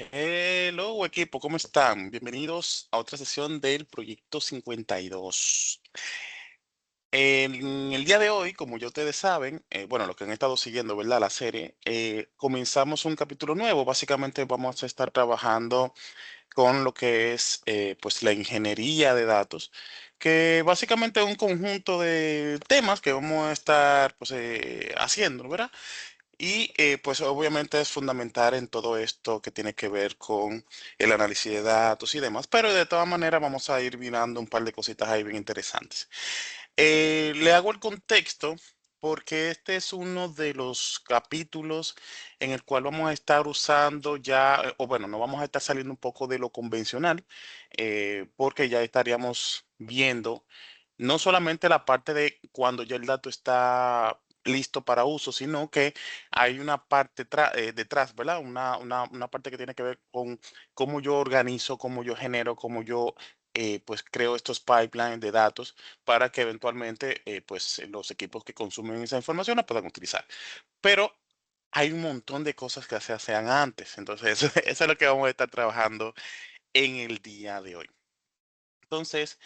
Hello equipo, ¿cómo están? Bienvenidos a otra sesión del Proyecto 52. En el día de hoy, como ya ustedes saben, bueno, los que han estado siguiendo, ¿verdad? La serie, comenzamos un capítulo nuevo. Básicamente vamos a estar trabajando con lo que es pues la ingeniería de datos, que básicamente es un conjunto de temas que vamos a estar pues haciendo, ¿verdad? Y pues obviamente es fundamental en todo esto que tiene que ver con el análisis de datos y demás, pero de todas maneras vamos a ir mirando un par de cositas ahí bien interesantes. Le hago el contexto porque este es uno de los capítulos en el cual vamos a estar usando ya, o bueno, no vamos a estar saliendo un poco de lo convencional, porque ya estaríamos viendo no solamente la parte de cuando ya el dato está listo para uso, sino que hay una parte detrás, ¿verdad? Una parte que tiene que ver con cómo yo organizo, cómo yo genero, cómo yo pues creo estos pipelines de datos para que eventualmente pues los equipos que consumen esa información la puedan utilizar. Pero hay un montón de cosas que se hacían antes, entonces eso es lo que vamos a estar trabajando en el día de hoy. Entonces,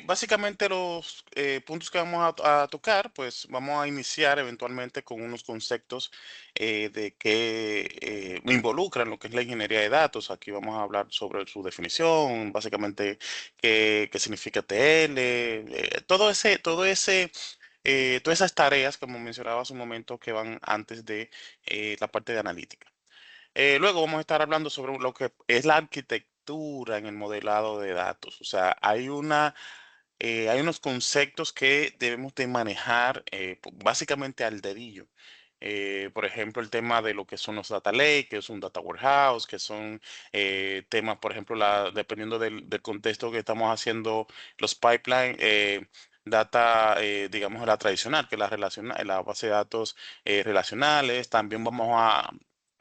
básicamente los puntos que vamos a tocar, pues vamos a iniciar eventualmente con unos conceptos de que involucran lo que es la ingeniería de datos. Aquí vamos a hablar sobre su definición, básicamente qué significa TL, todas esas tareas, como mencionaba hace un momento, que van antes de la parte de analítica. Luego vamos a estar hablando sobre lo que es la arquitectura en el modelado de datos. O sea, hay unos conceptos que debemos de manejar básicamente al dedillo. Por ejemplo, el tema de lo que son los data lake, que es un data warehouse, que son temas, por ejemplo, dependiendo del contexto que estamos haciendo los pipelines, digamos, la tradicional, que es la base de datos relacionales. También vamos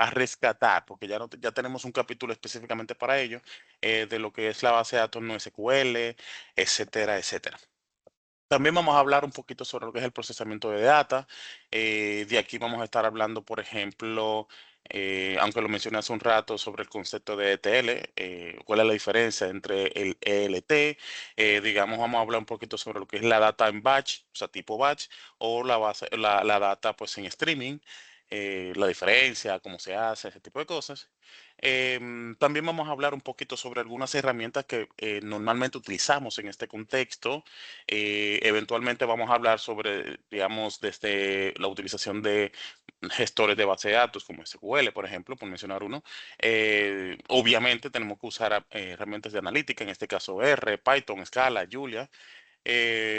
a rescatar, porque ya tenemos un capítulo específicamente para ello, de lo que es la base de datos no SQL, etcétera, etcétera. También vamos a hablar un poquito sobre lo que es el procesamiento de data. De aquí vamos a estar hablando, por ejemplo, aunque lo mencioné hace un rato, sobre el concepto de ETL, cuál es la diferencia entre el ELT. Digamos, vamos a hablar un poquito sobre lo que es la data en batch, o sea, tipo batch, o la data pues en streaming, la diferencia, cómo se hace, ese tipo de cosas. También vamos a hablar un poquito sobre algunas herramientas que normalmente utilizamos en este contexto. Eventualmente vamos a hablar sobre, digamos, desde la utilización de gestores de base de datos como SQL, por ejemplo, por mencionar uno. Obviamente tenemos que usar herramientas de analítica, en este caso R, Python, Scala, Julia.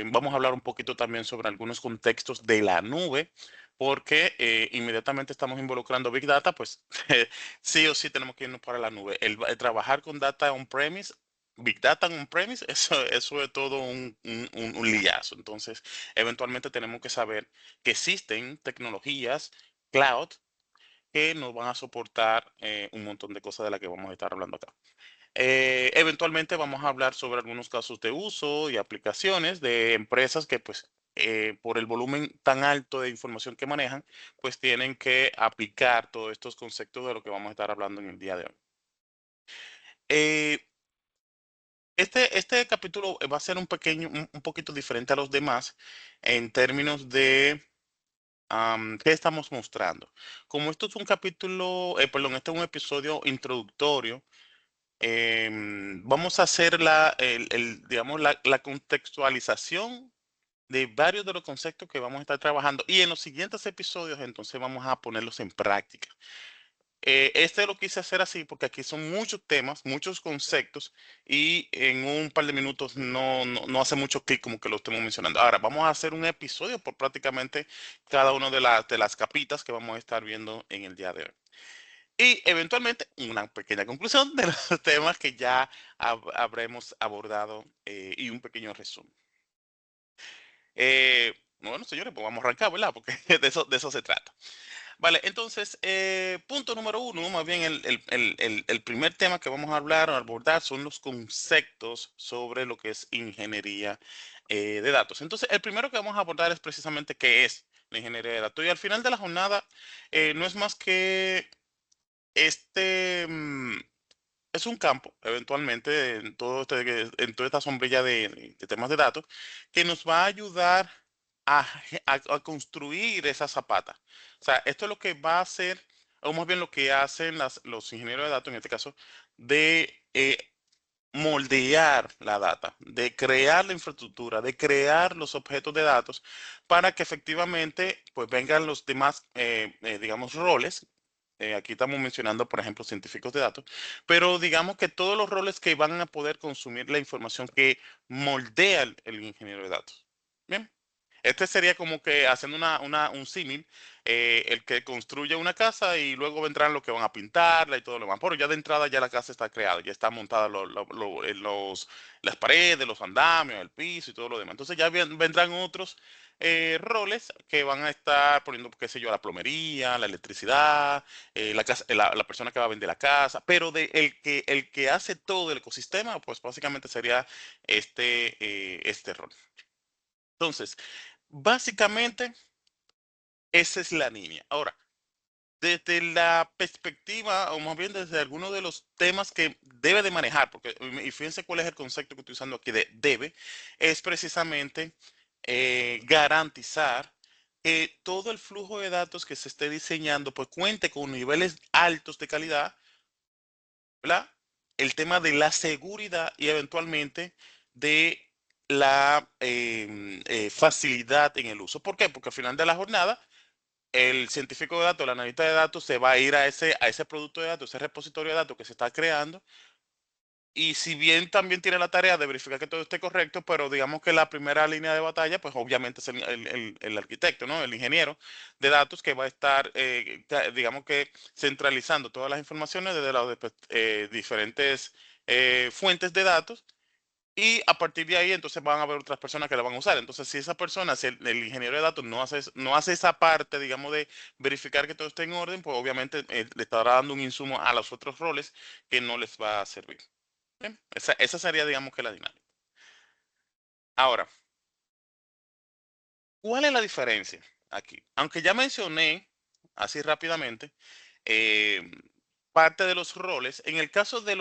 Vamos a hablar un poquito también sobre algunos contextos de la nube, porque inmediatamente estamos involucrando Big Data, pues sí o sí tenemos que irnos para la nube. El trabajar con data on-premise, Big Data on-premise, eso es todo un liazo. Entonces, eventualmente tenemos que saber que existen tecnologías cloud que nos van a soportar un montón de cosas de las que vamos a estar hablando acá. Eventualmente vamos a hablar sobre algunos casos de uso y aplicaciones de empresas que pues por el volumen tan alto de información que manejan, pues tienen que aplicar todos estos conceptos de lo que vamos a estar hablando en el día de hoy. Eh, este capítulo va a ser un poquito diferente a los demás en términos de qué estamos mostrando. Como esto es un capítulo, perdón, este es un episodio introductorio. Vamos a hacer digamos, la contextualización de varios de los conceptos que vamos a estar trabajando y en los siguientes episodios entonces vamos a ponerlos en práctica. Este lo quise hacer así porque aquí son muchos temas, muchos conceptos y en un par de minutos no hace mucho clic como que lo estemos mencionando. Ahora vamos a hacer un episodio por prácticamente cada una de las capitas que vamos a estar viendo en el día de hoy. Y eventualmente una pequeña conclusión de los temas que ya habremos abordado y un pequeño resumen. Bueno, señores, pues vamos a arrancar, ¿verdad? Porque de eso se trata. Vale, entonces, punto número uno, más bien el primer tema que vamos a hablar o abordar son los conceptos sobre lo que es ingeniería de datos. Entonces, el primero que vamos a abordar es precisamente qué es la ingeniería de datos. Y al final de la jornada, no es más que este es un campo, eventualmente, en toda esta sombrilla de temas de datos, que nos va a ayudar a construir esa zapata. O sea, esto es lo que va a hacer, o más bien lo que hacen los ingenieros de datos, en este caso, de moldear la data, de crear la infraestructura, de crear los objetos de datos para que efectivamente pues vengan los demás, digamos, roles. Aquí estamos mencionando, por ejemplo, científicos de datos, pero digamos que todos los roles que van a poder consumir la información que moldea el ingeniero de datos. Bien. Este sería como que haciendo un símil, el que construye una casa y luego vendrán los que van a pintarla y todo lo demás. Pero ya de entrada ya la casa está creada, ya está montada las paredes, los andamios, el piso y todo lo demás. Entonces ya vendrán otros roles que van a estar poniendo, qué sé yo, la plomería, la electricidad, la persona que va a vender la casa, pero el que hace todo el ecosistema, pues básicamente sería este rol. Entonces, básicamente, esa es la línea. Ahora, desde la perspectiva, o más bien desde algunos de los temas que debe de manejar, porque, y fíjense cuál es el concepto que estoy usando aquí de debe, es precisamente garantizar que todo el flujo de datos que se esté diseñando, pues cuente con niveles altos de calidad, ¿verdad? El tema de la seguridad y eventualmente de la facilidad en el uso. ¿Por qué? Porque al final de la jornada, el científico de datos, el analista de datos, se va a ir a ese producto de datos, ese repositorio de datos que se está creando. Y si bien también tiene la tarea de verificar que todo esté correcto, pero digamos que la primera línea de batalla, pues obviamente es el arquitecto, ¿no? El ingeniero de datos que va a estar, digamos que centralizando todas las informaciones desde las diferentes fuentes de datos. Y a partir de ahí, entonces van a haber otras personas que la van a usar. Entonces, si esa persona, si el ingeniero de datos no hace esa parte, digamos, de verificar que todo esté en orden, pues obviamente le estará dando un insumo a los otros roles que no les va a servir. Bien, esa sería, digamos, que la dinámica. Ahora, ¿cuál es la diferencia aquí? Aunque ya mencioné, así rápidamente, eh, parte de los roles, en el caso de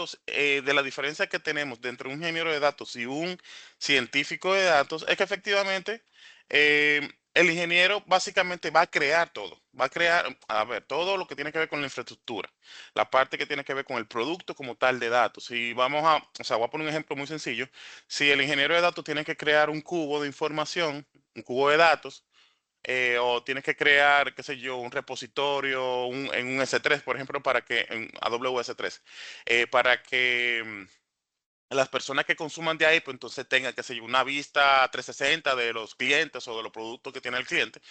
la diferencia que tenemos entre un ingeniero de datos y un científico de datos, es que efectivamente el ingeniero básicamente va a crear todo, va a crear, a ver, todo lo que tiene que ver con la infraestructura, la parte que tiene que ver con el producto como tal de datos. Y vamos a, o sea, voy a poner un ejemplo muy sencillo. Si el ingeniero de datos tiene que crear un cubo de información, un cubo de datos, o tienes que crear, qué sé yo, un repositorio en un S3, por ejemplo, para que, en AWS3, para que las personas que consuman de ahí, pues entonces tengan, qué sé yo, una vista 360 de los clientes o de los productos que tiene el cliente,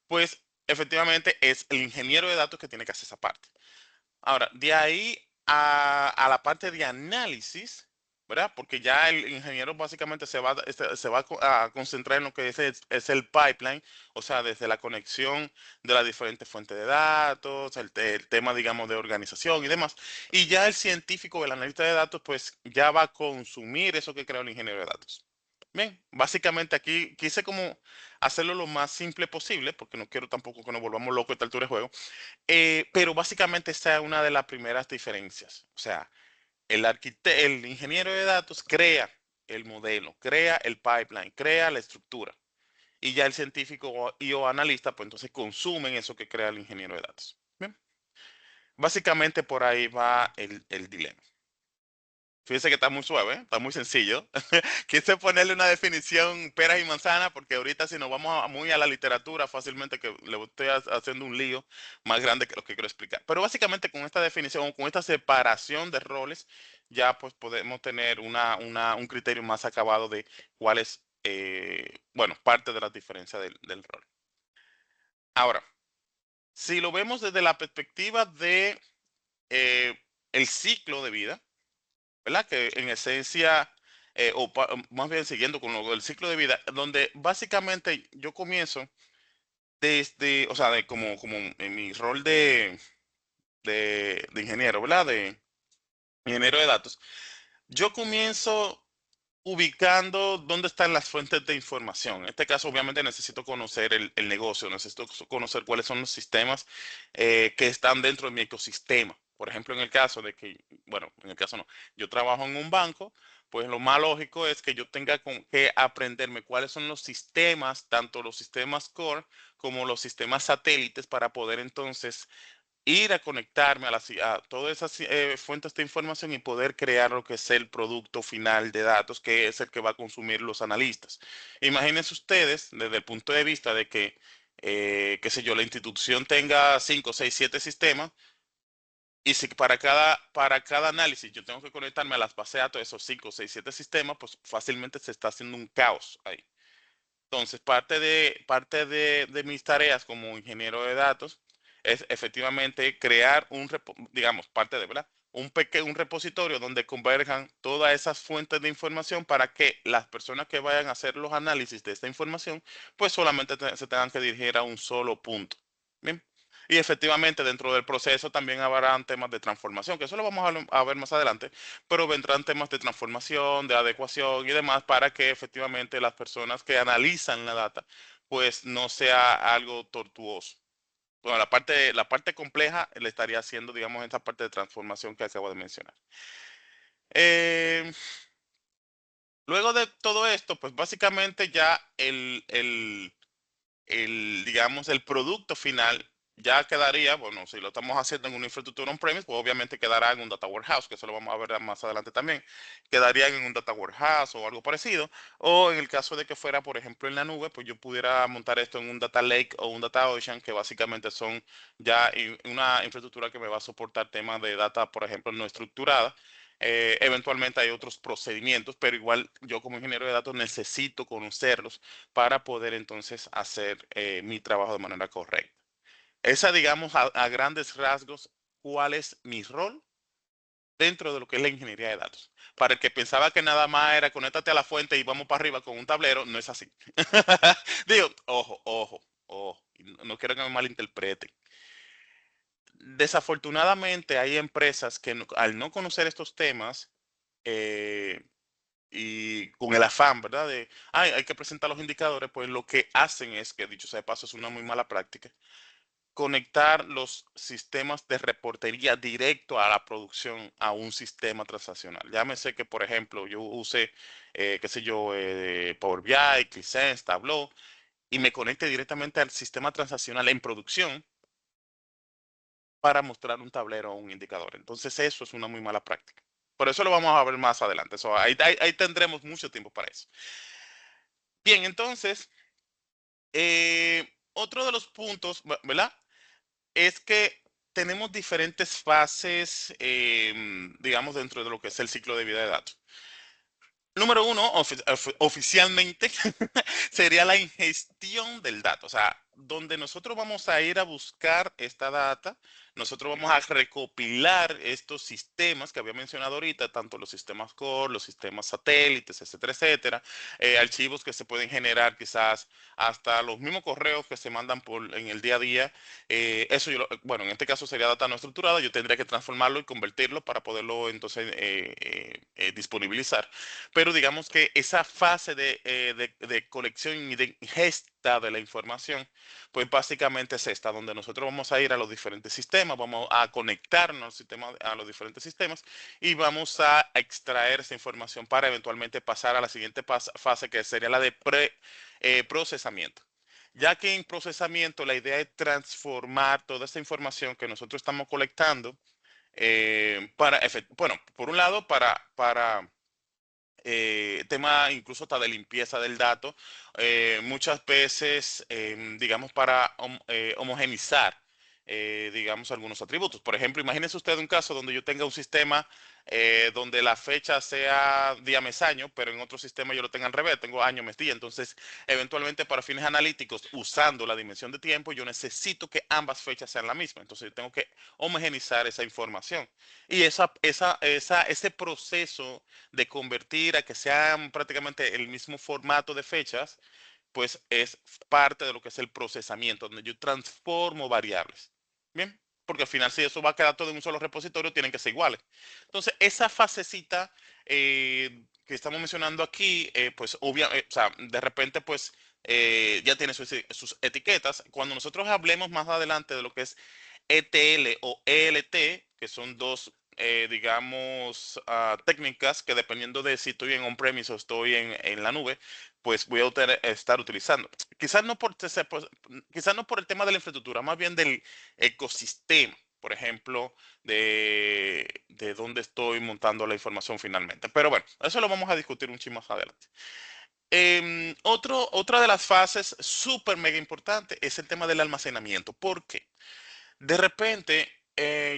pues efectivamente es el ingeniero de datos que tiene que hacer esa parte. Ahora, de ahí a la parte de análisis, ¿verdad? Porque ya el ingeniero básicamente se va a concentrar en lo que es el pipeline, o sea, desde la conexión de las diferentes fuentes de datos, el tema, digamos, de organización y demás. Y ya el científico, el analista de datos, pues ya va a consumir eso que creó el ingeniero de datos. Bien, básicamente aquí quise como hacerlo lo más simple posible, porque no quiero tampoco que nos volvamos locos a esta altura de juego, pero básicamente esta es una de las primeras diferencias. O sea, el ingeniero de datos crea el modelo, crea el pipeline, crea la estructura. Y ya el científico o analista, pues entonces consumen eso que crea el ingeniero de datos. Bien, básicamente por ahí va el dilema. Fíjense que está muy suave, ¿eh? Está muy sencillo. Quise ponerle una definición peras y manzanas porque ahorita si nos vamos muy a la literatura, fácilmente que le estoy haciendo un lío más grande que lo que quiero explicar. Pero básicamente con esta definición, con esta separación de roles, ya pues podemos tener un criterio más acabado de cuál es, bueno, parte de la diferencia del rol. Ahora, si lo vemos desde la perspectiva de eh, el ciclo de vida, ¿verdad? Que en esencia, más bien siguiendo con el ciclo de vida, donde básicamente yo comienzo desde, o sea, como en mi rol de ingeniero, ¿verdad? De ingeniero de datos, yo comienzo ubicando dónde están las fuentes de información. En este caso, obviamente, necesito conocer el negocio, necesito conocer cuáles son los sistemas que están dentro de mi ecosistema. Por ejemplo, en el caso de que, bueno, en el caso no, yo trabajo en un banco, pues lo más lógico es que yo tenga que aprenderme cuáles son los sistemas, tanto los sistemas core como los sistemas satélites, para poder entonces ir a conectarme a todas esas fuentes de información y poder crear lo que es el producto final de datos, que es el que va a consumir los analistas. Imagínense ustedes desde el punto de vista de que, qué sé yo, la institución tenga 5, 6, 7 sistemas, y si para cada análisis yo tengo que conectarme a las bases de datos de esos 5, 6, 7 sistemas, pues fácilmente se está haciendo un caos ahí. Entonces, parte de mis tareas como ingeniero de datos es efectivamente crear digamos, parte de, ¿verdad? Un repositorio donde converjan todas esas fuentes de información para que las personas que vayan a hacer los análisis de esta información, pues solamente se tengan que dirigir a un solo punto. Bien. Y efectivamente dentro del proceso también habrán temas de transformación, que eso lo vamos a ver más adelante, pero vendrán temas de transformación, de adecuación y demás para que efectivamente las personas que analizan la data, pues no sea algo tortuoso. Bueno, la parte compleja le estaría haciendo, digamos, esa parte de transformación que acabo de mencionar. Eh, Luego de todo esto, pues básicamente ya digamos, el producto final ya quedaría, bueno, si lo estamos haciendo en una infraestructura on-premise, pues obviamente quedará en un data warehouse, que eso lo vamos a ver más adelante también. Quedarían en un data warehouse o algo parecido. O en el caso de que fuera, por ejemplo, en la nube, pues yo pudiera montar esto en un data lake o un data ocean, que básicamente son ya una infraestructura que me va a soportar temas de data, por ejemplo, no estructurada. Eventualmente hay otros procedimientos, pero igual yo como ingeniero de datos necesito conocerlos para poder entonces hacer mi trabajo de manera correcta. Esa, digamos, a grandes rasgos, cuál es mi rol dentro de lo que es la ingeniería de datos. Para el que pensaba que nada más era conéctate a la fuente y vamos para arriba con un tablero, no es así. Digo, ojo, ojo, ojo, y no quiero que me malinterpreten. Desafortunadamente hay empresas que al no conocer estos temas, eh, y con el afán, ¿verdad? De, "Ay, hay que presentar los indicadores", pues lo que hacen es que, dicho sea de paso, es una muy mala práctica, conectar los sistemas de reportería directo a la producción a un sistema transaccional. Llámese que, por ejemplo, yo use, qué sé yo, Power BI, ClickSense, Tableau, y me conecte directamente al sistema transaccional en producción para mostrar un tablero o un indicador. Entonces, eso es una muy mala práctica. Por eso lo vamos a ver más adelante. Ahí tendremos mucho tiempo para eso. Bien, entonces, otro de los puntos, ¿verdad? Es que tenemos diferentes fases, digamos, dentro de lo que es el ciclo de vida de datos. Número uno, oficialmente, sería la ingestión del dato. O sea, donde nosotros vamos a ir a buscar esta data, nosotros vamos a recopilar estos sistemas que había mencionado ahorita, tanto los sistemas core, los sistemas satélites, etcétera, etcétera, archivos que se pueden generar quizás hasta los mismos correos que se mandan en el día a día. Eso bueno, en este caso sería data no estructurada, yo tendría que transformarlo y convertirlo para poderlo entonces disponibilizar. Pero digamos que esa fase de colección y de ingesta de la información, pues básicamente es esta, donde nosotros vamos a ir a los diferentes sistemas, vamos a conectarnos a los diferentes sistemas y vamos a extraer esa información para eventualmente pasar a la siguiente fase, que sería la de procesamiento. Ya que en procesamiento la idea es transformar toda esta información que nosotros estamos colectando, bueno, por un lado, para tema incluso hasta de limpieza del dato, muchas veces, digamos, para homogenizar, digamos, algunos atributos. Por ejemplo, imagínese usted un caso donde yo tenga un sistema donde la fecha sea día, mes, año, pero en otro sistema yo lo tenga al revés, tengo año, mes, día. Entonces, eventualmente para fines analíticos, usando la dimensión de tiempo, yo necesito que ambas fechas sean la misma. Entonces, yo tengo que homogenizar esa información. Y ese proceso de convertir a que sean prácticamente el mismo formato de fechas, pues es parte de lo que es el procesamiento, donde yo transformo variables. Bien, porque al final si eso va a quedar todo en un solo repositorio, tienen que ser iguales. Entonces, esa fasecita que estamos mencionando aquí, pues obviamente, o sea, de repente, pues ya tiene sus etiquetas. Cuando nosotros hablemos más adelante de lo que es ETL o ELT, que son dos, digamos, técnicas que dependiendo de si estoy en on-premise o estoy en la nube, pues voy a estar utilizando. Quizás no quizás no por el tema de la infraestructura, más bien del ecosistema, por ejemplo, de dónde estoy montando la información finalmente. Pero bueno, eso lo vamos a discutir un chin más adelante. Otra de las fases súper mega importante es el tema del almacenamiento. ¿Por qué? De repente,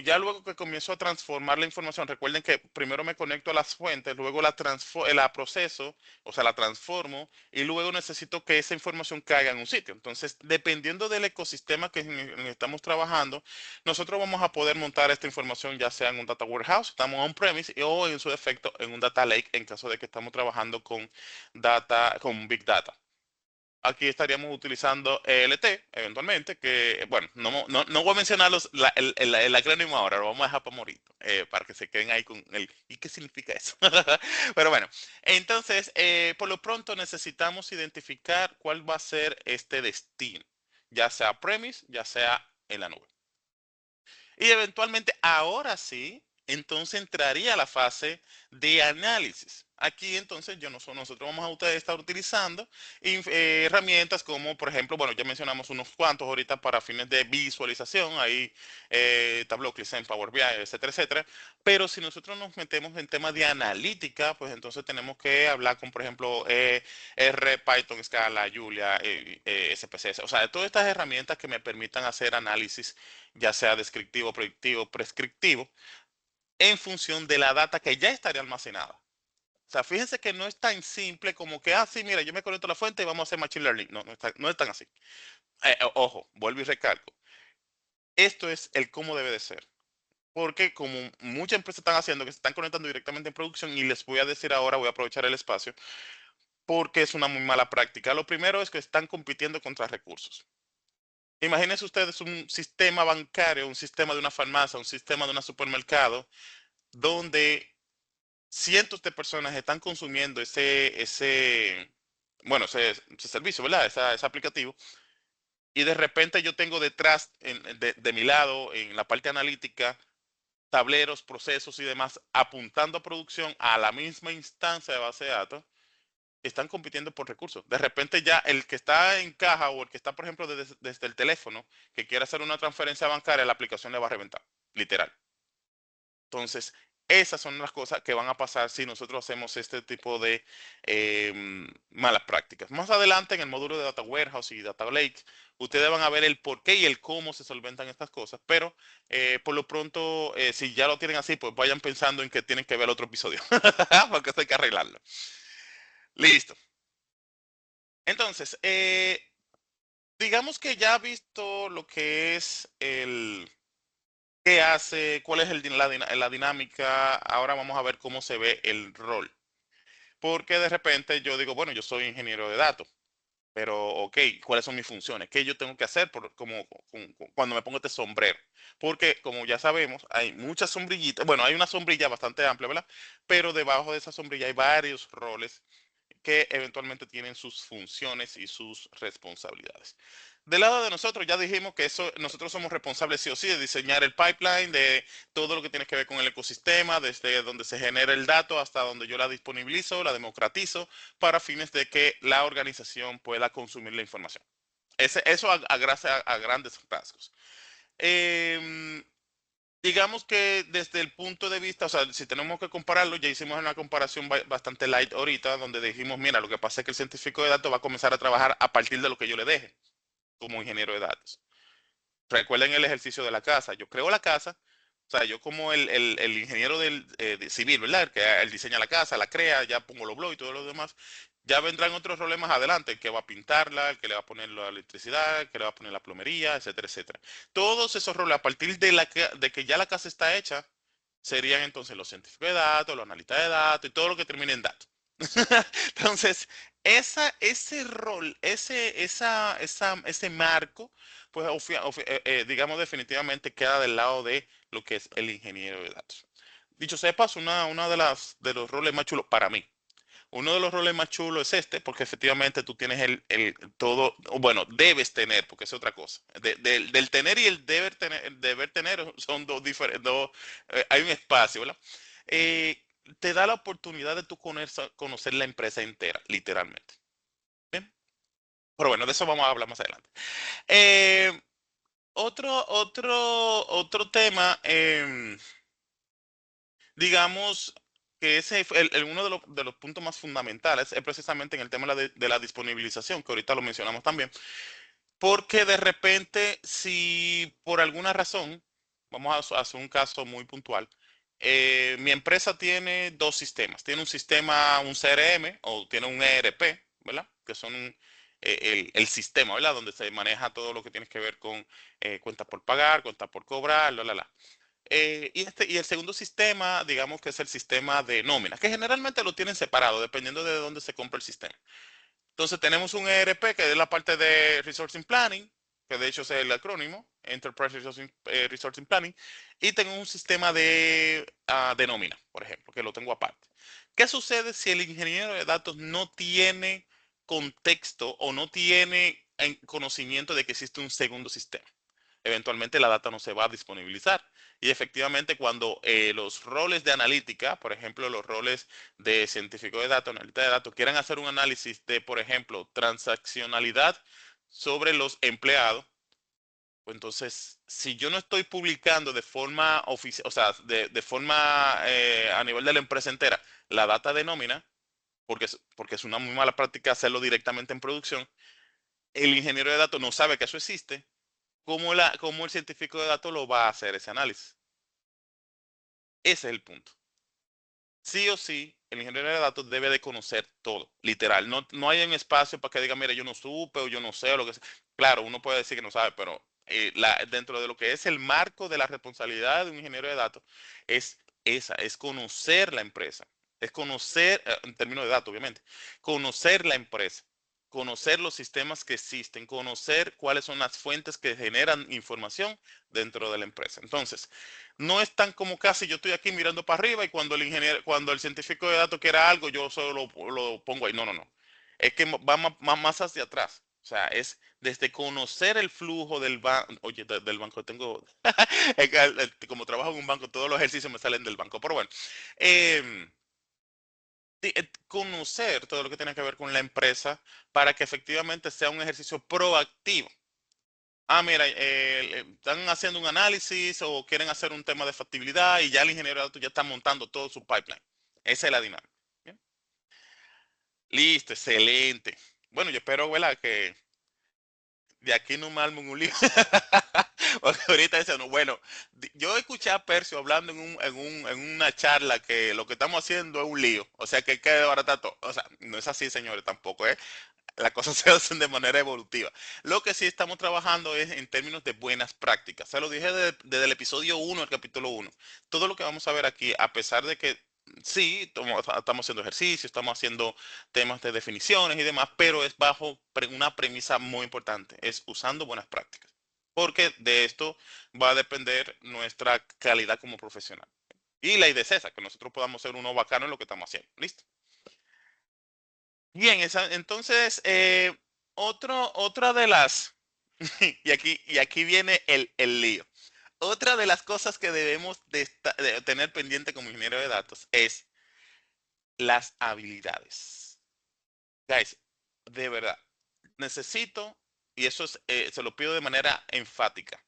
ya luego que comienzo a transformar la información, recuerden que primero me conecto a las fuentes, luego la proceso, o sea, la transformo y luego necesito que esa información caiga en un sitio. Entonces, dependiendo del ecosistema en el que estamos trabajando, nosotros vamos a poder montar esta información ya sea en un data warehouse, estamos on-premise o en su defecto en un data lake en caso de que estamos trabajando con Big Data. Aquí estaríamos utilizando ELT eventualmente, que bueno, no voy a mencionar el acrónimo ahora, lo vamos a dejar para morir, para que se queden ahí con el ¿y qué significa eso? Pero bueno, entonces, por lo pronto necesitamos identificar cuál va a ser este destino, ya sea premise, ya sea en la nube. Y eventualmente, ahora sí, entonces entraría la fase de análisis. Aquí entonces nosotros vamos a estar utilizando herramientas como, por ejemplo, bueno, ya mencionamos unos cuantos ahorita para fines de visualización, ahí Tableau, ClickSense, Power BI, etcétera, etcétera. Pero si nosotros nos metemos en temas de analítica, pues entonces tenemos que hablar con, por ejemplo, R, Python, Scala, Julia, SPSS, o sea, de todas estas herramientas que me permitan hacer análisis ya sea descriptivo, predictivo, prescriptivo, en función de la data que ya estaría almacenada. O sea, fíjense que no es tan simple como que, sí, mira, yo me conecto a la fuente y vamos a hacer machine learning. No es tan así. Ojo, vuelvo y recalco. Esto es el cómo debe de ser. Porque como muchas empresas están haciendo, que se están conectando directamente en producción, y les voy a decir ahora, voy a aprovechar el espacio, porque es una muy mala práctica. Lo primero es que están compitiendo contra recursos. Imagínense ustedes un sistema bancario, un sistema de una farmacia, un sistema de un supermercado, donde cientos de personas están consumiendo bueno, ese servicio, ¿verdad? Ese aplicativo. Y de repente yo tengo detrás, de mi lado, en la parte analítica, tableros, procesos y demás, apuntando a producción a la misma instancia de base de datos, están compitiendo por recursos. De repente ya el que está en caja o el que está, por ejemplo, desde el teléfono, que quiere hacer una transferencia bancaria, la aplicación le va a reventar, literal. Entonces, esas son las cosas que van a pasar si nosotros hacemos este tipo de malas prácticas. Más adelante en el módulo de Data Warehouse y Data Lake, ustedes van a ver el por qué y el cómo se solventan estas cosas, pero por lo pronto, si ya lo tienen así, pues vayan pensando en que tienen que ver otro episodio, porque esto hay que arreglarlo. Listo. Entonces, digamos que ya ha visto lo que es qué hace, cuál es la dinámica. Ahora vamos a ver cómo se ve el rol. Porque de repente yo digo, bueno, yo soy ingeniero de datos, pero ok, ¿cuáles son mis funciones? ¿Qué yo tengo que hacer cuando me pongo este sombrero? Porque como ya sabemos, hay muchas sombrillitas, bueno, hay una sombrilla bastante amplia, ¿verdad? Pero debajo de esa sombrilla hay varios roles que eventualmente tienen sus funciones y sus responsabilidades. Del lado de nosotros, ya dijimos que nosotros somos responsables sí o sí de diseñar el pipeline, de todo lo que tiene que ver con el ecosistema, desde donde se genera el dato hasta donde yo la disponibilizo, la democratizo, para fines de que la organización pueda consumir la información. Eso a grandes rasgos. Em, digamos que desde el punto de vista, o sea, si tenemos que compararlo, ya hicimos una comparación bastante light ahorita, donde dijimos, mira, lo que pasa es que el científico de datos va a comenzar a trabajar a partir de lo que yo le deje como ingeniero de datos. Recuerden el ejercicio de la casa. Yo creo la casa, o sea, yo como el ingeniero civil, ¿verdad? El diseña la casa, la crea, ya pongo los blogs y todo lo demás. Ya vendrán otros roles más adelante, el que va a pintarla, el que le va a poner la electricidad, el que le va a poner la plomería, etcétera, etcétera. Todos esos roles, a partir de que ya la casa está hecha, serían entonces los científicos de datos, los analistas de datos y todo lo que termine en datos. Entonces, ese rol, ese marco, pues digamos definitivamente queda del lado de lo que es el ingeniero de datos. Dicho sea de paso, una de los roles más chulos para mí, Uno de los roles más chulos es este, porque efectivamente tú tienes el todo, o bueno, debes tener, porque es otra cosa. Del tener y el deber tener son dos diferentes, hay un espacio, ¿verdad? Eh, Te da la oportunidad de tú conocer la empresa entera, literalmente. Bien, pero bueno, de eso vamos a hablar más adelante. Eh, otro tema, digamos que ese fue uno de los puntos más fundamentales es precisamente en el tema de la disponibilización, que ahorita lo mencionamos también, porque de repente, si por alguna razón, vamos a hacer un caso muy puntual, mi empresa tiene dos sistemas, tiene un sistema, un CRM o tiene un ERP, ¿verdad? Que son el sistema, ¿verdad? Donde se maneja todo lo que tiene que ver con cuentas por pagar, cuentas por cobrar, la. Y el segundo sistema, digamos que es el sistema de nómina, que generalmente lo tienen separado, dependiendo de dónde se compra el sistema. Entonces tenemos un ERP, que es la parte de Resourcing Planning, que de hecho es el acrónimo, Enterprise Resourcing Planning, y tengo un sistema de nómina, por ejemplo, que lo tengo aparte. ¿Qué sucede si el ingeniero de datos no tiene contexto o no tiene conocimiento de que existe un segundo sistema? Eventualmente la data no se va a disponibilizar. Y efectivamente cuando los roles de analítica, por ejemplo, los roles de científico de datos, analista de datos, quieran hacer un análisis de, por ejemplo, transaccionalidad sobre los empleados, pues entonces, si yo no estoy publicando de forma oficial, o sea, de forma a nivel de la empresa entera, la data de nómina, porque es una muy mala práctica hacerlo directamente en producción, el ingeniero de datos no sabe que eso existe. ¿Cómo el científico de datos lo va a hacer ese análisis? Ese es el punto. Sí o sí, el ingeniero de datos debe de conocer todo, literal. No hay un espacio para que diga, mira, yo no supe o yo no sé o lo que sea. Claro, uno puede decir que no sabe, pero dentro de lo que es el marco de la responsabilidad de un ingeniero de datos, es es conocer la empresa, es conocer, en términos de datos, obviamente, conocer la empresa, conocer los sistemas que existen, conocer cuáles son las fuentes que generan información dentro de la empresa. Entonces, no es tan como casi yo estoy aquí mirando para arriba y cuando el científico de datos quiera algo, yo solo lo pongo ahí. No, no, no. Es que va más hacia atrás. O sea, es desde conocer el flujo del banco. Oye, del banco tengo. Es que, como trabajo en un banco, todos los ejercicios me salen del banco. Pero bueno, em, conocer todo lo que tiene que ver con la empresa para que efectivamente sea un ejercicio proactivo. Mira, están haciendo un análisis o quieren hacer un tema de factibilidad y ya el ingeniero de datos ya está montando todo su pipeline. Esa es la dinámica. Bien. Listo, excelente. Bueno, yo espero, ¿verdad? Que de aquí no me armen un lío. Porque ahorita dicen, no, bueno, yo escuché a Percio hablando en una charla que lo que estamos haciendo es un lío. O sea, que hay que desbaratar todo. O sea, no es así, señores, tampoco, ¿eh? Las cosas se hacen de manera evolutiva. Lo que sí estamos trabajando es en términos de buenas prácticas. Se lo dije desde el episodio 1 al capítulo 1. Todo lo que vamos a ver aquí, a pesar de que sí, estamos haciendo ejercicios, estamos haciendo temas de definiciones y demás, pero es bajo una premisa muy importante, es usando buenas prácticas. Porque de esto va a depender nuestra calidad como profesional. Y la idea es esa, que nosotros podamos ser uno bacano en lo que estamos haciendo. ¿Listo? Bien, entonces, otra de las, y aquí viene el lío. Otra de las cosas que debemos de tener pendiente como ingeniero de datos es las habilidades. Guys, de verdad, necesito, y eso se lo pido de manera enfática,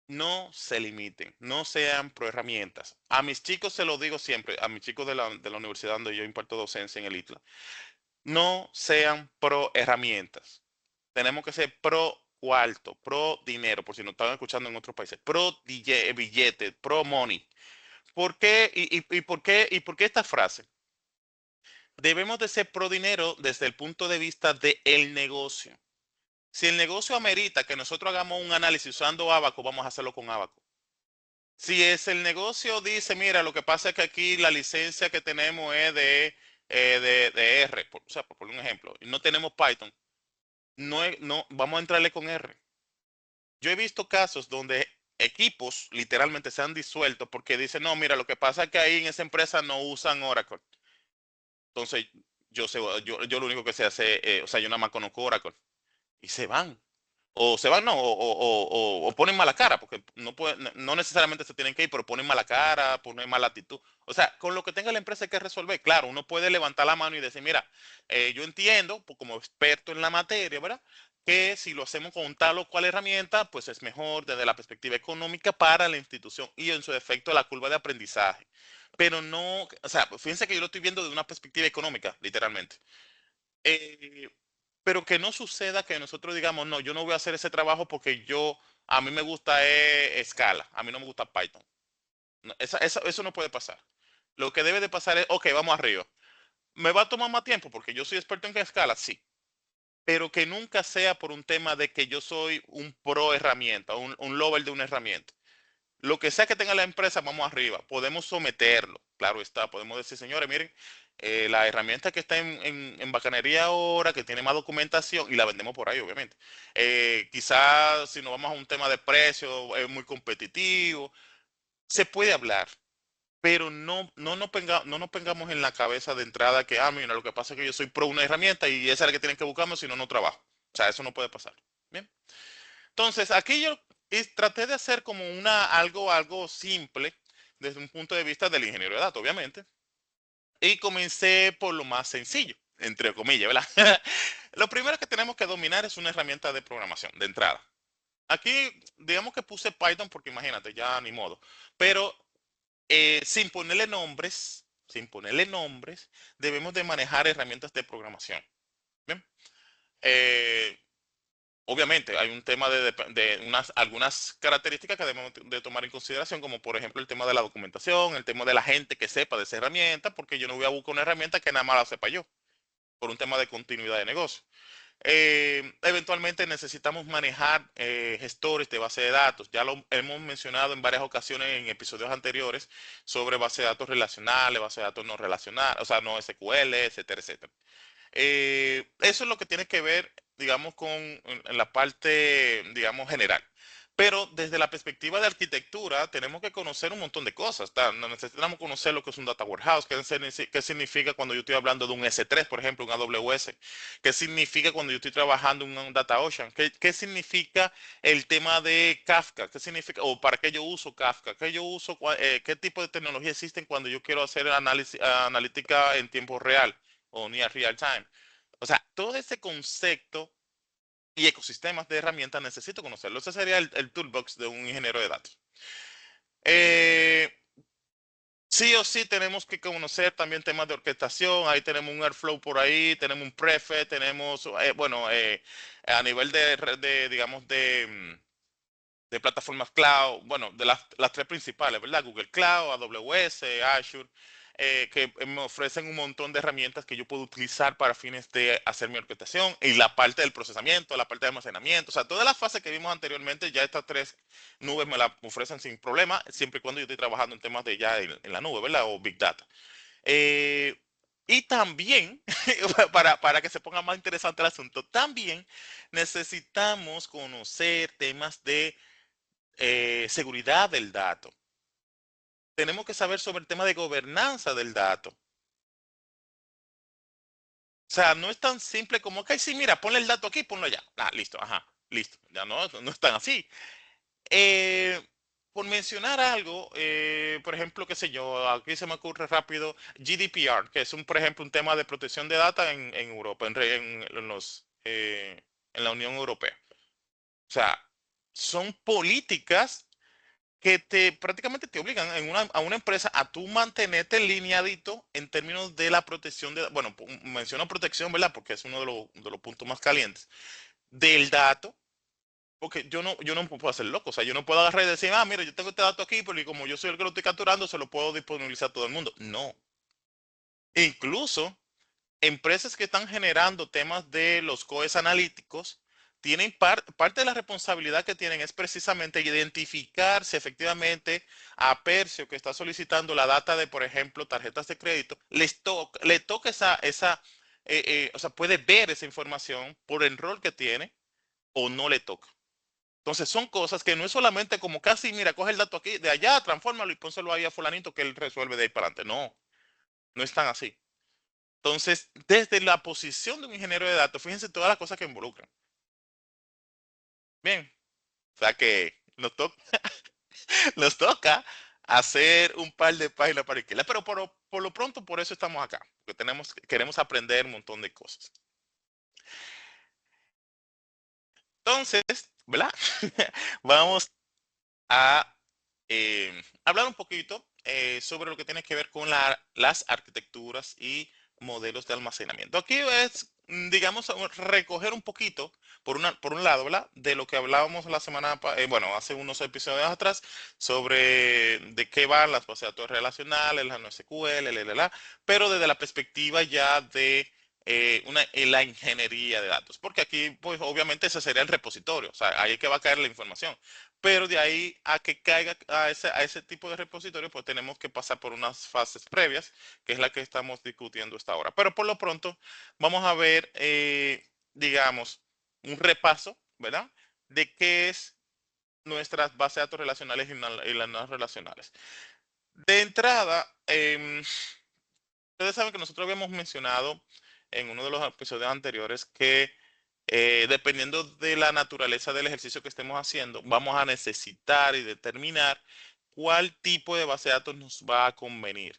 no se limiten, no sean pro herramientas. A mis chicos se lo digo siempre, a mis chicos de la universidad donde yo imparto docencia en el ITLA, no sean pro herramientas. Tenemos que ser pro cuarto, pro dinero, por si nos están escuchando en otros países, pro billete, pro money. ¿Por qué? ¿Y por qué esta frase? Debemos de ser pro dinero desde el punto de vista del negocio. Si el negocio amerita que nosotros hagamos un análisis usando Abaco, vamos a hacerlo con Abaco. Si es el negocio dice, mira, lo que pasa es que aquí la licencia que tenemos es de R, o sea, por poner un ejemplo, y no tenemos Python, no, vamos a entrarle con R. Yo he visto casos donde equipos literalmente se han disuelto porque dicen, no, mira, lo que pasa es que ahí en esa empresa no usan Oracle. Entonces, yo lo único que sé hacer, o sea, yo nada más conozco Oracle y se van. O se van, no, o ponen mala cara, porque no necesariamente se tienen que ir, pero ponen mala cara, ponen mala actitud. O sea, con lo que tenga la empresa hay que resolver. Claro, uno puede levantar la mano y decir, mira, yo entiendo, pues, como experto en la materia, ¿verdad? Que si lo hacemos con tal o cual herramienta, pues es mejor desde la perspectiva económica para la institución y en su efecto la curva de aprendizaje. Pero no, o sea, fíjense que yo lo estoy viendo desde una perspectiva económica, literalmente. Eh, pero que no suceda que nosotros digamos, no, yo no voy a hacer ese trabajo porque a mí me gusta Scala, a mí no me gusta Python. No, eso no puede pasar. Lo que debe de pasar es, ok, vamos arriba. ¿Me va a tomar más tiempo porque yo soy experto en Scala? Sí. Pero que nunca sea por un tema de que yo soy un pro herramienta, un lover de una herramienta. Lo que sea que tenga la empresa, vamos arriba. Podemos someterlo, claro está. Podemos decir, señores, miren, la herramienta que está en bacanería ahora, que tiene más documentación, y la vendemos por ahí, obviamente. Quizás si nos vamos a un tema de precio, es muy competitivo. Se puede hablar, pero no nos pongamos en la cabeza de entrada que, mira, lo que pasa es que yo soy pro una herramienta y esa es la que tienen que buscarme, si no, no trabajo. O sea, eso no puede pasar. Bien. Entonces, aquí yo traté de hacer como algo simple desde un punto de vista del ingeniero de datos, obviamente, y comencé por lo más sencillo, entre comillas, ¿verdad? Lo primero que tenemos que dominar es una herramienta de programación, de entrada. Aquí, digamos que puse Python porque imagínate, ya ni modo, pero sin ponerle nombres, debemos de manejar herramientas de programación. ¿Bien? Eh, Obviamente, hay un tema de algunas características que debemos de tomar en consideración, como por ejemplo el tema de la documentación, el tema de la gente que sepa de esa herramienta, porque yo no voy a buscar una herramienta que nada más la sepa yo, por un tema de continuidad de negocio. Eventualmente necesitamos manejar gestores de base de datos. Ya lo hemos mencionado en varias ocasiones en episodios anteriores sobre base de datos relacionales, base de datos no relacionales, o sea, no SQL, etcétera, etcétera. Eso es lo que tiene que ver, digamos, en la parte, digamos, general. Pero desde la perspectiva de arquitectura, tenemos que conocer un montón de cosas. Necesitamos conocer lo que es un data warehouse, qué significa cuando yo estoy hablando de un S3, por ejemplo, un AWS, qué significa cuando yo estoy trabajando en un Data Ocean, qué significa el tema de Kafka, qué significa, o para qué yo uso Kafka, qué tipo de tecnología existen cuando yo quiero hacer analítica en tiempo real o near real time. O sea, todo ese concepto y ecosistemas de herramientas necesito conocerlo. Ese sería el toolbox de un ingeniero de datos. Eh, sí o sí tenemos que conocer también temas de orquestación. Ahí tenemos un Airflow por ahí, tenemos un Prefet, tenemos, bueno, a nivel digamos, de plataformas cloud, bueno, de las tres principales, ¿verdad? Google Cloud, AWS, Azure, que me ofrecen un montón de herramientas que yo puedo utilizar para fines de hacer mi orquestación y la parte del procesamiento, la parte de almacenamiento, o sea, todas las fases que vimos anteriormente, ya estas tres nubes me las ofrecen sin problema, siempre y cuando yo estoy trabajando en temas de ya en la nube, ¿verdad? O Big Data. Eh, y también, para que se ponga más interesante el asunto, también necesitamos conocer temas de seguridad del dato. Tenemos que saber sobre el tema de gobernanza del dato. O sea, no es tan simple como, ok, sí, mira, ponle el dato aquí, ponlo allá. Listo, ajá, listo. Ya no es tan así. Eh, por mencionar algo, por ejemplo, qué sé yo, aquí se me ocurre rápido GDPR, que es por ejemplo, un tema de protección de data en Europa, en la Unión Europea. O sea, son políticas que prácticamente te obligan a una empresa a tú mantenerte lineadito en términos de la protección bueno, menciono protección, ¿verdad? Porque es uno de los puntos más calientes, del dato, porque yo no puedo hacer loco, o sea, yo no puedo agarrar y decir, mira, yo tengo este dato aquí, porque como yo soy el que lo estoy capturando, se lo puedo disponibilizar a todo el mundo. No. Incluso empresas que están generando temas de los COEs analíticos tienen parte de la responsabilidad que tienen es precisamente identificar si efectivamente a Percio que está solicitando la data de, por ejemplo, tarjetas de crédito, le toca o sea, puede ver esa información por el rol que tiene o no le toca. Entonces son cosas que no es solamente como casi, mira, coge el dato aquí, de allá, transfórmalo y pónselo ahí a fulanito que él resuelve de ahí para adelante. No, no es tan así. Entonces, desde la posición de un ingeniero de datos, fíjense todas las cosas que involucran. Bien, o sea que nos toca hacer un par de páginas para alquilar, pero por lo pronto por eso estamos acá, porque queremos aprender un montón de cosas. Entonces, ¿verdad? Vamos a hablar un poquito sobre lo que tiene que ver con las arquitecturas y modelos de almacenamiento. Aquí es, digamos, recoger un poquito, por un lado, ¿verdad? De lo que hablábamos la bueno, hace unos episodios atrás, sobre de qué van las bases de datos relacionales, las NoSQL, pero desde la perspectiva ya de la ingeniería de datos, porque aquí, pues, obviamente ese sería el repositorio, o sea, ahí es que va a caer la información. Pero de ahí a que caiga a ese tipo de repositorio, pues tenemos que pasar por unas fases previas, que es la que estamos discutiendo hasta ahora. Pero por lo pronto, vamos a ver, digamos, un repaso, ¿verdad? De qué es nuestras bases de datos relacionales y las no relacionales. De entrada, ustedes saben que nosotros habíamos mencionado en uno de los episodios anteriores que dependiendo de la naturaleza del ejercicio que estemos haciendo, vamos a necesitar y determinar cuál tipo de base de datos nos va a convenir.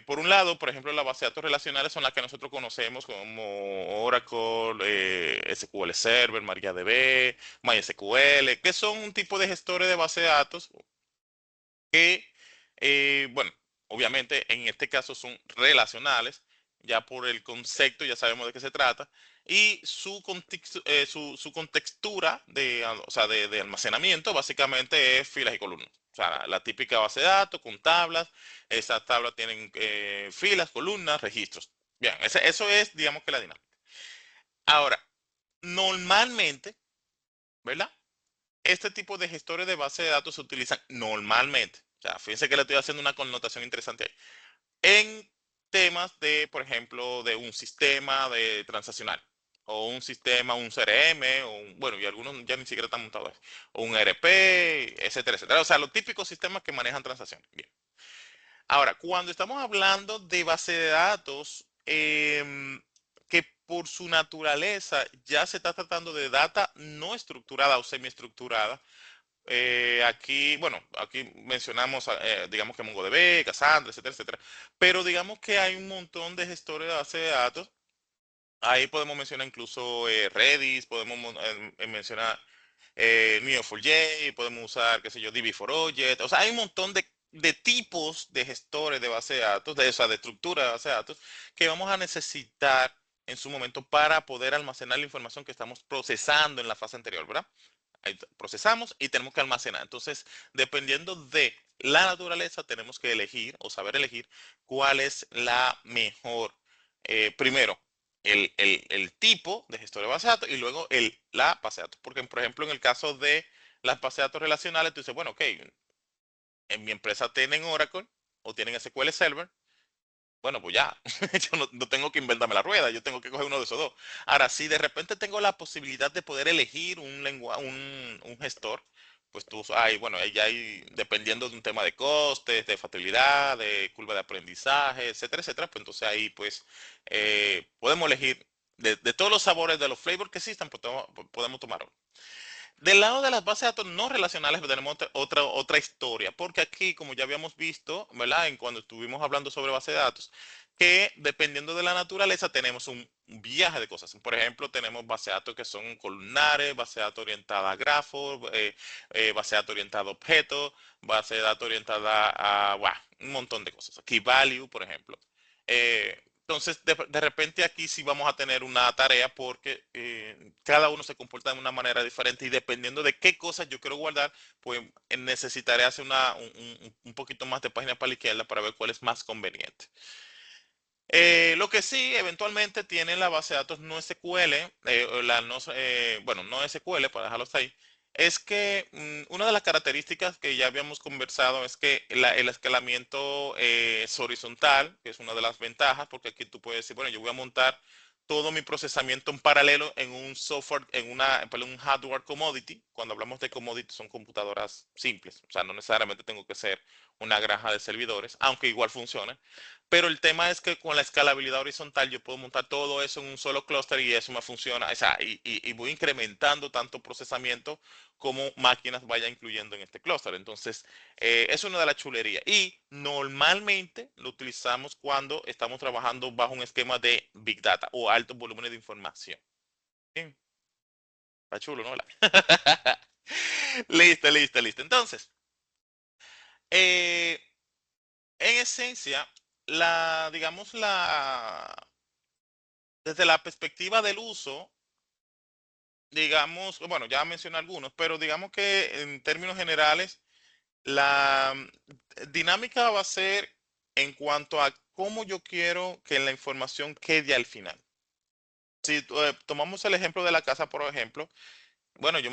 Por un lado, por ejemplo, las bases de datos relacionales son las que nosotros conocemos como Oracle, SQL Server, MariaDB, MySQL, que son un tipo de gestores de base de datos que, bueno, obviamente en este caso son relacionales, ya por el concepto ya sabemos de qué se trata, y su contextura o sea, de almacenamiento básicamente es filas y columnas. O sea, la típica base de datos con tablas, esas tablas tienen filas, columnas, registros. Bien, eso es, digamos que la dinámica. Ahora, normalmente, ¿verdad? Este tipo de gestores de base de datos se utilizan normalmente. O sea, fíjense que le estoy haciendo una connotación interesante ahí. En temas de, por ejemplo, de un sistema de transaccional. O un sistema, un CRM, bueno, y algunos ya ni siquiera están montados ahí. O un ERP, etcétera, etcétera. O sea, los típicos sistemas que manejan transacciones. Bien. Ahora, cuando estamos hablando de base de datos, que por su naturaleza ya se está tratando de data no estructurada o semiestructurada, aquí, bueno, aquí mencionamos, digamos que MongoDB, Cassandra, etcétera, etcétera. Pero digamos que hay un montón de gestores de base de datos. Ahí podemos mencionar incluso Redis, podemos mencionar Neo4j, podemos usar, qué sé yo, DB4Object. O sea, hay un montón de tipos de gestores de base de datos, o sea, de estructura de base de datos, que vamos a necesitar en su momento para poder almacenar la información que estamos procesando en la fase anterior, ¿verdad? Ahí procesamos y tenemos que almacenar. Entonces, dependiendo de la naturaleza, tenemos que elegir o saber elegir cuál es la mejor. Primero, el tipo de gestor de base de datos y luego la base de datos. Porque, por ejemplo, en el caso de las bases de datos relacionales, tú dices, bueno, ok, en mi empresa tienen Oracle o tienen SQL Server, bueno, pues ya, yo no tengo que inventarme la rueda, yo tengo que coger uno de esos dos. Ahora, si de repente tengo la posibilidad de poder elegir un gestor, pues tú, bueno, ahí ya hay, dependiendo de un tema de costes, de factibilidad, de curva de aprendizaje, etcétera, etcétera, pues entonces ahí pues podemos elegir de todos los sabores, de los flavors que existan, pues podemos tomar uno. Del lado de las bases de datos no relacionales pues, tenemos otra historia, porque aquí, como ya habíamos visto, ¿verdad? En cuando estuvimos hablando sobre base de datos, que dependiendo de la naturaleza tenemos un viaje de cosas. Por ejemplo, tenemos bases de datos que son columnares, base de datos orientada a grafos, base de datos orientada a objetos, base de datos orientada a, bueno, un montón de cosas. Key value, por ejemplo. Entonces, de repente aquí sí vamos a tener una tarea porque cada uno se comporta de una manera diferente y dependiendo de qué cosas yo quiero guardar, pues necesitaré hacer un poquito más de página para la izquierda para ver cuál es más conveniente. Lo que sí, eventualmente tiene la base de datos no SQL, bueno, no SQL, para dejarlo hasta ahí, es que una de las características que ya habíamos conversado es que el escalamiento es horizontal, que es una de las ventajas, porque aquí tú puedes decir, bueno, yo voy a montar todo mi procesamiento en paralelo en un software, perdón, un hardware commodity. Cuando hablamos de commodity son computadoras simples, o sea, no necesariamente tengo que ser una granja de servidores, aunque igual funcione. Pero el tema es que con la escalabilidad horizontal yo puedo montar todo eso en un solo clúster y eso me funciona. O sea, y voy incrementando tanto procesamiento como máquinas vaya incluyendo en este clúster. Entonces, es una de las chulerías. Y normalmente lo utilizamos cuando estamos trabajando bajo un esquema de Big Data o altos volúmenes de información. Bien, está chulo, ¿no? Listo, listo, listo. Entonces, eh, en esencia, digamos, desde la perspectiva del uso, digamos, bueno, ya mencioné algunos, pero digamos que en términos generales, la dinámica va a ser en cuanto a cómo yo quiero que la información quede al final. Si tomamos el ejemplo de la casa, por ejemplo, bueno, yo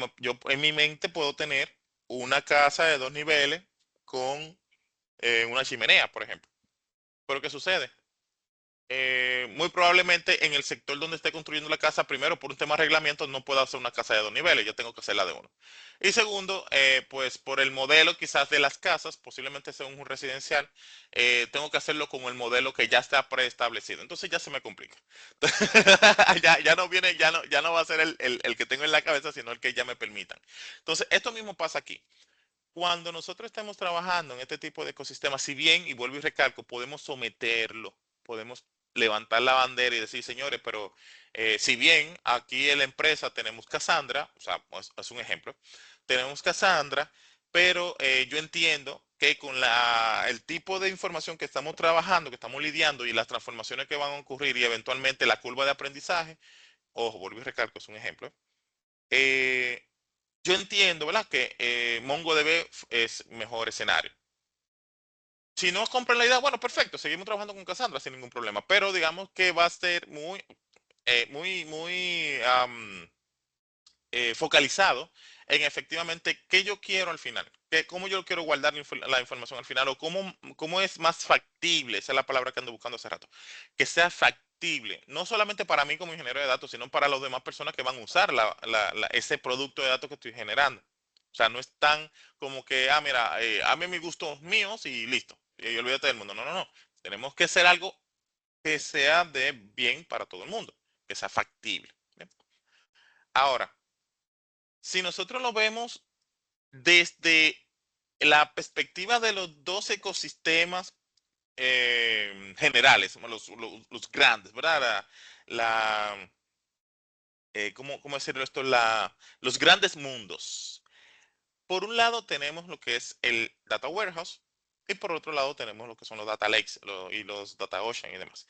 en mi mente puedo tener una casa de 2 niveles con una chimenea, por ejemplo. Pero ¿qué sucede? Muy probablemente en el sector donde esté construyendo la casa, primero por un tema de reglamento, no puedo hacer una casa de 2 niveles, yo tengo que hacerla de uno. Y segundo, pues por el modelo quizás de las casas, posiblemente sea un residencial, tengo que hacerlo con el modelo que ya está preestablecido. Entonces ya se me complica. Ya no viene, ya no va a ser el que tengo en la cabeza, sino el que ya me permitan. Entonces, esto mismo pasa aquí. Cuando nosotros estamos trabajando en este tipo de ecosistemas, si bien, y vuelvo y recalco, podemos someterlo, podemos levantar la bandera y decir, señores, pero si bien aquí en la empresa tenemos Cassandra, o sea, es un ejemplo, tenemos Cassandra, pero yo entiendo que con el tipo de información que estamos trabajando, que estamos lidiando y las transformaciones que van a ocurrir y eventualmente la curva de aprendizaje, ojo, vuelvo y recalco, es un ejemplo, eh, yo entiendo, ¿verdad? Que MongoDB es mejor escenario. Si no compran la idea, bueno, perfecto, seguimos trabajando con Cassandra sin ningún problema, pero digamos que va a ser muy focalizado en efectivamente qué yo quiero al final, cómo yo quiero guardar la información al final o cómo es más factible, esa es la palabra que ando buscando hace rato, que sea factible, no solamente para mí como ingeniero de datos, sino para las demás personas que van a usar ese producto de datos que estoy generando. O sea, no es tan como que, mira, ame mis gustos míos y listo, y olvídate del mundo. No, no, no. Tenemos que hacer algo que sea de bien para todo el mundo, que sea factible. ¿Bien? Ahora, si nosotros lo vemos desde la perspectiva de los dos ecosistemas generales, los grandes, ¿verdad? ¿Cómo decirlo esto? Los grandes mundos. Por un lado tenemos lo que es el Data Warehouse y por otro lado tenemos lo que son los Data Lakes y los Data Ocean y demás.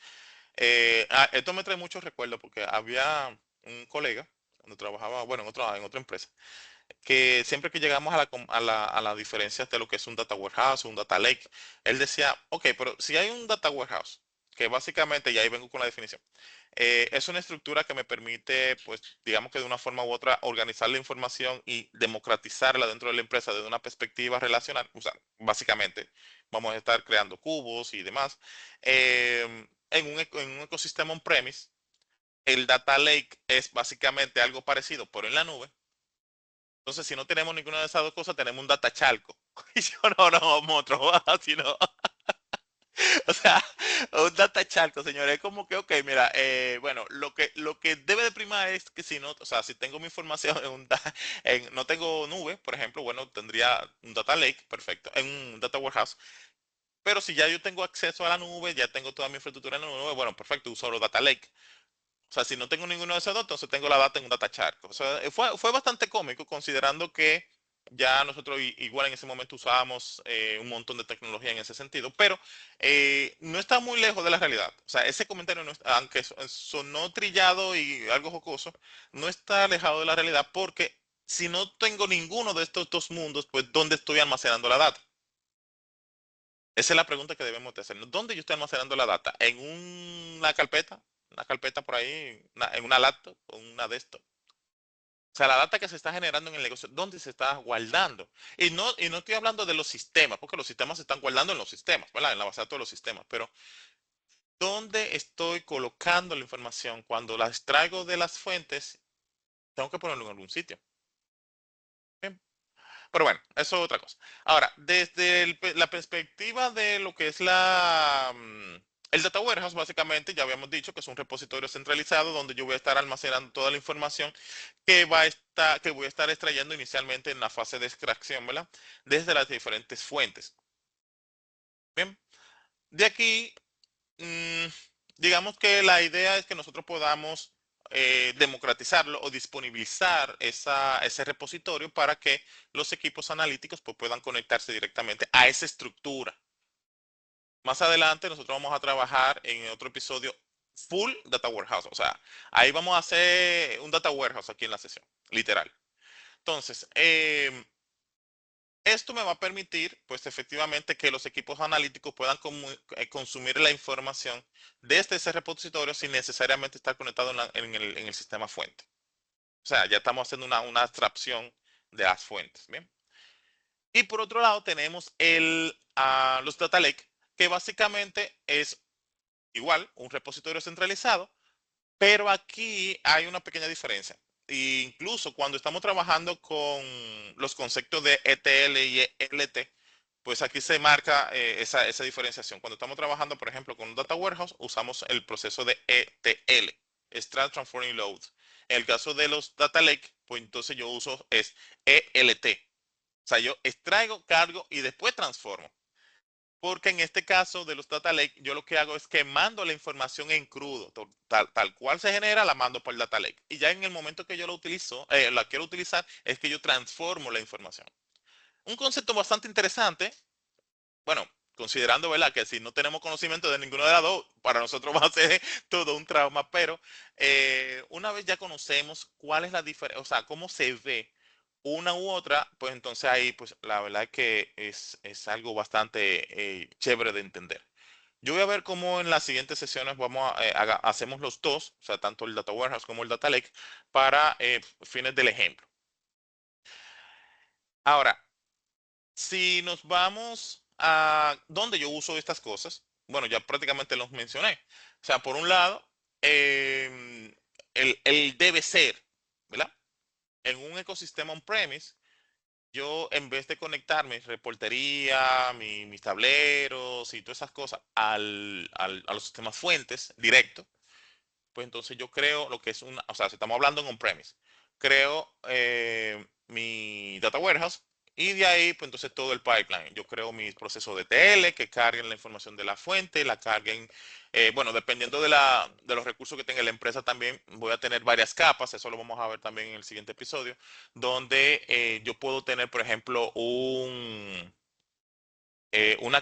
Esto me trae muchos recuerdos porque había un colega cuando trabajaba, bueno, en otra empresa, que siempre que llegamos a las diferencias de lo que es un data warehouse, un data lake, él decía, ok, pero si hay un data warehouse, que básicamente, y ahí vengo con la definición, es una estructura que me permite, pues, digamos que de una forma u otra, organizar la información y democratizarla dentro de la empresa desde una perspectiva relacional. O sea, básicamente, vamos a estar creando cubos y demás. En un ecosistema on-premise, el data lake es básicamente algo parecido, pero en la nube. Entonces, si no tenemos ninguna de esas dos cosas, tenemos un data charco. Y yo, no, no, monstruo, así no. O sea, un data charco, señores. Es como que, ok, mira, bueno, lo que debe de primar es que si no, o sea, si tengo mi información no tengo nube, por ejemplo, bueno, tendría un data lake, perfecto, en un data warehouse. Pero si ya yo tengo acceso a la nube, ya tengo toda mi infraestructura en la nube, bueno, perfecto, uso los data lake. O sea, si no tengo ninguno de esos dos, entonces tengo la data en un data charco. O sea, fue bastante cómico considerando que ya nosotros igual en ese momento usábamos un montón de tecnología en ese sentido, pero no está muy lejos de la realidad. O sea, ese comentario, aunque sonó trillado y algo jocoso, no está alejado de la realidad porque si no tengo ninguno de estos dos mundos, pues ¿dónde estoy almacenando la data? Esa es la pregunta que debemos de hacernos. ¿Dónde yo estoy almacenando la data? ¿En una carpeta? ¿Una carpeta por ahí? ¿En una laptop? ¿O una desktop? O sea, la data que se está generando en el negocio, ¿dónde se está guardando? Y no estoy hablando de los sistemas, porque los sistemas se están guardando en los sistemas, ¿verdad? En la base de todos los sistemas. Pero, ¿dónde estoy colocando la información? Cuando la extraigo de las fuentes, tengo que ponerlo en algún sitio. Bien. Pero bueno, eso es otra cosa. Ahora, desde la perspectiva de lo que es el Data Warehouse, básicamente, ya habíamos dicho que es un repositorio centralizado donde yo voy a estar almacenando toda la información que voy a estar extrayendo inicialmente en la fase de extracción, ¿verdad? Desde las diferentes fuentes. Bien, de aquí, mm, digamos que la idea es que nosotros podamos democratizarlo o disponibilizar ese repositorio para que los equipos analíticos pues, puedan conectarse directamente a esa estructura. Más adelante nosotros vamos a trabajar en otro episodio full data warehouse. O sea, ahí vamos a hacer un data warehouse aquí en la sesión, literal. Entonces, esto me va a permitir, pues efectivamente, que los equipos analíticos puedan consumir la información desde ese repositorio sin necesariamente estar conectado en el sistema fuente. O sea, ya estamos haciendo una abstracción de las fuentes. Bien. Y por otro lado, tenemos los Data Lake, que básicamente es igual, un repositorio centralizado, pero aquí hay una pequeña diferencia. E incluso cuando estamos trabajando con los conceptos de ETL y ELT, pues aquí se marca esa diferenciación. Cuando estamos trabajando, por ejemplo, con un Data Warehouse, usamos el proceso de ETL, Extract, Transform y Load. En el caso de los Data Lake, pues entonces yo uso es ELT. O sea, yo extraigo, cargo y después transformo. Porque en este caso de los data lake, yo lo que hago es que mando la información en crudo, tal cual se genera, la mando por el data lake. Y ya en el momento que yo lo utilizo, la quiero utilizar, es que yo transformo la información. Un concepto bastante interesante, bueno, considerando, ¿verdad? Que si no tenemos conocimiento de ninguno de las dos, para nosotros va a ser todo un trauma, pero una vez ya conocemos cuál es la diferencia, o sea, cómo se ve una u otra, pues entonces ahí, pues la verdad es que es algo bastante chévere de entender. Yo voy a ver cómo en las siguientes sesiones hacemos los dos, o sea, tanto el Data Warehouse como el Data Lake, para fines del ejemplo. Ahora, si nos vamos a dónde yo uso estas cosas, bueno, ya prácticamente los mencioné. O sea, por un lado, el debe ser, ¿verdad? En un ecosistema on-premise, yo en vez de conectar mi reportería, mis tableros y todas esas cosas a los sistemas fuentes directo, pues entonces yo creo lo que es una, o sea, si estamos hablando en on-premise, creo mi data warehouse y de ahí, pues entonces todo el pipeline. Yo creo mis procesos de TL que carguen la información de la fuente, la carguen, bueno, dependiendo de los recursos que tenga la empresa también, voy a tener varias capas, eso lo vamos a ver también en el siguiente episodio, donde yo puedo tener, por ejemplo, una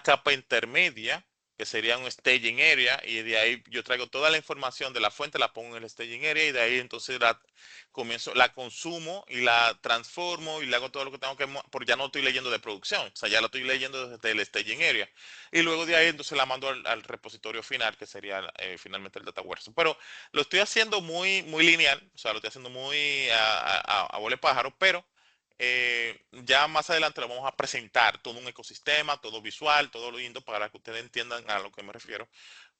capa intermedia, que sería un staging area, y de ahí yo traigo toda la información de la fuente, la pongo en el staging area, y de ahí entonces la consumo y la transformo y le hago todo lo que tengo que, porque ya no estoy leyendo de producción, o sea, ya la estoy leyendo desde el staging area. Y luego de ahí entonces la mando al repositorio final, que sería finalmente el data warehouse. Pero lo estoy haciendo muy lineal, o sea, lo estoy haciendo muy a vuelo de pájaro, pero ya más adelante lo vamos a presentar todo un ecosistema, todo visual, todo lo lindo para que ustedes entiendan a lo que me refiero.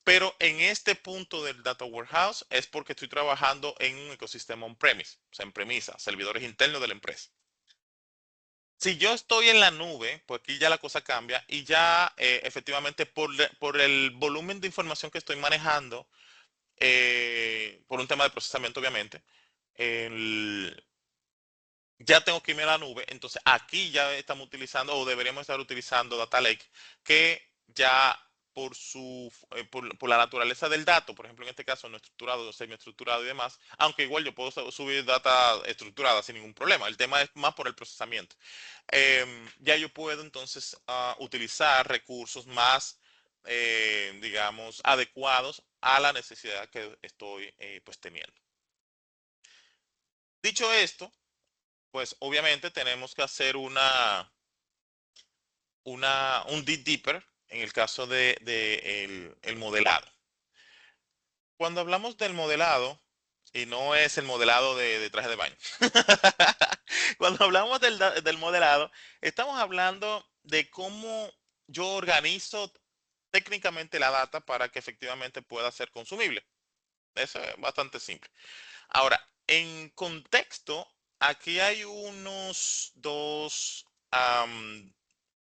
Pero en este punto del Data Warehouse es porque estoy trabajando en un ecosistema on-premise, o sea, en premisa, servidores internos de la empresa. Si yo estoy en la nube, pues aquí ya la cosa cambia y ya efectivamente por el volumen de información que estoy manejando, por un tema de procesamiento obviamente, el, ya tengo que irme a la nube. Entonces aquí ya estamos utilizando o deberíamos estar utilizando Data Lake, que ya por la naturaleza del dato, por ejemplo en este caso no estructurado, no semiestructurado y demás, aunque igual yo puedo subir data estructurada sin ningún problema. El tema es más por el procesamiento. Ya yo puedo entonces utilizar recursos más, digamos, adecuados a la necesidad que estoy pues teniendo. Dicho esto, pues obviamente tenemos que hacer un dig deeper en el caso de el modelado. Cuando hablamos del modelado, y no es el modelado de traje de baño, cuando hablamos del modelado, estamos hablando de cómo yo organizo técnicamente la data para que efectivamente pueda ser consumible. Eso es bastante simple. Ahora, en contexto, aquí hay unos dos.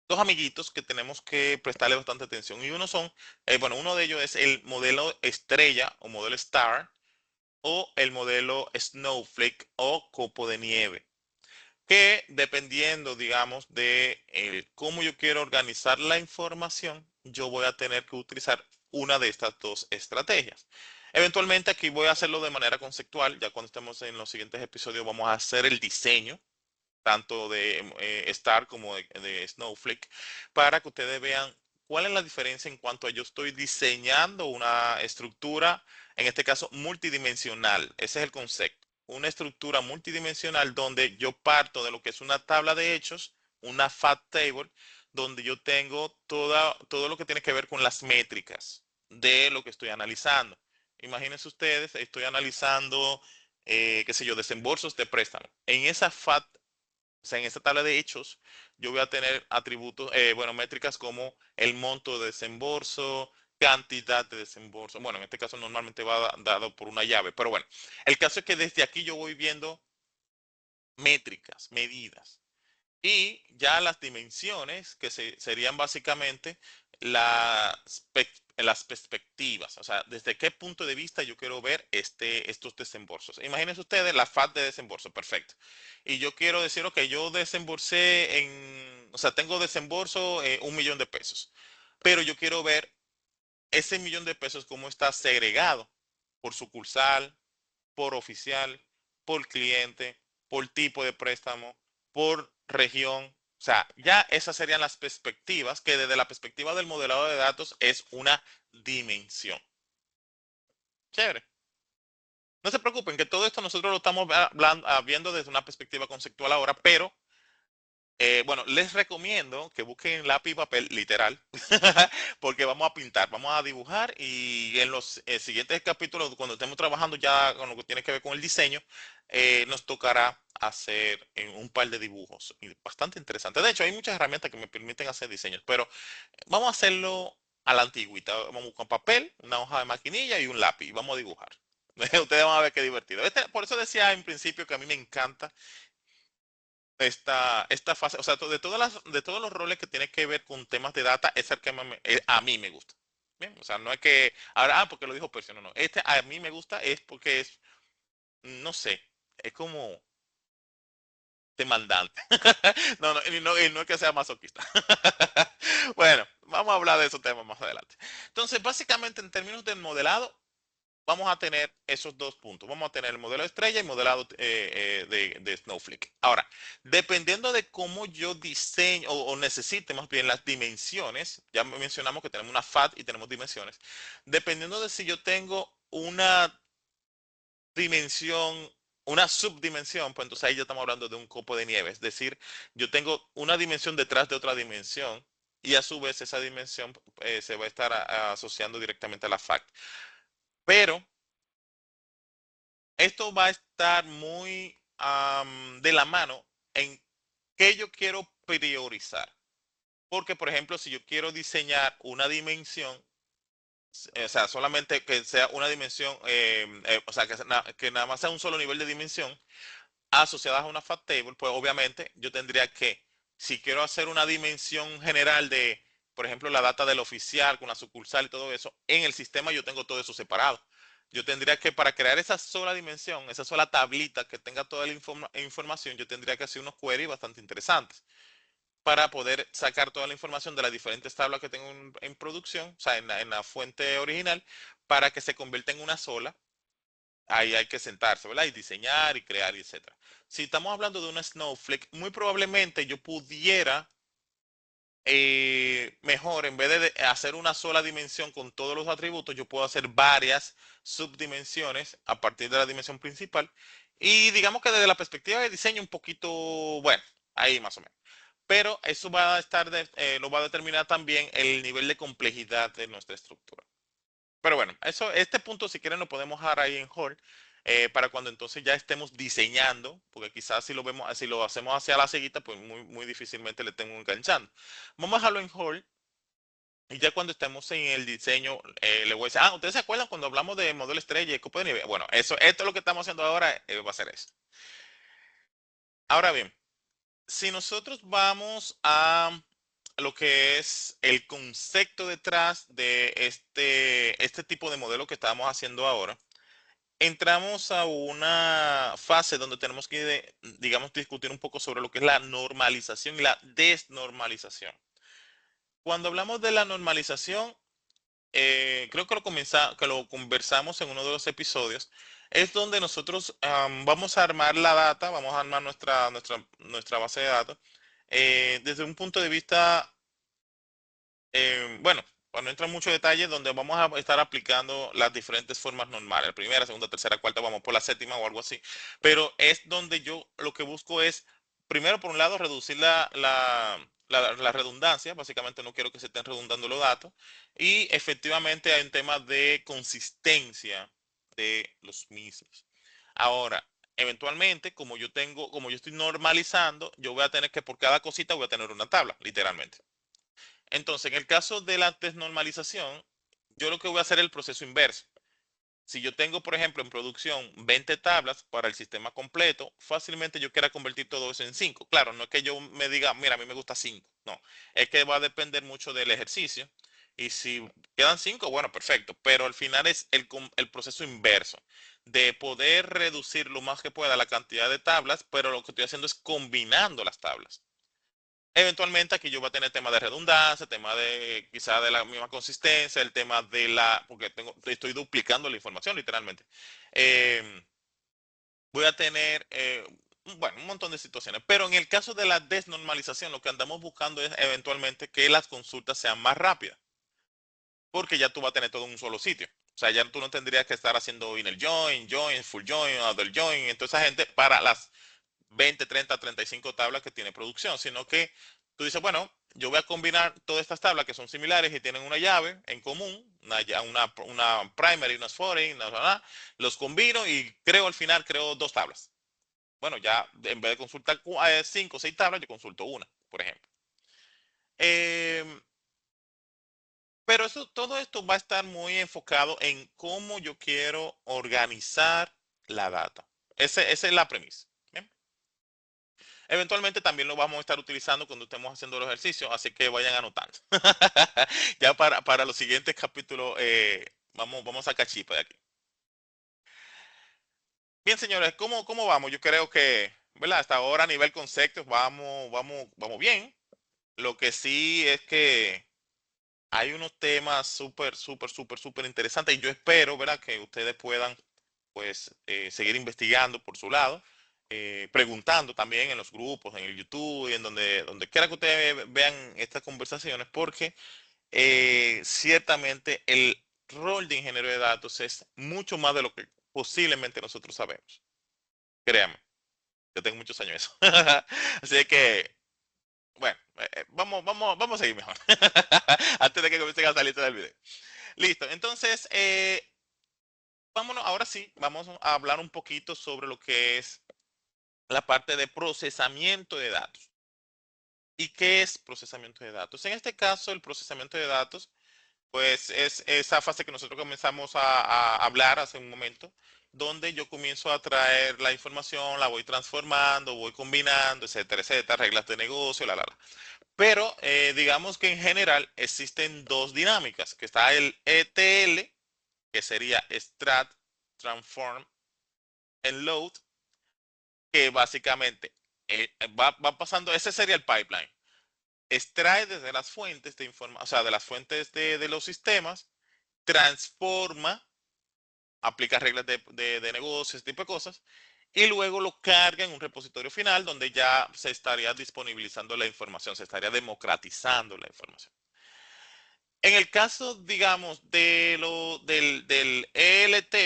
dos amiguitos que tenemos que prestarle bastante atención. Y bueno, uno de ellos es el modelo estrella o modelo Star o el modelo Snowflake o copo de nieve, que dependiendo, digamos, de cómo yo quiero organizar la información, yo voy a tener que utilizar una de estas dos estrategias. Eventualmente aquí voy a hacerlo de manera conceptual, ya cuando estemos en los siguientes episodios vamos a hacer el diseño tanto de Star como de Snowflake, para que ustedes vean cuál es la diferencia en cuanto a yo estoy diseñando una estructura, en este caso multidimensional. Ese es el concepto. Una estructura multidimensional donde yo parto de lo que es una tabla de hechos, una fact table, donde yo tengo todo lo que tiene que ver con las métricas de lo que estoy analizando. Imagínense ustedes, estoy analizando, qué sé yo, desembolsos de préstamo. En esa fact, o sea, en esta tabla de hechos, yo voy a tener atributos, bueno, métricas como el monto de desembolso, cantidad de desembolso. Bueno, en este caso normalmente va dado por una llave, pero bueno, el caso es que desde aquí yo voy viendo métricas, medidas. Y ya las dimensiones, que serían básicamente las perspectivas, o sea, desde qué punto de vista yo quiero ver estos desembolsos. Imagínense ustedes la FAT de desembolso, perfecto. Y yo quiero decir, ok, yo desembolsé o sea, tengo desembolso 1 millón de pesos, pero yo quiero ver ese 1 millón de pesos cómo está segregado por sucursal, por oficial, por cliente, por tipo de préstamo, por región. O sea, ya esas serían las perspectivas, que desde la perspectiva del modelado de datos es una dimensión. Chévere. No se preocupen, que todo esto nosotros lo estamos viendo desde una perspectiva conceptual ahora, pero bueno, les recomiendo que busquen lápiz y papel, literal, porque vamos a pintar, vamos a dibujar y en los siguientes capítulos, cuando estemos trabajando ya con lo que tiene que ver con el diseño, nos tocará hacer un par de dibujos y bastante interesante. De hecho, hay muchas herramientas que me permiten hacer diseños, pero vamos a hacerlo a la antigüita. Vamos a buscar papel, una hoja de maquinilla y un lápiz y vamos a dibujar. Ustedes van a ver qué divertido. Por eso decía en principio que a mí me encanta esta fase, o sea, de todos los roles que tienen que ver con temas de data, es el que a mí me gusta. Bien, o sea, no es que ahora, porque lo dijo Percio, no, no. Este a mí me gusta es porque es, no sé, es como demandante. No, no, y no es que sea masoquista. Bueno, vamos a hablar de esos temas más adelante. Entonces, básicamente, en términos del modelado, vamos a tener esos dos puntos. Vamos a tener el modelo estrella y modelado de Snowflake. Ahora, dependiendo de cómo yo diseño o necesite más bien las dimensiones, ya mencionamos que tenemos una FAT y tenemos dimensiones. Dependiendo de si yo tengo una dimensión, una subdimensión, pues entonces ahí ya estamos hablando de un copo de nieve. Es decir, yo tengo una dimensión detrás de otra dimensión y a su vez esa dimensión se va a estar asociando directamente a la FAT. Pero esto va a estar muy de la mano en qué yo quiero priorizar. Porque, por ejemplo, si yo quiero diseñar una dimensión, o sea, solamente que sea una dimensión, o sea, que nada más sea un solo nivel de dimensión asociada a una fact table, pues obviamente yo tendría que, si quiero hacer una dimensión general de, por ejemplo, la data del oficial con la sucursal y todo eso, en el sistema yo tengo todo eso separado. Yo tendría que, para crear esa sola dimensión, esa sola tablita que tenga toda la información, yo tendría que hacer unos queries bastante interesantes para poder sacar toda la información de las diferentes tablas que tengo en producción, o sea, en la fuente original, para que se convierta en una sola. Ahí hay que sentarse, ¿verdad? Y diseñar y crear, y etcétera. Si estamos hablando de una Snowflake, muy probablemente yo pudiera mejor, en vez de hacer una sola dimensión con todos los atributos, yo puedo hacer varias subdimensiones a partir de la dimensión principal. Y digamos que desde la perspectiva de diseño un poquito, bueno, ahí más o menos. Pero eso va a lo va a determinar también el nivel de complejidad de nuestra estructura. Pero bueno, este punto si quieren lo podemos dejar ahí en hold para cuando entonces ya estemos diseñando, porque quizás si lo vemos, si lo hacemos hacia la ceguita, pues muy, muy difícilmente le tengo enganchando. Vamos a dejarlo en hold y ya cuando estemos en el diseño, le voy a decir, ¿ustedes se acuerdan cuando hablamos de modelo estrella y copo de nieve? Bueno, esto es lo que estamos haciendo ahora, va a ser eso. Ahora bien, si nosotros vamos a lo que es el concepto detrás de este tipo de modelo que estamos haciendo ahora, entramos a una fase donde tenemos que, digamos, discutir un poco sobre lo que es la normalización y la desnormalización. Cuando hablamos de la normalización, creo que que lo conversamos en uno de los episodios, es donde nosotros vamos a armar la data, vamos a armar nuestra base de datos desde un punto de vista bueno, para no entrar en mucho detalle, donde vamos a estar aplicando las diferentes formas normales, primera, segunda, tercera, cuarta, vamos por la séptima o algo así, pero es donde yo lo que busco es, primero, por un lado, reducir la redundancia, básicamente no quiero que se estén redundando los datos, y efectivamente hay un tema de consistencia de los mismos. Ahora, eventualmente, como yo estoy normalizando, yo voy a tener que por cada cosita voy a tener una tabla, literalmente. Entonces, en el caso de la desnormalización, yo lo que voy a hacer es el proceso inverso. Si yo tengo, por ejemplo, en producción 20 tablas para el sistema completo, fácilmente yo quiera convertir todo eso en 5. Claro, no es que yo me diga, mira, a mí me gusta 5. No, es que va a depender mucho del ejercicio. Y si quedan 5, bueno, perfecto. Pero al final es el proceso inverso, de poder reducir lo más que pueda la cantidad de tablas, pero lo que estoy haciendo es combinando las tablas. Eventualmente aquí yo voy a tener tema de redundancia, tema de quizá de la misma consistencia, el tema de porque estoy duplicando la información literalmente. Eh, Voy a tener, bueno, un montón de situaciones, pero en el caso de la desnormalización, lo que andamos buscando es eventualmente que las consultas sean más rápidas, porque ya tú vas a tener todo en un solo sitio. O sea, ya tú no tendrías que estar haciendo inner join, join, full join, other join, entonces esa gente para las 20, 30, 35 tablas que tiene producción, sino que tú dices, bueno, yo voy a combinar todas estas tablas que son similares y tienen una llave en común, una primary, una foreign, los combino y al final creo dos tablas. Bueno, ya en vez de consultar 5 o 6 tablas, yo consulto una, por ejemplo. Eh, pero todo esto va a estar muy enfocado en cómo yo quiero organizar la data. Esa es la premisa. ¿Bien? Eventualmente también lo vamos a estar utilizando cuando estemos haciendo los ejercicios, así que vayan anotando. Ya para los siguientes capítulos vamos a sacar chispa de aquí. Bien, señores, ¿cómo vamos? Yo creo que, ¿verdad? Hasta ahora a nivel conceptos vamos bien. Lo que sí es que hay unos temas súper interesantes y yo espero, ¿verdad? Que ustedes puedan pues seguir investigando por su lado, preguntando también en los grupos, en el YouTube y en donde quiera que ustedes vean estas conversaciones, porque ciertamente el rol de ingeniero de datos es mucho más de lo que posiblemente nosotros sabemos. Créanme, yo tengo muchos años en eso. Así que, bueno, vamos a seguir mejor. Antes de que comiencen a salir del video. Listo, entonces, vámonos, ahora sí, vamos a hablar un poquito sobre lo que es la parte de procesamiento de datos. ¿Y qué es procesamiento de datos? En este caso, el procesamiento de datos, pues es esa fase que nosotros comenzamos a hablar hace un momento, donde yo comienzo a traer la información, la voy transformando, voy combinando, etcétera, etcétera, reglas de negocio, la. Pero digamos que en general existen dos dinámicas, que está el ETL, que sería Extract, Transform and Load, que básicamente va pasando, ese sería el pipeline. Extrae desde las fuentes de información, o sea, de las fuentes de los sistemas, transforma, aplica reglas de negocio, ese tipo de cosas, y luego lo carga en un repositorio final donde ya se estaría disponibilizando la información, se estaría democratizando la información. En el caso, digamos, del ELT,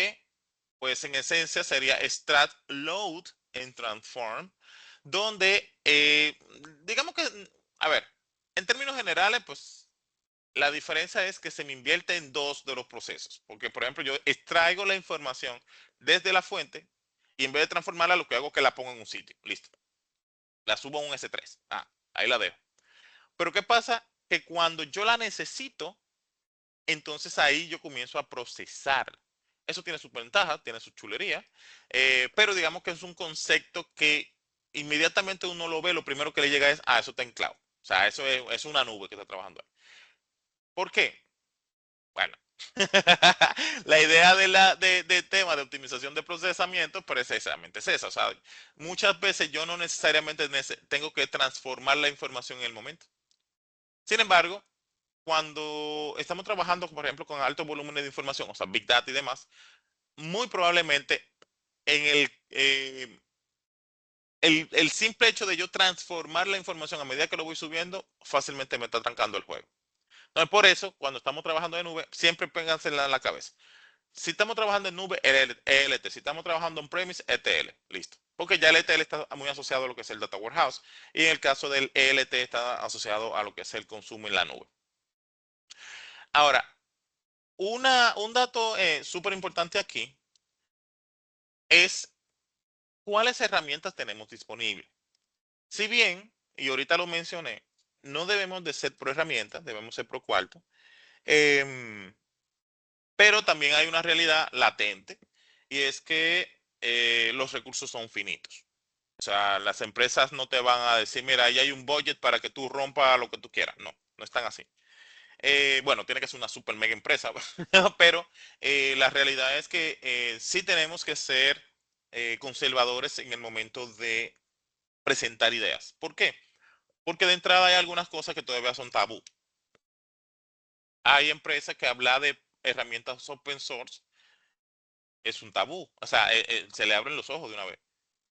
pues en esencia sería extract, load and transform, donde, digamos que, a ver, en términos generales, pues la diferencia es que se me invierte en dos de los procesos, porque por ejemplo yo extraigo la información desde la fuente y en vez de transformarla lo que hago es que la pongo en un sitio, listo, la subo a un S3, ahí la dejo. Pero ¿qué pasa? Que cuando yo la necesito, entonces ahí yo comienzo a procesar. Eso tiene sus ventajas, tiene su chulería, pero digamos que es un concepto que inmediatamente uno lo ve, lo primero que le llega es, eso está en cloud. O sea, eso es una nube que está trabajando ahí. ¿Por qué? Bueno, la idea de tema de optimización de procesamiento precisamente es esa. O sea, muchas veces yo no necesariamente tengo que transformar la información en el momento. Sin embargo, cuando estamos trabajando, por ejemplo, con altos volúmenes de información, o sea, Big Data y demás, muy probablemente en el simple hecho de yo transformar la información a medida que lo voy subiendo, fácilmente me está trancando el juego. Entonces, por eso, cuando estamos trabajando en nube, siempre pégansela en la cabeza. Si estamos trabajando en nube, ELT. Si estamos trabajando en premise, ETL. Listo. Porque ya el ETL está muy asociado a lo que es el Data Warehouse. Y en el caso del ELT está asociado a lo que es el consumo en la nube. Ahora, un dato súper importante aquí es cuáles herramientas tenemos disponibles. Si bien, y ahorita lo mencioné, no debemos de ser pro herramientas, debemos ser pro cuarto. em, pero también hay una realidad latente y es que los recursos son finitos. O sea, las empresas no te van a decir, mira, ahí hay un budget para que tú rompas lo que tú quieras. No, no están así. Bueno, tiene que ser una super mega empresa, pero la realidad es que sí tenemos que ser conservadores en el momento de presentar ideas. ¿Por qué? Porque de entrada hay algunas cosas que todavía son tabú. Hay empresas que hablan de herramientas open source es un tabú. O sea, se le abren los ojos de una vez.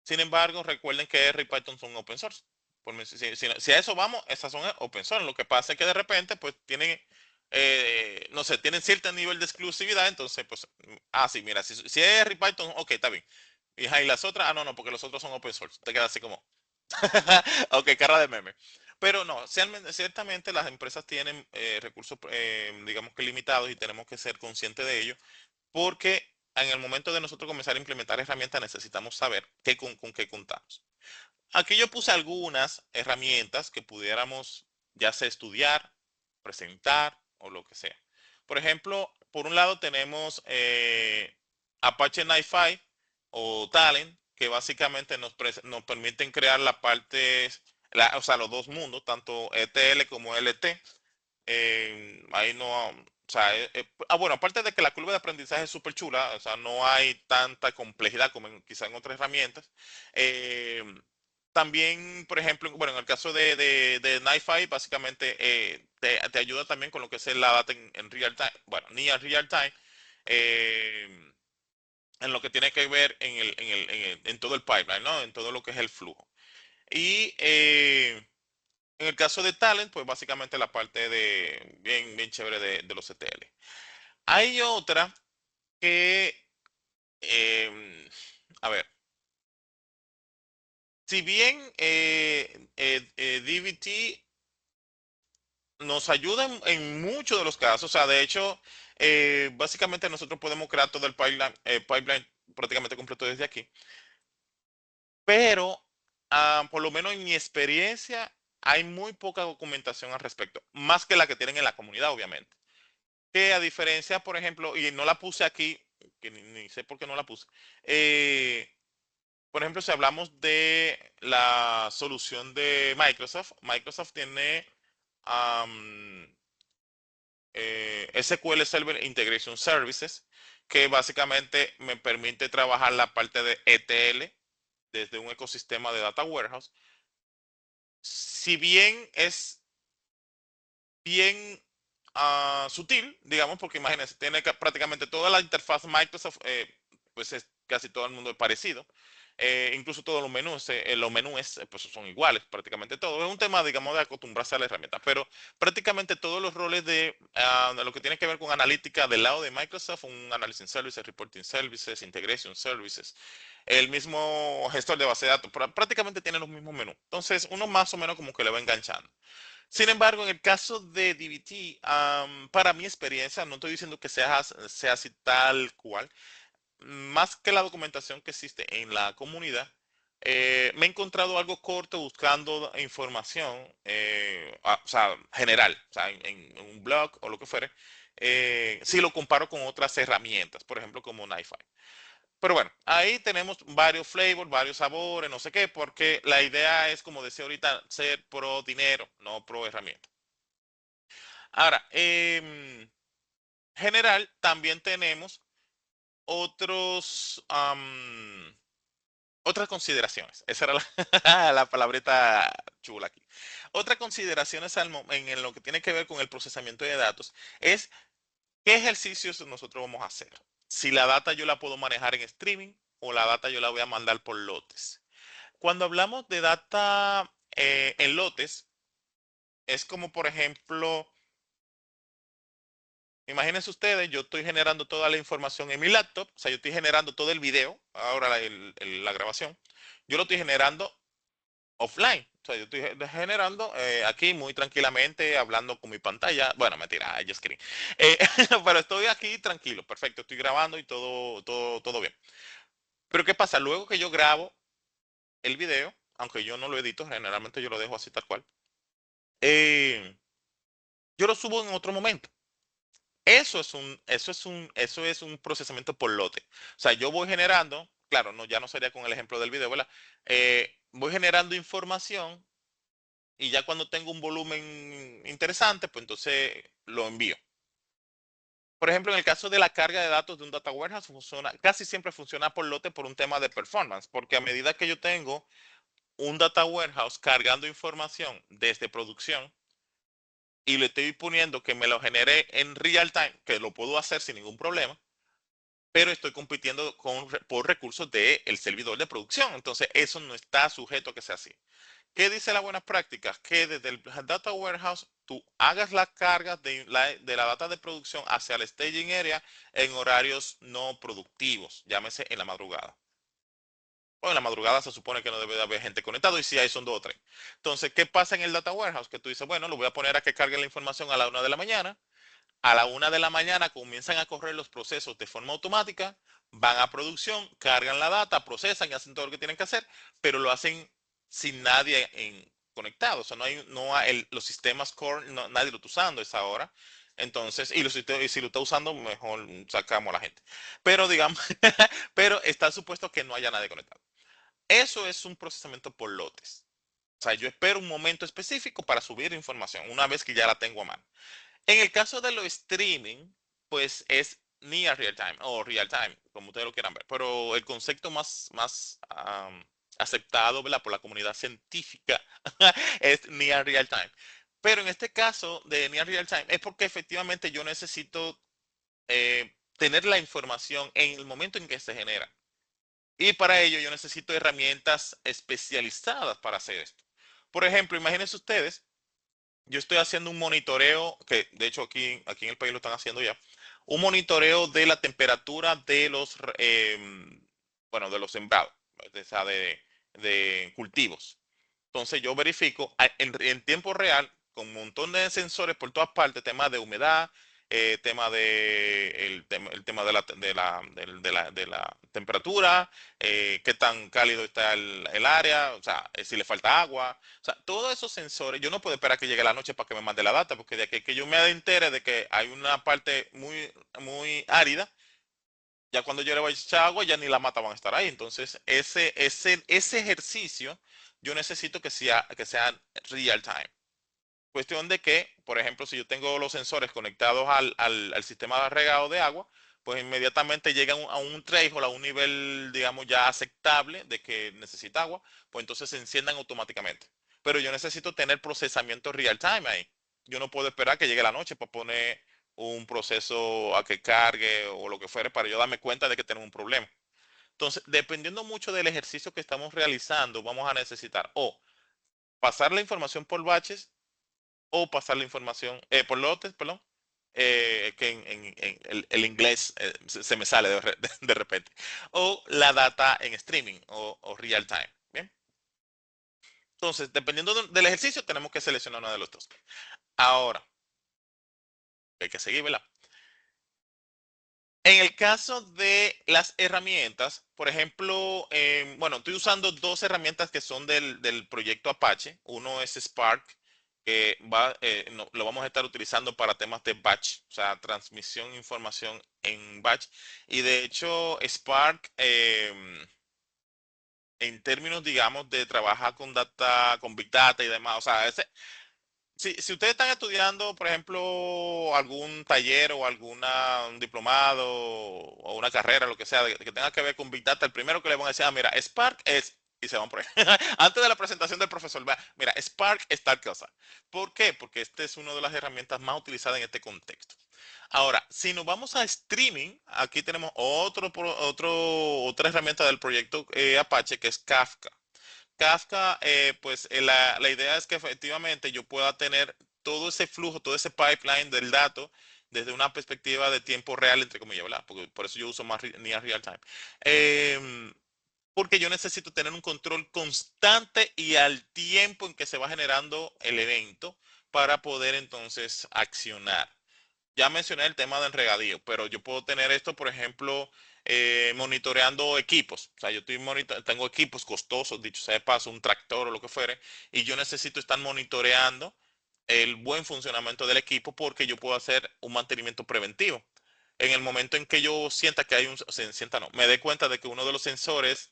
Sin embargo, recuerden que R y Python son open source. Si a eso vamos, esas son open source. Lo que pasa es que de repente, pues tienen, no sé, tienen cierto nivel de exclusividad. Entonces, pues, sí, mira, si es R y Python, ok, está bien. Y las otras, no, porque los otros son open source. Te queda así como, ok, cara de meme. Pero no, ciertamente las empresas tienen recursos, digamos que limitados y tenemos que ser conscientes de ello porque en el momento de nosotros comenzar a implementar herramientas necesitamos saber con qué contamos. Aquí yo puse algunas herramientas que pudiéramos ya sea estudiar, presentar o lo que sea. Por ejemplo, por un lado tenemos Apache NiFi o Talent, que básicamente nos permiten crear la parte, o sea, los dos mundos, tanto ETL como LT. Ahí no, o sea, bueno, aparte de que la curva de aprendizaje es súper chula, o sea, no hay tanta complejidad como quizá en otras herramientas. eh, También, por ejemplo, bueno, en el caso de NiFi, básicamente te ayuda también con lo que es la data en real time, bueno, ni en real time, eh, en lo que tiene que ver en todo el pipeline, ¿no? En todo lo que es el flujo. Y en el caso de Talent, pues básicamente la parte de bien, bien chévere de los ETL. Hay otra que, a ver, si bien DBT nos ayuda en muchos de los casos, o sea, de hecho, básicamente nosotros podemos crear todo el pipeline prácticamente completo desde aquí, pero por lo menos en mi experiencia hay muy poca documentación al respecto, más que la que tienen en la comunidad, obviamente. Que a diferencia, por ejemplo, y no la puse aquí, que ni sé por qué no la puse. eh, por ejemplo, si hablamos de la solución de Microsoft, Microsoft tiene am, SQL Server Integration Services, que básicamente me permite trabajar la parte de ETL desde un ecosistema de Data Warehouse. Si bien es bien sutil, digamos, porque imagínense, tiene prácticamente toda la interfaz Microsoft, pues es casi todo el mundo es parecido. Incluso todos los menús pues son iguales, prácticamente todo. Es un tema, digamos, de acostumbrarse a la herramienta, pero prácticamente todos los roles de lo que tiene que ver con analítica del lado de Microsoft, un Analysis Services, Reporting Services, Integration Services, el mismo gestor de base de datos, prácticamente tiene los mismos menús. Entonces, uno más o menos como que le va enganchando. Sin embargo, en el caso de DBT, para mi experiencia, no estoy diciendo que sea así tal cual, más que la documentación que existe en la comunidad, me he encontrado algo corto buscando información, o sea, general, o sea, en un blog o lo que fuere, si lo comparo con otras herramientas, por ejemplo, como NiFi. Pero bueno, ahí tenemos varios flavors, varios sabores, no sé qué, porque la idea es, como decía ahorita, ser pro dinero, no pro herramienta. Ahora, general, también tenemos otros, otras consideraciones. Esa era la, la palabrita chula aquí. Otras consideraciones en lo que tiene que ver con el procesamiento de datos es qué ejercicios nosotros vamos a hacer. Si la data yo la puedo manejar en streaming o la data yo la voy a mandar por lotes. Cuando hablamos de data en lotes, es como por ejemplo, imagínense ustedes, yo estoy generando toda la información en mi laptop, o sea, yo estoy generando todo el video, ahora la grabación, yo lo estoy generando offline. O sea, yo estoy generando aquí muy tranquilamente, hablando con mi pantalla. Bueno, mentira, yo screen. Pero estoy aquí tranquilo, perfecto, estoy grabando y todo bien. Pero ¿qué pasa? Luego que yo grabo el video, aunque yo no lo edito, generalmente yo lo dejo así tal cual, eh, yo lo subo en otro momento. Eso es un procesamiento por lote. O sea, yo voy generando, claro, no, ya no sería con el ejemplo del video, ¿verdad? Voy generando información y ya cuando tengo un volumen interesante, pues entonces lo envío. Por ejemplo, en el caso de la carga de datos de un data warehouse, funciona, casi siempre funciona por lote por un tema de performance, porque a medida que yo tengo un data warehouse cargando información desde producción y le estoy poniendo que me lo genere en real time, que lo puedo hacer sin ningún problema, pero estoy compitiendo por recursos del servidor de producción. Entonces, eso no está sujeto a que sea así. ¿Qué dice la buena práctica? Que desde el Data Warehouse tú hagas la carga de la data de producción hacia el staging area en horarios no productivos, llámese en la madrugada. O en la madrugada se supone que no debe de haber gente conectada y si hay son dos o tres. Entonces, ¿qué pasa en el Data Warehouse? Que tú dices, bueno, lo voy a poner a que cargue la información a la 1 de la mañana. A la 1 de la mañana comienzan a correr los procesos de forma automática, van a producción, cargan la data, procesan y hacen todo lo que tienen que hacer, pero lo hacen sin nadie conectado. O sea, no hay los sistemas core, nadie lo está usando a esa hora. Entonces, y si lo está usando, mejor sacamos a la gente. Pero digamos, pero está supuesto que no haya nadie conectado. Eso es un procesamiento por lotes. O sea, yo espero un momento específico para subir información, una vez que ya la tengo a mano. En el caso de los streaming, pues es near real time o real time, como ustedes lo quieran ver. Pero el concepto más aceptado, ¿verdad? Por la comunidad científica es near real time. Pero en este caso de near real time es porque efectivamente yo necesito tener la información en el momento en que se genera. Y para ello yo necesito herramientas especializadas para hacer esto. Por ejemplo, imagínense ustedes, yo estoy haciendo un monitoreo, que de hecho aquí en el país lo están haciendo ya, un monitoreo de la temperatura de bueno, de los sembrados, o sea, de cultivos. Entonces yo verifico en tiempo real con un montón de sensores por todas partes, tema de humedad, el tema de la temperatura, qué tan cálido está el área, o sea, si le falta agua, o sea, todos esos sensores, yo no puedo esperar que llegue la noche para que me mande la data, porque de aquí que yo me entere de que hay una parte muy árida, ya cuando yo le voy a echar agua, ya ni la mata van a estar ahí. Entonces, ese ejercicio yo necesito que sea real time. Cuestión de que, por ejemplo, si yo tengo los sensores conectados al sistema de regado de agua, pues inmediatamente llegan a un threshold, a un nivel, digamos, ya aceptable de que necesita agua, pues entonces se enciendan automáticamente. Pero yo necesito tener procesamiento real time ahí. Yo no puedo esperar que llegue la noche para poner un proceso a que cargue o lo que fuere para yo darme cuenta de que tenemos un problema. Entonces, dependiendo mucho del ejercicio que estamos realizando, vamos a necesitar o pasar la información por batches o pasar la información por lotes, perdón, que en el inglés se me sale de repente, o la data en streaming o real time. Bien, entonces, dependiendo del ejercicio, tenemos que seleccionar uno de los dos. Ahora, hay que seguir, ¿verdad? En el caso de las herramientas, por ejemplo, bueno, estoy usando dos herramientas que son del proyecto Apache. Uno es Spark lo vamos a estar utilizando para temas de batch, o sea, transmisión de información en batch. Y de hecho, Spark, en términos, digamos, de trabajar con data, con Big Data y demás, o sea, si ustedes están estudiando, por ejemplo, algún taller o alguna un diplomado o una carrera, lo que sea, que tenga que ver con Big Data, el primero que le van a decir, ah, mira, Spark es, y se van por ahí. Antes de la presentación del profesor, mira, Spark es tal cosa. ¿Por qué? Porque este es una de las herramientas más utilizadas en este contexto. Ahora, si nos vamos a streaming, aquí tenemos otra herramienta del proyecto Apache que es Kafka. Kafka, pues la idea es que efectivamente yo pueda tener todo ese flujo, todo ese pipeline del dato desde una perspectiva de tiempo real, entre comillas, ¿verdad? Porque por eso yo uso más Near Real Time. Em, Porque yo necesito tener un control constante y al tiempo en que se va generando el evento para poder entonces accionar. Ya mencioné el tema del regadío, pero yo puedo tener esto, por ejemplo, monitoreando equipos. O sea, tengo equipos costosos, dicho sea de paso, un tractor o lo que fuere, y yo necesito estar monitoreando el buen funcionamiento del equipo porque yo puedo hacer un mantenimiento preventivo. En el momento en que yo sienta que hay sienta no, me dé cuenta de que uno de los sensores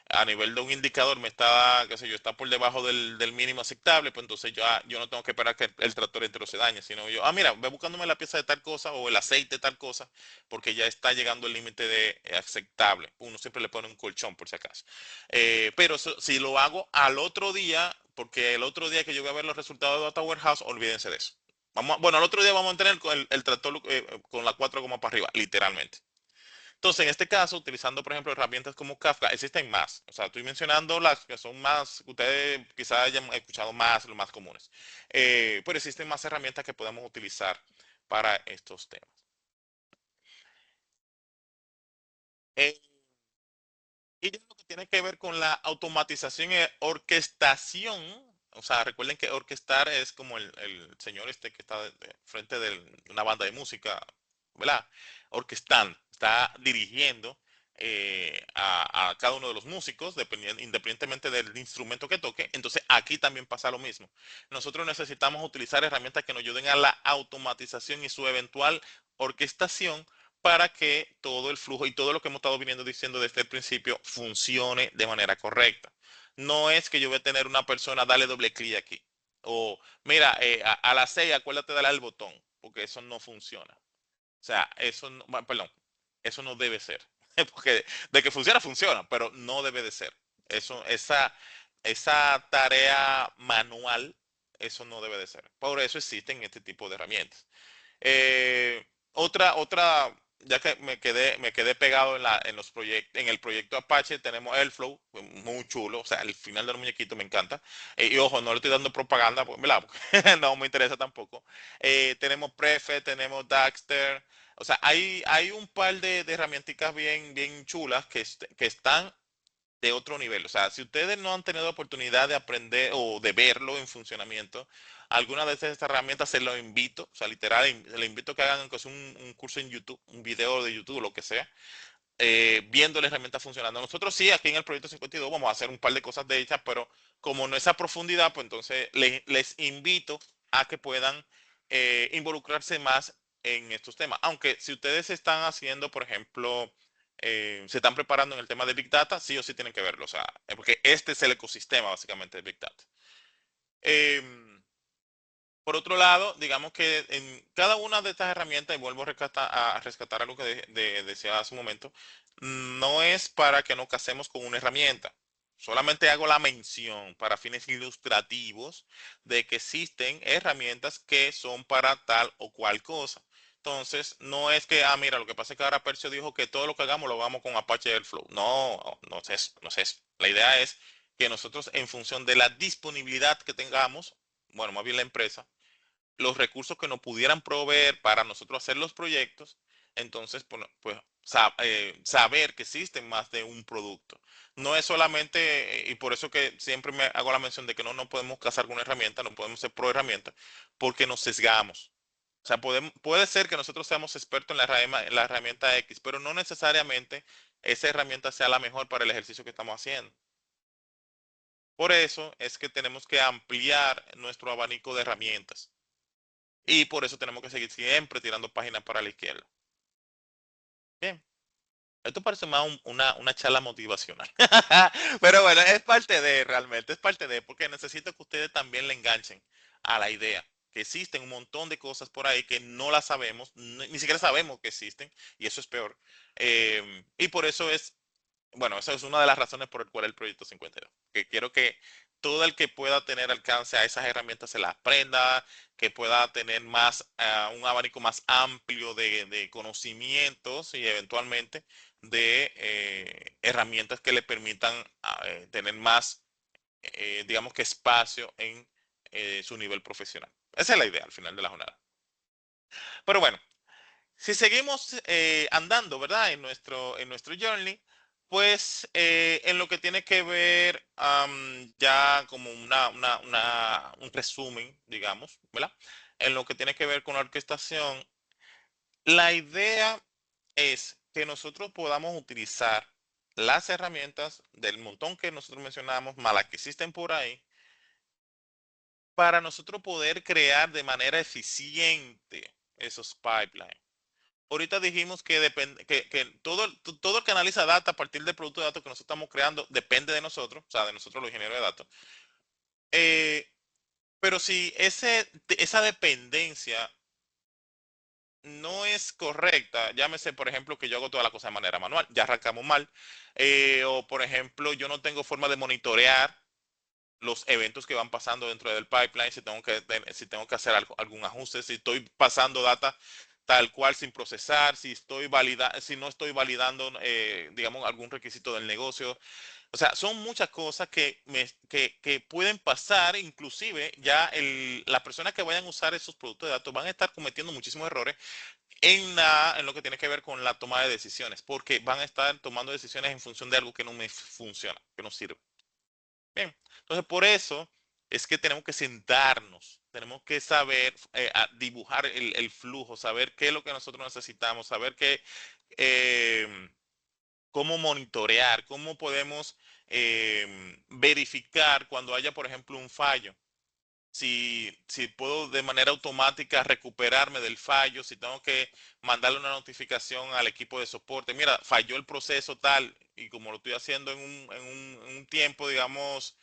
a nivel de un indicador me está, qué sé yo, está por debajo del mínimo aceptable, pues entonces yo no tengo que esperar que el tractor entero se dañe, sino yo, mira, ve buscándome la pieza de tal cosa o el aceite de tal cosa, porque ya está llegando el límite de aceptable. Uno siempre le pone un colchón por si acaso. Pero si lo hago al otro día, porque el otro día que yo voy a ver los resultados de Data Warehouse, olvídense de eso. Bueno, al otro día vamos a tener el tractor con la 4 gomas para arriba, literalmente. Entonces, en este caso, utilizando, por ejemplo, herramientas como Kafka, existen más. O sea, estoy mencionando las que son más, ustedes quizás hayan escuchado más, los más comunes. Pero existen más herramientas que podemos utilizar para estos temas. Eh, y ya lo que tiene que ver con la automatización y orquestación, o sea, recuerden que orquestar es como el señor este que está frente de una banda de música, ¿verdad? Orquestando, está dirigiendo a cada uno de los músicos, independientemente del instrumento que toque. Entonces, aquí también pasa lo mismo. Nosotros necesitamos utilizar herramientas que nos ayuden a la automatización y su eventual orquestación para que todo el flujo y todo lo que hemos estado viniendo diciendo desde el principio funcione de manera correcta. No es que yo voy a tener una persona, dale doble clic aquí. O mira, a las 6 acuérdate de darle al botón, porque eso no funciona. O sea, eso no, perdón, eso no debe ser. Porque de que funciona, funciona, pero no debe de ser. Esa tarea manual, eso no debe de ser. Por eso existen este tipo de herramientas. Eh, otra, ya que me quedé pegado en el proyecto Apache, tenemos Airflow, muy chulo, o sea, el final del muñequito me encanta. Y ojo, no le estoy dando propaganda, ¿verdad? Porque no me interesa tampoco. Tenemos Prefect, tenemos Daxter, o sea, hay un par de herramientas bien chulas que están de otro nivel. O sea, si ustedes no han tenido oportunidad de aprender o de verlo en funcionamiento, alguna de estas herramientas se lo invito, o sea, literal, le invito a que hagan pues, un curso en YouTube, un video de YouTube, lo que sea, viendo la herramienta funcionando. Nosotros sí, aquí en el proyecto 52 vamos a hacer un par de cosas de ellas, pero como no es a profundidad, pues entonces les invito a que puedan involucrarse más en estos temas. Aunque si ustedes están haciendo, por ejemplo, se están preparando en el tema de Big Data, sí o sí tienen que verlo. O sea, porque este es el ecosistema básicamente de Big Data. Em, por otro lado, digamos que en cada una de estas herramientas, y vuelvo a rescatar algo que decía hace un momento, no es para que nos casemos con una herramienta. Solamente hago la mención para fines ilustrativos de que existen herramientas que son para tal o cual cosa. Entonces, no es que, mira, lo que pasa es que ahora Percio dijo que todo lo que hagamos lo vamos con Apache Airflow. No, no es eso, no es eso. La idea es que nosotros, en función de la disponibilidad que tengamos, bueno, más bien la empresa, los recursos que nos pudieran proveer para nosotros hacer los proyectos, entonces, pues saber que existen más de un producto. No es solamente, y por eso que siempre me hago la mención de que no podemos casar con una herramienta, no podemos ser pro herramienta, porque nos sesgamos. O sea, puede ser que nosotros seamos expertos en la herramienta X, pero no necesariamente esa herramienta sea la mejor para el ejercicio que estamos haciendo. Por eso es que tenemos que ampliar nuestro abanico de herramientas. Y por eso tenemos que seguir siempre tirando páginas para la izquierda. Bien. Esto parece más una charla motivacional. Pero bueno, es parte de realmente, es parte de, porque necesito que ustedes también le enganchen a la idea. Que existen un montón de cosas por ahí que no las sabemos, ni siquiera sabemos que existen, y eso es peor. Y por eso es bueno, esa es una de las razones por el cual el proyecto 52. Que quiero que todo el que pueda tener alcance a esas herramientas se las aprenda, que pueda tener más, un abanico más amplio de conocimientos y eventualmente de herramientas que le permitan tener más, digamos que espacio en su nivel profesional. Esa es la idea al final de la jornada. Pero bueno, si seguimos andando, ¿verdad? En nuestro journey, pues en lo que tiene que ver ya como un resumen, digamos, ¿verdad? En lo que tiene que ver con la orquestación, la idea es que nosotros podamos utilizar las herramientas del montón que nosotros mencionamos, más las que existen por ahí, para nosotros poder crear de manera eficiente esos pipelines. Ahorita dijimos que depende, que todo el que analiza data a partir del producto de datos que nosotros estamos creando depende de nosotros, o sea, de nosotros los ingenieros de datos. Eh, pero si esa dependencia no es correcta, llámese por ejemplo que yo hago toda la cosa de manera manual, ya arrancamos mal, o por ejemplo yo no tengo forma de monitorear los eventos que van pasando dentro del pipeline, si tengo que hacer algún ajuste, si estoy pasando data tal cual sin procesar, si no estoy validando, digamos, algún requisito del negocio. O sea, son muchas cosas que pueden pasar, inclusive ya las personas que vayan a usar esos productos de datos van a estar cometiendo muchísimos errores en lo que tiene que ver con la toma de decisiones, porque van a estar tomando decisiones en función de algo que no me funciona, que no sirve. Bien, entonces por eso es que tenemos que sentarnos, tenemos que saber dibujar el flujo, saber qué es lo que nosotros necesitamos, saber eh, cómo monitorear, cómo podemos verificar cuando haya, por ejemplo, un fallo. Si puedo de manera automática recuperarme del fallo, si tengo que mandarle una notificación al equipo de soporte, mira, falló el proceso tal, y como lo estoy haciendo en un tiempo, digamos,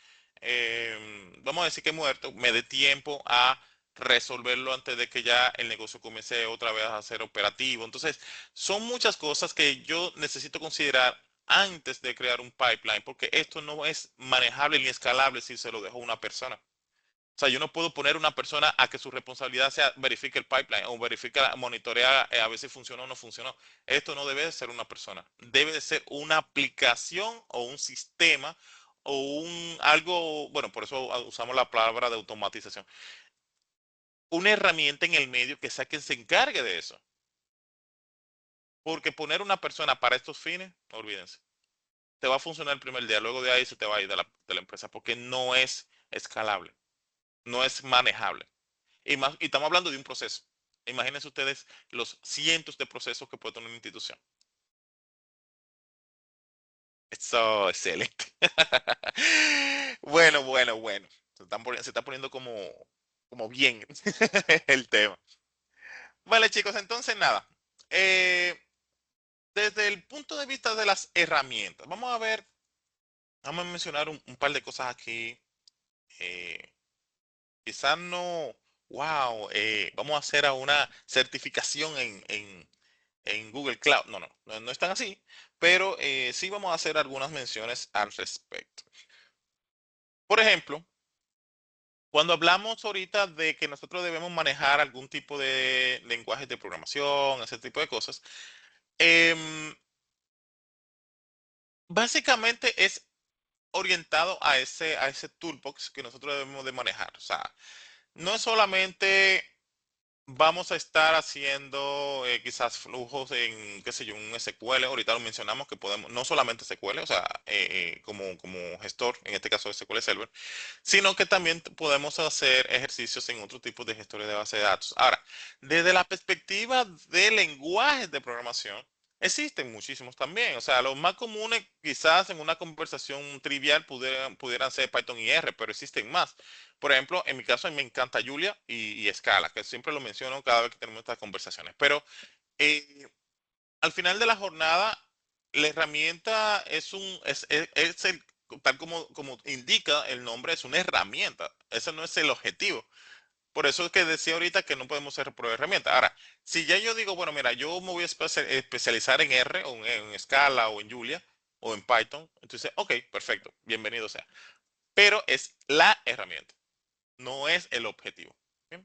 vamos a decir que muerto, me dé tiempo a resolverlo antes de que ya el negocio comience otra vez a ser operativo. Entonces, son muchas cosas que yo necesito considerar antes de crear un pipeline, porque esto no es manejable ni escalable si se lo dejo a una persona. O sea, yo no puedo poner una persona a que su responsabilidad sea verifique el pipeline o verifique, monitorea a ver si funcionó o no funcionó. Esto no debe de ser una persona. Debe de ser una aplicación o un sistema o un algo, bueno, por eso usamos la palabra de automatización. Una herramienta en el medio que sea quien se encargue de eso. Porque poner una persona para estos fines, olvídense. Te va a funcionar el primer día, luego de ahí se te va a ir de la empresa porque no es escalable, no es manejable. Y estamos hablando de un proceso. Imagínense ustedes los cientos de procesos que puede tener una institución. Eso, excelente. Bueno, bueno, bueno. Se está poniendo como bien el tema. Vale, chicos, entonces nada. Eh, Desde el punto de vista de las herramientas, vamos a mencionar un par de cosas aquí. Eh, Quizás no, wow, vamos a hacer a una certificación en Google Cloud. No están así, pero sí vamos a hacer algunas menciones al respecto. Por ejemplo, cuando hablamos ahorita de que nosotros debemos manejar algún tipo de lenguajes de programación, ese tipo de cosas, em, básicamente es orientado a ese toolbox que nosotros debemos de manejar. O sea, no es solamente vamos a estar haciendo quizás flujos en, qué sé yo, un SQL. Ahorita lo mencionamos que podemos, no solamente SQL, o sea, como gestor, en este caso SQL Server, sino que también podemos hacer ejercicios en otro tipo de gestores de base de datos. Ahora, desde la perspectiva de lenguajes de programación, Existen muchísimos también. O sea, los más comunes quizás en una conversación trivial pudieran ser Python y R, pero existen más. Por ejemplo, en mi caso a mí me encanta Julia y Scala, que siempre lo menciono cada vez que tenemos estas conversaciones. Pero eh, al final de la jornada, la herramienta es tal como indica el nombre, es una herramienta. Ese no es el objetivo. Por eso es que decía ahorita que no podemos ser pro herramienta. Ahora, si ya yo digo, bueno, mira, yo me voy a especializar en R o en Scala o en Julia o en Python, entonces, ok, perfecto, bienvenido sea. Pero es la herramienta, no es el objetivo. ¿Bien?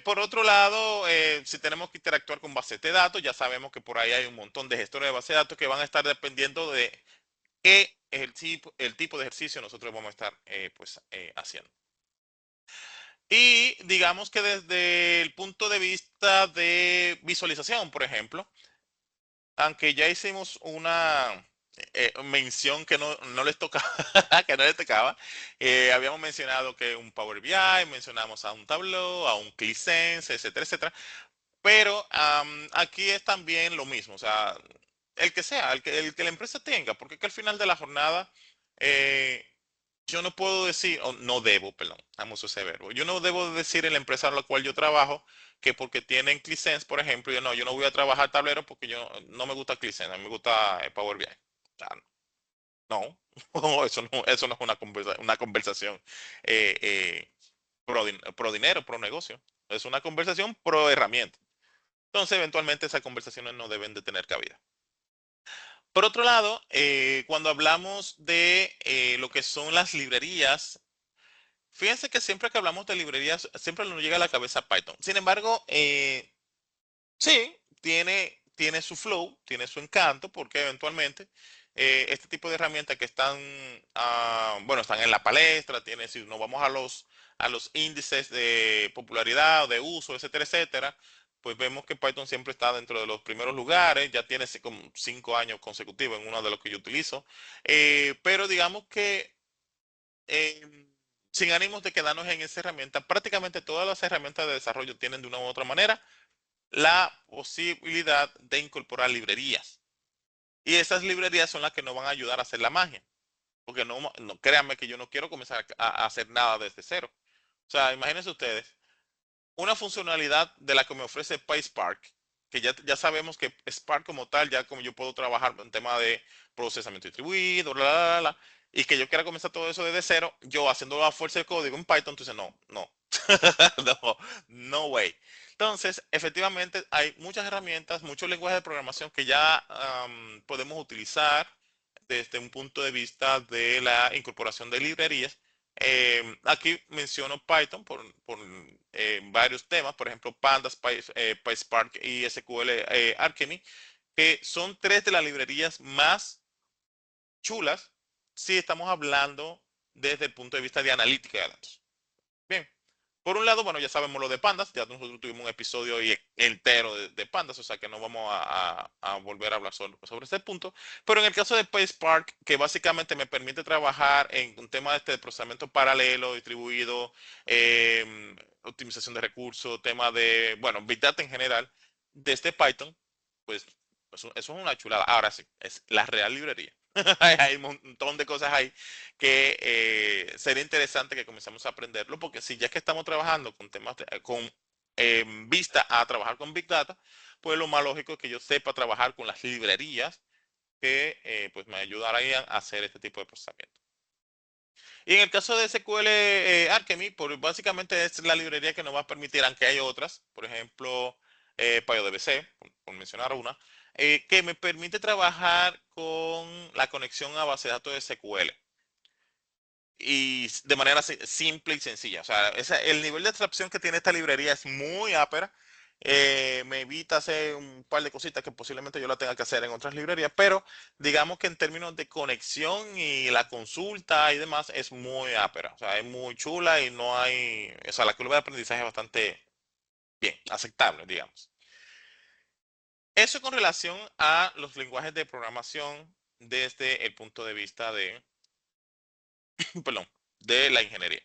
Por otro lado, si tenemos que interactuar con bases de datos, ya sabemos que por ahí hay un montón de gestores de bases de datos que van a estar dependiendo de qué es el tipo de ejercicio nosotros vamos a estar haciendo. Y digamos que desde el punto de vista de visualización, por ejemplo, aunque ya hicimos una mención que no les tocaba, que no les tocaba, habíamos mencionado que un Power BI, mencionamos a un Tableau, a un ClickSense, etcétera, etcétera. Pero aquí es también lo mismo, o sea, el que sea, el que la empresa tenga, porque es que al final de la jornada, eh, yo no puedo decir, o no debo, perdón, vamos a ese verbo, yo no debo decir en la empresa a la cual yo trabajo que porque tienen ClickSense, por ejemplo, yo no voy a trabajar tablero porque yo no me gusta ClickSense, a mí me gusta Power BI. O sea, no, eso no es una conversación eh, eh, pro dinero, pro negocio. Es una conversación pro herramienta. Entonces, eventualmente esas conversaciones no deben de tener cabida. Por otro lado, cuando hablamos de lo que son las librerías, fíjense que siempre que hablamos de librerías, siempre nos llega a la cabeza Python. Sin embargo, sí, tiene su flow, tiene su encanto, porque eventualmente este tipo de herramientas que están, bueno, están en la palestra, si nos vamos a los índices de popularidad o de uso, etcétera, etcétera, pues vemos que Python siempre está dentro de los primeros lugares, ya tiene como 5 años consecutivos en uno de los que yo utilizo, pero digamos que eh, sin ánimos de quedarnos en esa herramienta, prácticamente todas las herramientas de desarrollo tienen de una u otra manera la posibilidad de incorporar librerías. Y esas librerías son las que nos van a ayudar a hacer la magia. Porque no créanme que yo no quiero comenzar a hacer nada desde cero. O sea, imagínense ustedes, una funcionalidad de la que me ofrece PySpark, que ya sabemos que Spark como tal, ya como yo puedo trabajar en tema de procesamiento distribuido, y que yo quiera comenzar todo eso desde cero, yo haciendo la fuerza de código en Python, entonces no, no, no way. Entonces, efectivamente, hay muchas herramientas, muchos lenguajes de programación que ya podemos utilizar desde un punto de vista de la incorporación de librerías. Aquí menciono Python por varios temas, por ejemplo, Pandas, PySpark y SQL Alchemy, que son tres de las librerías más chulas si estamos hablando desde el punto de vista de analítica de datos. Bien, por un lado, bueno, ya sabemos lo de Pandas, ya nosotros tuvimos un episodio entero de Pandas, o sea que no vamos a volver a hablar sobre este punto. Pero en el caso de PySpark, que básicamente me permite trabajar en un tema de procesamiento paralelo, distribuido, optimización de recursos, tema de, bueno, Big Data en general, desde Python, pues eso es una chulada. Ahora sí, es la real librería. Hay un montón de cosas ahí que sería interesante que comencemos a aprenderlo, porque si ya que estamos trabajando con temas, con vista a trabajar con Big Data, pues lo más lógico es que yo sepa trabajar con las librerías que pues me ayudarían a hacer este tipo de procesamiento. Y en el caso de SQL Alchemy, pues básicamente es la librería que nos va a permitir, aunque hay otras, por ejemplo, PyODBC, por mencionar una, que me permite trabajar con la conexión a base de datos de SQL y de manera simple y sencilla. O sea, el nivel de abstracción que tiene esta librería es muy ápera. Me evita hacer un par de cositas que posiblemente yo la tenga que hacer en otras librerías, pero digamos que en términos de conexión y la consulta y demás es muy ápera. O sea, es muy chula y no hay, o sea, la curva de aprendizaje es bastante bien, aceptable, digamos. Eso con relación a los lenguajes de programación desde el punto de vista de perdón, de la ingeniería.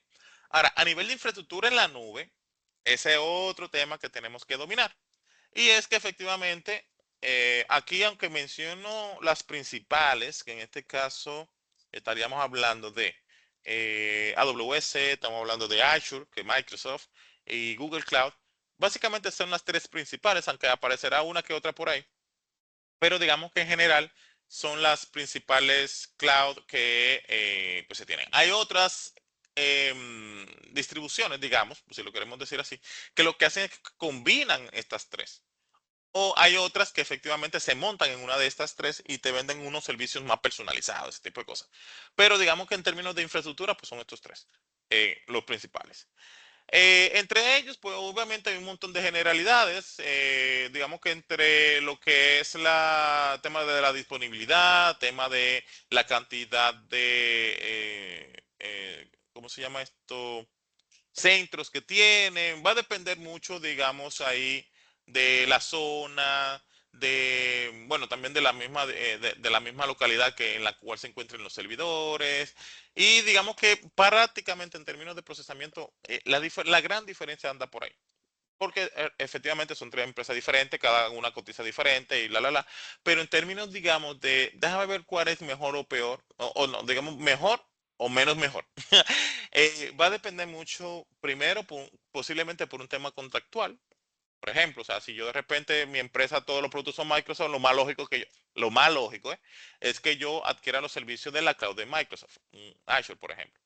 Ahora, a nivel de infraestructura en la nube, ese es otro tema que tenemos que dominar. Y es que efectivamente aquí, aunque menciono las principales, que en este caso estaríamos hablando de AWS, estamos hablando de Azure, que es Microsoft, y Google Cloud. Básicamente son las tres principales, aunque aparecerá una que otra por ahí, pero digamos que en general son las principales cloud que pues se tienen. Hay otras distribuciones, digamos, si lo queremos decir así, que lo que hacen es que combinan estas tres. O hay otras que efectivamente se montan en una de estas tres y te venden unos servicios más personalizados, ese tipo de cosas. Pero digamos que en términos de infraestructura, pues son estos tres, los principales. Entre ellos, pues obviamente hay un montón de generalidades, digamos que entre lo que es la tema de la disponibilidad, tema de la cantidad de, ¿cómo se llama esto? Centros que tienen, va a depender mucho, digamos, ahí de la zona, de, bueno, también de la misma, de la misma localidad que en la cual se encuentren los servidores. Y digamos que prácticamente en términos de procesamiento, la gran diferencia anda por ahí. Porque efectivamente son tres empresas diferentes, cada una cotiza diferente y la. Pero en términos, digamos, de, déjame ver cuál es mejor o peor, o no, digamos, mejor o menos mejor. Va a depender mucho, primero, posiblemente por un tema contractual. Por ejemplo, o sea, si yo de repente mi empresa, todos los productos son Microsoft, lo más lógico que yo, lo más lógico, es que yo adquiera los servicios de la cloud de Microsoft, Azure, por ejemplo.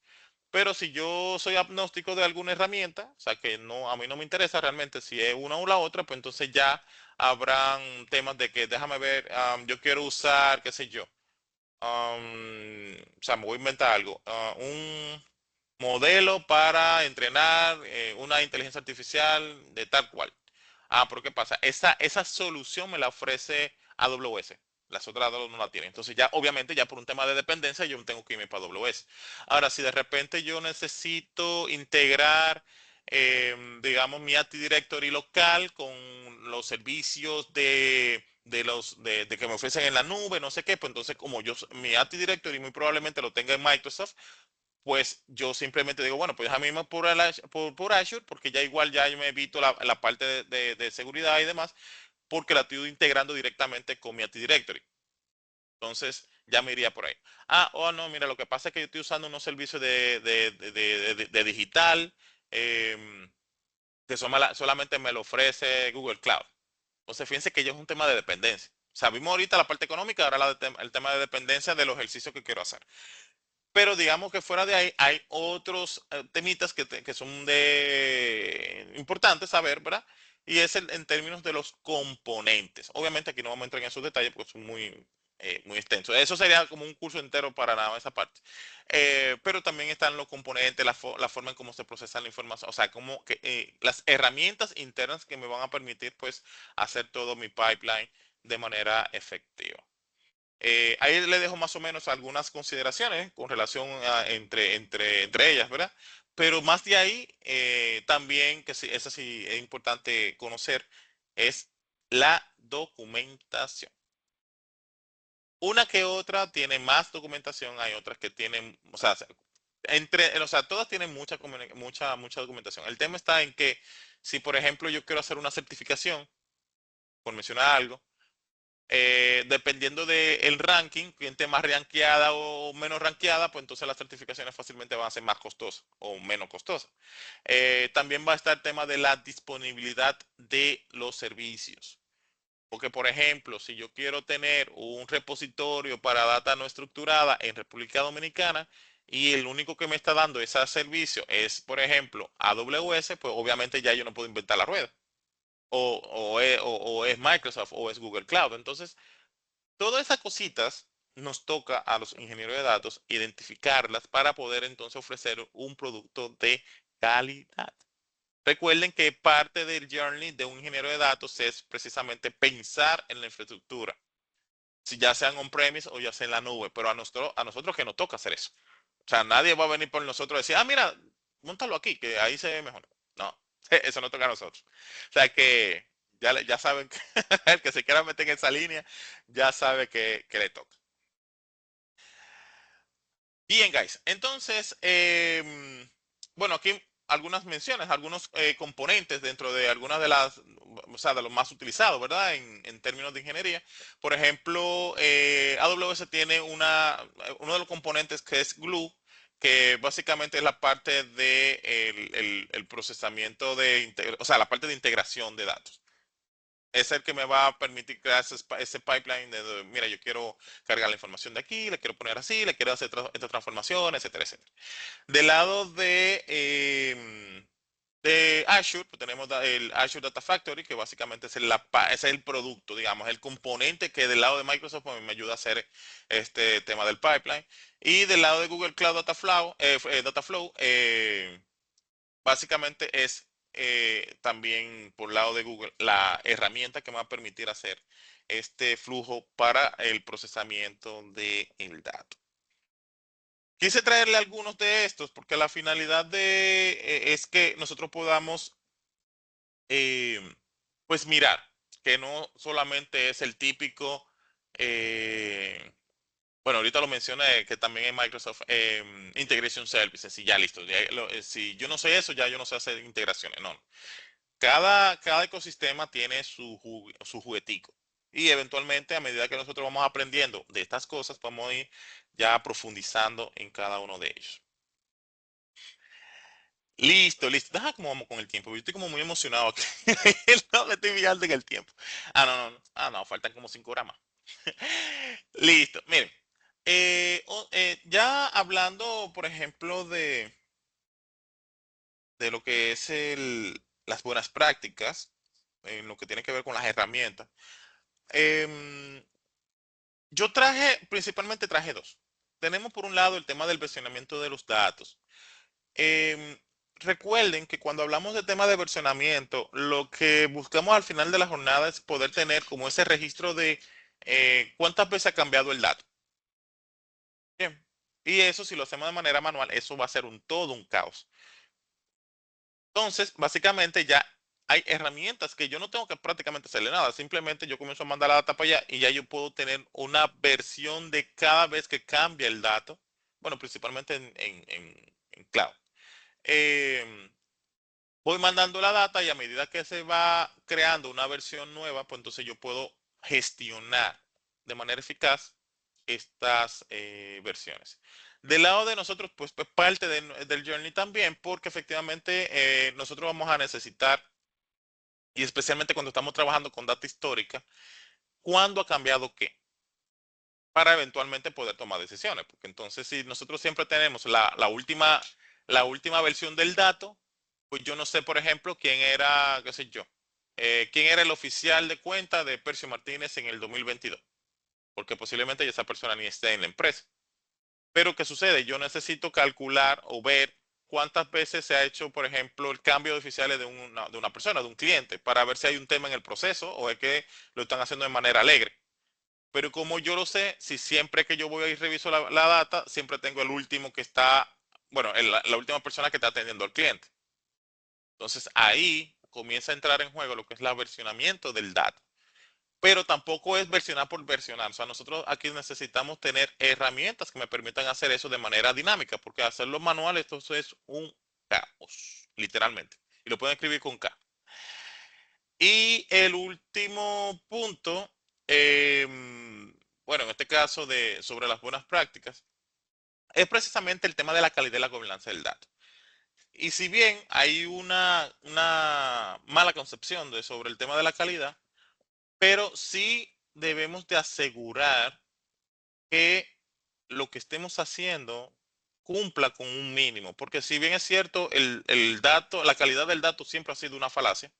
Pero si yo soy agnóstico de alguna herramienta, o sea que no, a mí no me interesa realmente si es una o la otra, pues entonces ya habrán temas de que déjame ver, yo quiero usar, qué sé yo, o sea, me voy a inventar algo, un modelo para entrenar una inteligencia artificial de tal cual. Pero ¿qué pasa? Esa solución me la ofrece AWS. Las otras dos no la tienen. Entonces ya, obviamente, ya por un tema de dependencia, yo tengo que irme para AWS. Ahora, si de repente yo necesito integrar, digamos, mi Active Directory local con los servicios de que me ofrecen en la nube, no sé qué, pues entonces como mi Active Directory muy probablemente lo tenga en Microsoft, pues yo simplemente digo, bueno, pues a mí me por Azure, porque ya igual ya yo me evito la parte de seguridad y demás, porque la estoy integrando directamente con mi Active Directory. Entonces, ya me iría por ahí. No, mira, lo que pasa es que yo estoy usando unos servicios de digital, em, que solamente me lo ofrece Google Cloud. Entonces, fíjense que ya es un tema de dependencia. O sea, vimos ahorita la parte económica, ahora el tema de dependencia de los ejercicios que quiero hacer. Pero digamos que fuera de ahí hay otros temitas que son de importantes saber, ¿verdad? Y es en términos de los componentes. Obviamente aquí no vamos a entrar en esos detalles porque son muy extensos. Eso sería como un curso entero para nada esa parte. Pero también están los componentes, la forma en cómo se procesa la información, o sea, como que las herramientas internas que me van a permitir pues hacer todo mi pipeline de manera efectiva. Ahí le dejo más o menos algunas consideraciones con relación entre ellas, ¿verdad? Pero más de ahí, también, que sí, eso sí es importante conocer, es la documentación. Una que otra tiene más documentación, hay otras que tienen, o sea, todas tienen mucha documentación. El tema está en que si, por ejemplo, yo quiero hacer una certificación, por mencionar algo, dependiendo del ranking, quien esté más rankeada o menos rankeada, pues entonces las certificaciones fácilmente van a ser más costosas o menos costosas. También va a estar el tema de la disponibilidad de los servicios. Porque, por ejemplo, si yo quiero tener un repositorio para data no estructurada en República Dominicana y el único que me está dando ese servicio es, por ejemplo, AWS, pues obviamente ya yo no puedo inventar la rueda. O es Microsoft o es Google Cloud. Entonces, todas esas cositas nos toca a los ingenieros de datos identificarlas para poder entonces ofrecer un producto de calidad. Recuerden que parte del journey de un ingeniero de datos es precisamente pensar en la infraestructura, si ya sean on-premise o ya sea en la nube, pero a nosotros que nos toca hacer eso. O sea, nadie va a venir por nosotros y decir, mira, montalo aquí, que ahí se ve mejor. No, eso no toca a nosotros. O sea que ya saben que el que se quiera meter en esa línea, ya sabe que le toca. Bien, guys. Entonces, bueno, aquí algunas menciones, algunos componentes dentro de algunas de las, o sea, de los más utilizados, ¿verdad? En términos de ingeniería. Por ejemplo, AWS tiene uno de los componentes que es Glue, que básicamente es la parte de el procesamiento o sea, la parte de integración de datos. Es el que me va a permitir crear ese pipeline mira, yo quiero cargar la información de aquí, le quiero poner así, le quiero hacer esta transformación, etcétera, etcétera. Del lado de Azure, pues tenemos el Azure Data Factory, que básicamente ese es el producto, digamos, el componente que del lado de Microsoft pues, me ayuda a hacer este tema del pipeline. Y del lado de Google Cloud Dataflow, básicamente es también por el lado de Google la herramienta que me va a permitir hacer este flujo para el procesamiento del dato. Quise traerle algunos de estos porque la finalidad es que nosotros podamos eh, pues mirar que no solamente es el típico bueno, ahorita lo mencioné que también en Microsoft Integration Services y ya listo. Si yo no sé eso, ya yo no sé hacer integraciones. No, no. Cada ecosistema tiene su juguetico. Y eventualmente, a medida que nosotros vamos aprendiendo de estas cosas, vamos a ir ya profundizando en cada uno de ellos. Listo, listo. Deja cómo vamos con el tiempo. Yo estoy como muy emocionado aquí. No me estoy fijando en el tiempo. Ah, no, no, no. Ah, no, faltan como 5 horas más. Listo. Miren, ya hablando, por ejemplo, de lo que es las buenas prácticas, en lo que tiene que ver con las herramientas. em, principalmente traje dos. Tenemos por un lado el tema del versionamiento de los datos. Em, Recuerden que cuando hablamos de tema de versionamiento, lo que buscamos al final de la jornada es poder tener como ese registro de cuántas veces ha cambiado el dato. Bien. Y eso, si lo hacemos de manera manual, eso va a ser todo un caos. Entonces, básicamente ya hay herramientas que yo no tengo que prácticamente hacerle nada. Simplemente yo comienzo a mandar la data para allá y ya yo puedo tener una versión de cada vez que cambia el dato. Bueno, principalmente en cloud. Em, Voy mandando la data y a medida que se va creando una versión nueva, pues entonces yo puedo gestionar de manera eficaz estas versiones. Del lado de nosotros, pues parte del journey también, porque efectivamente nosotros vamos a necesitar, y especialmente cuando estamos trabajando con data histórica, cuándo ha cambiado qué, para eventualmente poder tomar decisiones. Porque entonces si nosotros siempre tenemos la última versión del dato, pues yo no sé, por ejemplo, quién era, qué sé yo, quién era el oficial de cuenta de Percio Martínez en el 2022, porque posiblemente ya esa persona ni esté en la empresa. Pero ¿qué sucede? Yo necesito calcular o ver cuántas veces se ha hecho, por ejemplo, el cambio de oficiales de una persona, de un cliente, para ver si hay un tema en el proceso o es que lo están haciendo de manera alegre. Pero como yo lo sé, si siempre que yo voy y reviso la data, siempre tengo el último que está, bueno, la última persona que está atendiendo al cliente. Entonces ahí comienza a entrar en juego lo que es el versionamiento del dato. Pero tampoco es versionar por versionar. O sea, nosotros aquí necesitamos tener herramientas que me permitan hacer eso de manera dinámica, porque hacerlo manual, esto es un caos, literalmente. Y lo pueden escribir con K. Y el último punto, bueno, en este caso sobre las buenas prácticas, es precisamente el tema de la calidad y la gobernanza del dato. Y si bien hay una mala concepción sobre el tema de la calidad, pero sí debemos de asegurar que lo que estemos haciendo cumpla con un mínimo, porque si bien es cierto, el dato, la calidad del dato siempre ha sido una falacia.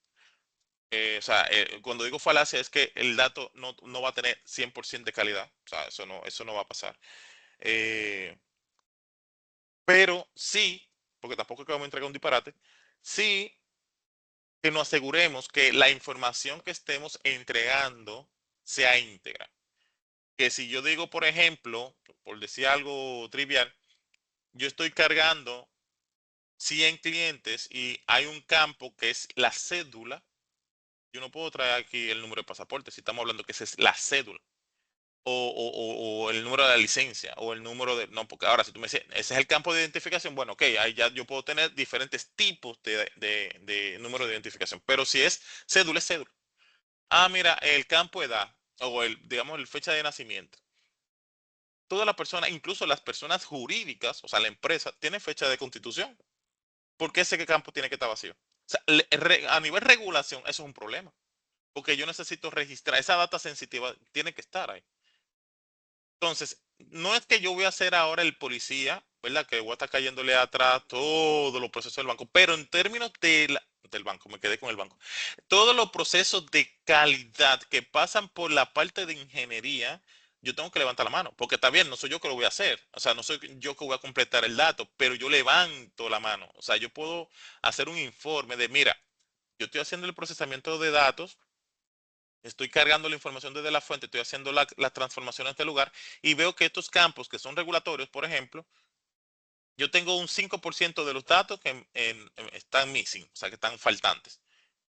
O sea, cuando digo falacia es que el dato no va a tener 100% de calidad. O sea, eso no va a pasar. Eh, pero sí, porque tampoco es que vamos a entregar un disparate, sí que nos aseguremos que la información que estemos entregando sea íntegra. Que si yo digo, por ejemplo, por decir algo trivial, yo estoy cargando 100 clientes y hay un campo que es la cédula, yo no puedo traer aquí el número de pasaporte si estamos hablando que esa es la cédula. O el número de la licencia, o el número de... No, porque ahora si tú me dices, ese es el campo de identificación, bueno, ok, ahí ya yo puedo tener diferentes tipos de número de identificación, pero si es cédula, es cédula. Mira, el campo edad, o digamos, el fecha de nacimiento. Todas las personas, incluso las personas jurídicas, o sea, la empresa, tiene fecha de constitución. ¿Por qué ese campo tiene que estar vacío? O sea, a nivel regulación, eso es un problema. Porque yo necesito registrar, esa data sensitiva tiene que estar ahí. Entonces, no es que yo voy a ser ahora el policía, ¿verdad? Que voy a estar cayéndole atrás todos los procesos del banco, pero en términos del banco, me quedé con el banco. Todos los procesos de calidad que pasan por la parte de ingeniería, yo tengo que levantar la mano, porque está bien, no soy yo que lo voy a hacer, o sea, no soy yo que voy a completar el dato, pero yo levanto la mano, o sea, yo puedo hacer un informe de, mira, yo estoy haciendo el procesamiento de datos, estoy cargando la información desde la fuente, estoy haciendo la transformación en este lugar y veo que estos campos que son regulatorios, por ejemplo, yo tengo un 5% de los datos que están missing, o sea, que están faltantes,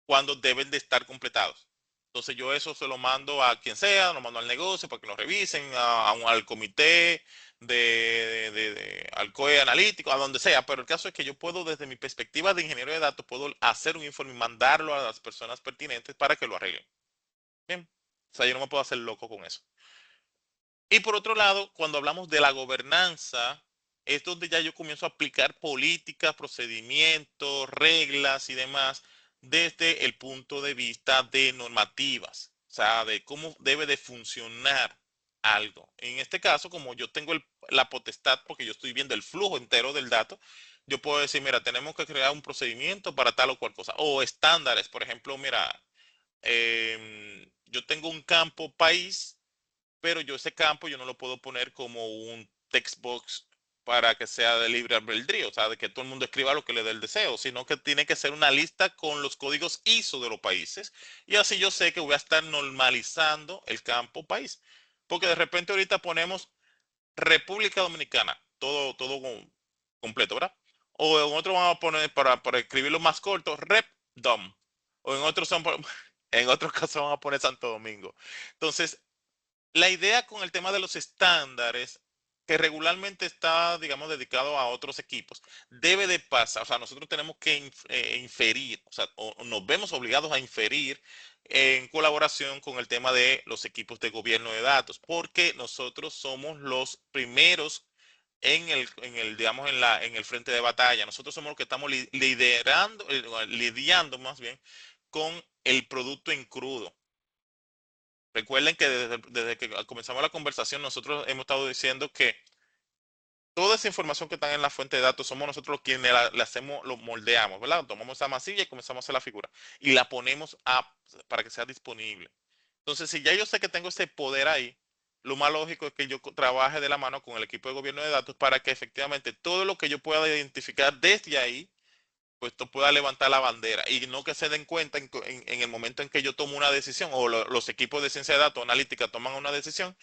cuando deben de estar completados. Entonces yo eso se lo mando a quien sea, lo mando al negocio para que lo revisen, al comité al COE analítico, a donde sea, pero el caso es que yo puedo desde mi perspectiva de ingeniero de datos, puedo hacer un informe y mandarlo a las personas pertinentes para que lo arreglen. Bien. O sea, yo no me puedo hacer loco con eso. Y por otro lado, cuando hablamos de la gobernanza, es donde ya yo comienzo a aplicar políticas, procedimientos, reglas y demás desde el punto de vista de normativas, o sea, de cómo debe de funcionar algo. En este caso, como yo tengo la potestad, porque yo estoy viendo el flujo entero del dato, yo puedo decir, mira, tenemos que crear un procedimiento para tal o cual cosa, o estándares, por ejemplo, mira, yo tengo un campo país, pero yo ese campo yo no lo puedo poner como un text box para que sea de libre albedrío, o sea, de que todo el mundo escriba lo que le dé el deseo, sino que tiene que ser una lista con los códigos ISO de los países y así yo sé que voy a estar normalizando el campo país. Porque de repente ahorita ponemos República Dominicana, todo completo, ¿verdad? O en otro vamos a poner, para escribirlo más corto, RepDom. O en otros, en otros casos vamos a poner Santo Domingo. Entonces, la idea con el tema de los estándares, que regularmente está, digamos, dedicado a otros equipos, debe de pasar, o sea, nosotros tenemos que inferir, o sea, o nos vemos obligados a inferir en colaboración con el tema de los equipos de gobierno de datos, porque nosotros somos los primeros digamos, en el frente de batalla. Nosotros somos los que estamos liderando, lidiando más bien con el producto en crudo. Recuerden que desde que comenzamos la conversación, nosotros hemos estado diciendo que toda esa información que está en la fuente de datos somos nosotros quienes la hacemos, lo moldeamos, ¿verdad? Tomamos esa masilla y comenzamos a hacer la figura y la ponemos para que sea disponible. Entonces, si ya yo sé que tengo ese poder ahí, lo más lógico es que yo trabaje de la mano con el equipo de gobierno de datos para que efectivamente todo lo que yo pueda identificar desde ahí, pues tú pueda levantar la bandera y no que se den cuenta en el momento en que yo tomo una decisión o los equipos de ciencia de datos analítica toman una decisión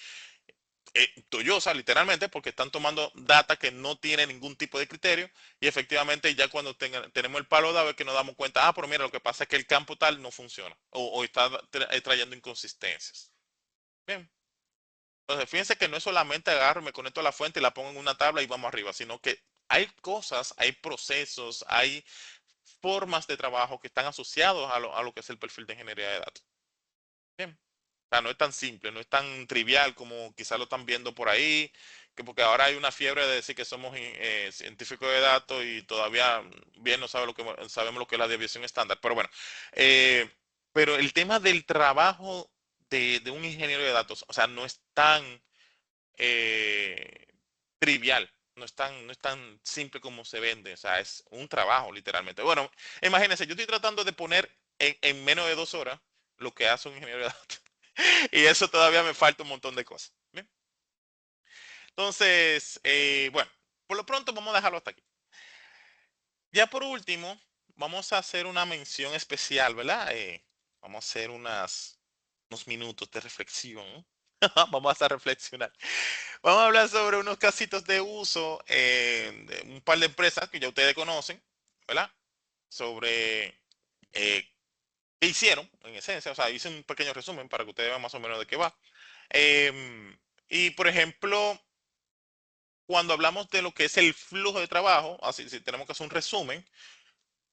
tuyosa, literalmente, porque están tomando data que no tiene ningún tipo de criterio y efectivamente ya cuando tenemos el palo dado es que nos damos cuenta, pero mira, lo que pasa es que el campo tal no funciona o está trayendo inconsistencias. Bien, entonces fíjense que no es solamente agarro, me conecto a la fuente y la pongo en una tabla y vamos arriba, sino que hay cosas, hay procesos, hay formas de trabajo que están asociados a lo que es el perfil de ingeniería de datos. Bien. O sea, no es tan simple, no es tan trivial como quizás lo están viendo por ahí, que porque ahora hay una fiebre de decir que somos científicos de datos y todavía bien no sabe sabemos lo que es la desviación estándar. Pero bueno, eh, pero el tema del trabajo de un ingeniero de datos, o sea, no es tan eh, trivial, no es tan simple como se vende, o sea, es un trabajo literalmente. Bueno, imagínense, yo estoy tratando de poner en menos de 2 horas lo que hace un ingeniero de datos. Y eso todavía me falta un montón de cosas. ¿Bien? Entonces, bueno, por lo pronto vamos a dejarlo hasta aquí. Ya por último, vamos a hacer una mención especial, ¿verdad? Vamos a hacer unos minutos de reflexión. Vamos a reflexionar. Vamos a hablar sobre unos casitos de uso de un par de empresas que ya ustedes conocen, ¿verdad? Sobre qué hicieron, en esencia. O sea, hice un pequeño resumen para que ustedes vean más o menos de qué va. Y por ejemplo, cuando hablamos de lo que es el flujo de trabajo, así si tenemos que hacer un resumen,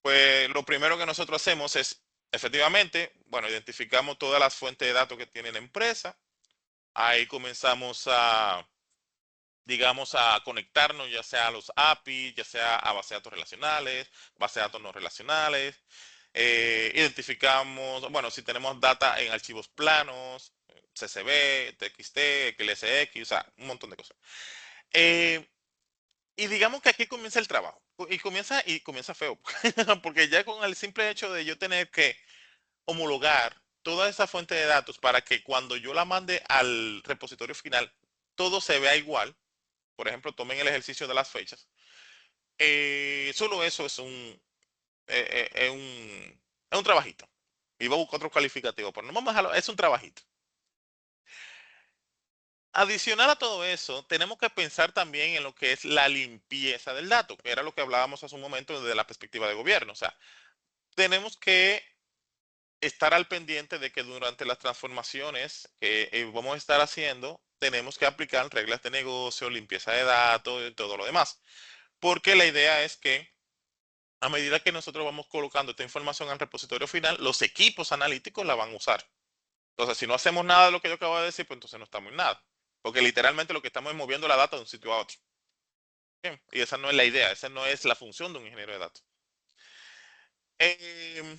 pues lo primero que nosotros hacemos es efectivamente, bueno, identificamos todas las fuentes de datos que tiene la empresa. Ahí comenzamos a, digamos, a conectarnos ya sea a los API, ya sea a bases de datos relacionales, bases de datos no relacionales. Identificamos, bueno, si tenemos data en archivos planos, CSV, TXT, XLSX, o sea, un montón de cosas. Eh, y digamos que aquí comienza el trabajo. Y comienza feo, porque ya con el simple hecho de yo tener que homologar toda esa fuente de datos para que cuando yo la mande al repositorio final, todo se vea igual. Por ejemplo, tomen el ejercicio de las fechas. Solo eso es un trabajito. Iba a buscar otro calificativo, pero no vamos a dejarlo, es un trabajito. Adicional a todo eso, tenemos que pensar también en lo que es la limpieza del dato, que era lo que hablábamos hace un momento desde la perspectiva de gobierno. O sea, tenemos que estar al pendiente de que durante las transformaciones que vamos a estar haciendo, tenemos que aplicar reglas de negocio, limpieza de datos y todo lo demás. Porque la idea es que a medida que nosotros vamos colocando esta información al repositorio final, los equipos analíticos la van a usar. Entonces, si no hacemos nada de lo que yo acabo de decir, pues entonces no estamos en nada. Porque literalmente lo que estamos es moviendo la data de un sitio a otro. Bien, y esa no es la idea, esa no es la función de un ingeniero de datos. Eh,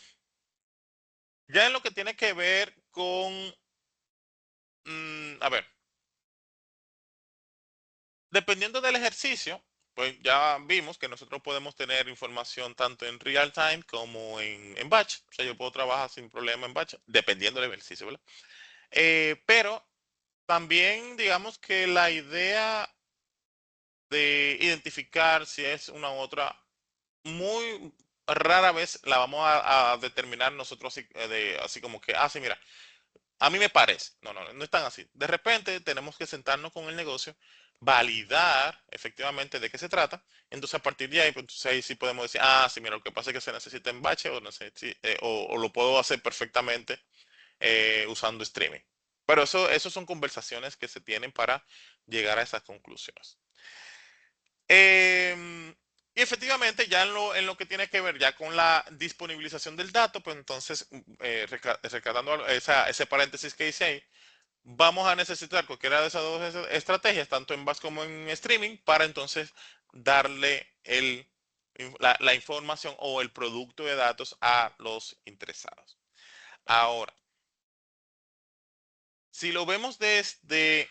ya en lo que tiene que ver con, a ver, dependiendo del ejercicio, pues ya vimos que nosotros podemos tener información tanto en real time como en batch. O sea, yo puedo trabajar sin problema en batch, dependiendo del ejercicio, ¿verdad? Pero también digamos que la idea de identificar si es una u otra, muy rara vez la vamos a determinar nosotros así, así como que, sí, mira, a mí me parece. No, no, no es tan así. De repente tenemos que sentarnos con el negocio, validar efectivamente de qué se trata. Entonces, a partir de ahí, pues, entonces ahí sí podemos decir, sí, mira, lo que pasa es que se necesita en batch o, o lo puedo hacer perfectamente usando streaming. Pero eso son conversaciones que se tienen para llegar a esas conclusiones. Y efectivamente, ya en lo que tiene que ver ya con la disponibilización del dato, pues entonces, rescatando ese paréntesis que hice ahí, vamos a necesitar cualquiera de esas dos estrategias, tanto en batch como en streaming, para entonces darle la información o el producto de datos a los interesados. Ahora, si lo vemos desde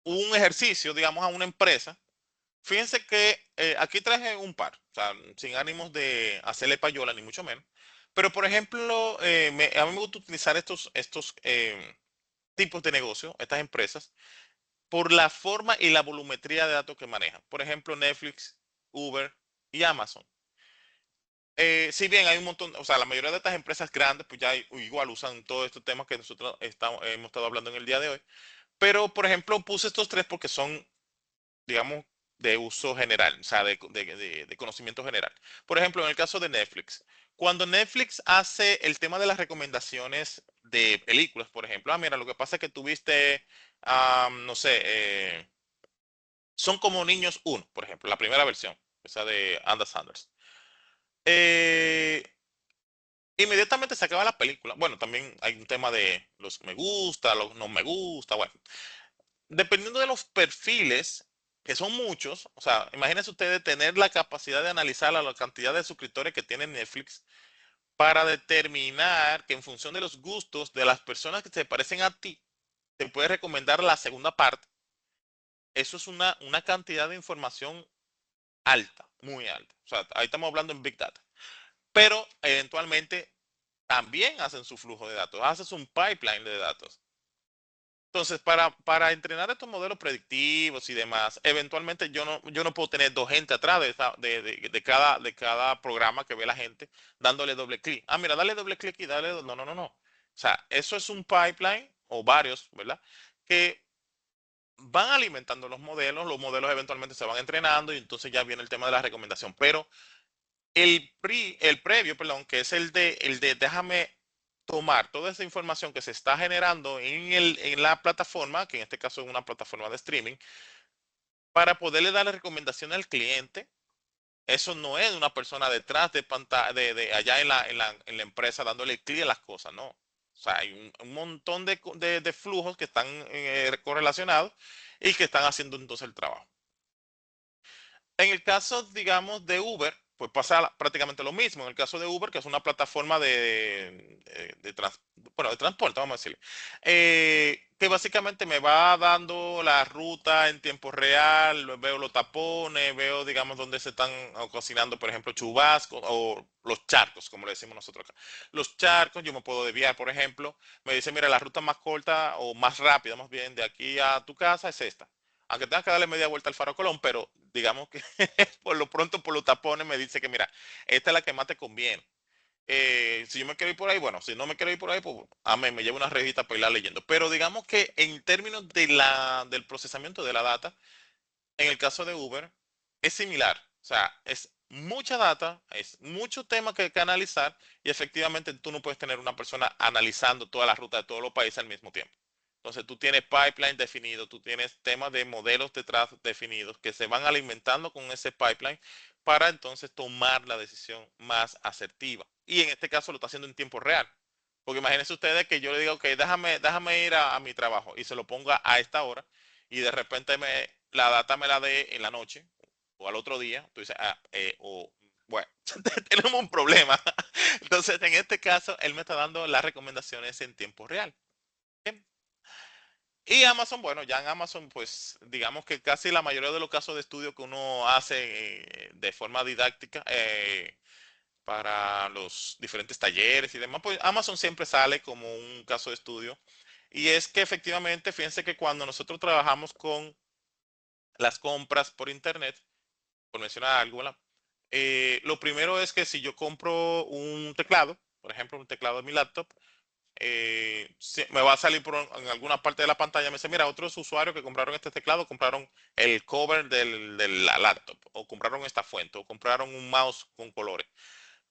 un ejercicio, digamos, a una empresa, fíjense que aquí traje un par, o sea, sin ánimos de hacerle payola, ni mucho menos. Pero, por ejemplo, a mí me gusta utilizar estos tipos de negocio, estas empresas, por la forma y la volumetría de datos que manejan. Por ejemplo, Netflix, Uber y Amazon. Si bien hay un montón, o sea, la mayoría de estas empresas grandes, pues ya igual usan todos estos temas que nosotros hemos estado hablando en el día de hoy. Pero, por ejemplo, puse estos tres porque son, digamos, de uso general, o sea, de conocimiento general. Por ejemplo, en el caso de Netflix, cuando Netflix hace el tema de las recomendaciones de películas, por ejemplo, mira, lo que pasa es que tuviste, no sé, Son como niños uno, por ejemplo, la primera versión, esa de Andy Sanders. Eh, Inmediatamente se acaba la película. Bueno, también hay un tema de los me gusta, los no me gusta, bueno. Dependiendo de los perfiles, que son muchos, o sea, imagínense ustedes tener la capacidad de analizar la cantidad de suscriptores que tiene Netflix para determinar que en función de los gustos de las personas que se parecen a ti, te puede recomendar la segunda parte. Eso es una cantidad de información alta, muy alta. O sea, ahí estamos hablando en Big Data. Pero eventualmente también hacen su flujo de datos, haces un pipeline de datos. Entonces, para entrenar estos modelos predictivos y demás, eventualmente yo no puedo tener dos gente atrás de cada programa que ve la gente dándole doble clic. Mira, dale doble clic y dale. No, no, no, no. O sea, eso es un pipeline o varios, ¿verdad? Que van alimentando los modelos eventualmente se van entrenando y entonces ya viene el tema de la recomendación. Pero el previo, perdón, que es el de déjame tomar toda esa información que se está generando en la plataforma, que en este caso es una plataforma de streaming, para poderle dar la recomendación al cliente Eso no es una persona detrás de pantalla, de allá en la empresa dándole clic a las cosas, no. O sea, hay un montón de flujos que están correlacionados y que están haciendo entonces el trabajo. En el caso, digamos, de Uber, pues pasa prácticamente lo mismo. En el caso de Uber, que es una plataforma bueno, de transporte, vamos a decirle, que básicamente me va dando la ruta en tiempo real, veo los tapones, veo, digamos, dónde se están ocasionando, por ejemplo, chubascos o los charcos, como le decimos nosotros acá. Los charcos, yo me puedo desviar, por ejemplo, me dice, mira, la ruta más corta o más rápida, más bien, de aquí a tu casa es esta, aunque tengas que darle media vuelta al Faro Colón, pero digamos que por lo pronto por los tapones me dice que mira, esta es la que más te conviene. Si yo me quiero ir por ahí, bueno, si no me quiero ir por ahí, pues amén, me llevo una revista para irla leyendo. Pero digamos que en términos del procesamiento de la data, en el caso de Uber, es similar. O sea, es mucha data, es mucho tema que analizar y efectivamente tú no puedes tener una persona analizando toda la ruta de todos los países al mismo tiempo. Entonces tú tienes pipeline definido, tú tienes temas de modelos detrás definidos que se van alimentando con ese pipeline para entonces tomar la decisión más asertiva. Y en este caso lo está haciendo en tiempo real. Porque imagínense ustedes que yo le diga, ok, déjame ir a mi trabajo y se lo ponga a esta hora y de repente la data me la dé en la noche o al otro día, tú dices, bueno, tenemos un problema. Entonces, en este caso, él me está dando las recomendaciones en tiempo real. Bien. Y Amazon, bueno, ya en Amazon, pues digamos que casi la mayoría de los casos de estudio que uno hace de forma didáctica para los diferentes talleres y demás, pues Amazon siempre sale como un caso de estudio. Y es que efectivamente, fíjense que cuando nosotros trabajamos con las compras por internet, por mencionar algo, ¿verdad? Lo primero es que si yo compro un teclado, por ejemplo, un teclado de mi laptop, me va a salir en alguna parte de la pantalla, me dice, mira, otros usuarios que compraron este teclado, compraron el cover de la laptop, o compraron esta fuente, o compraron un mouse con colores.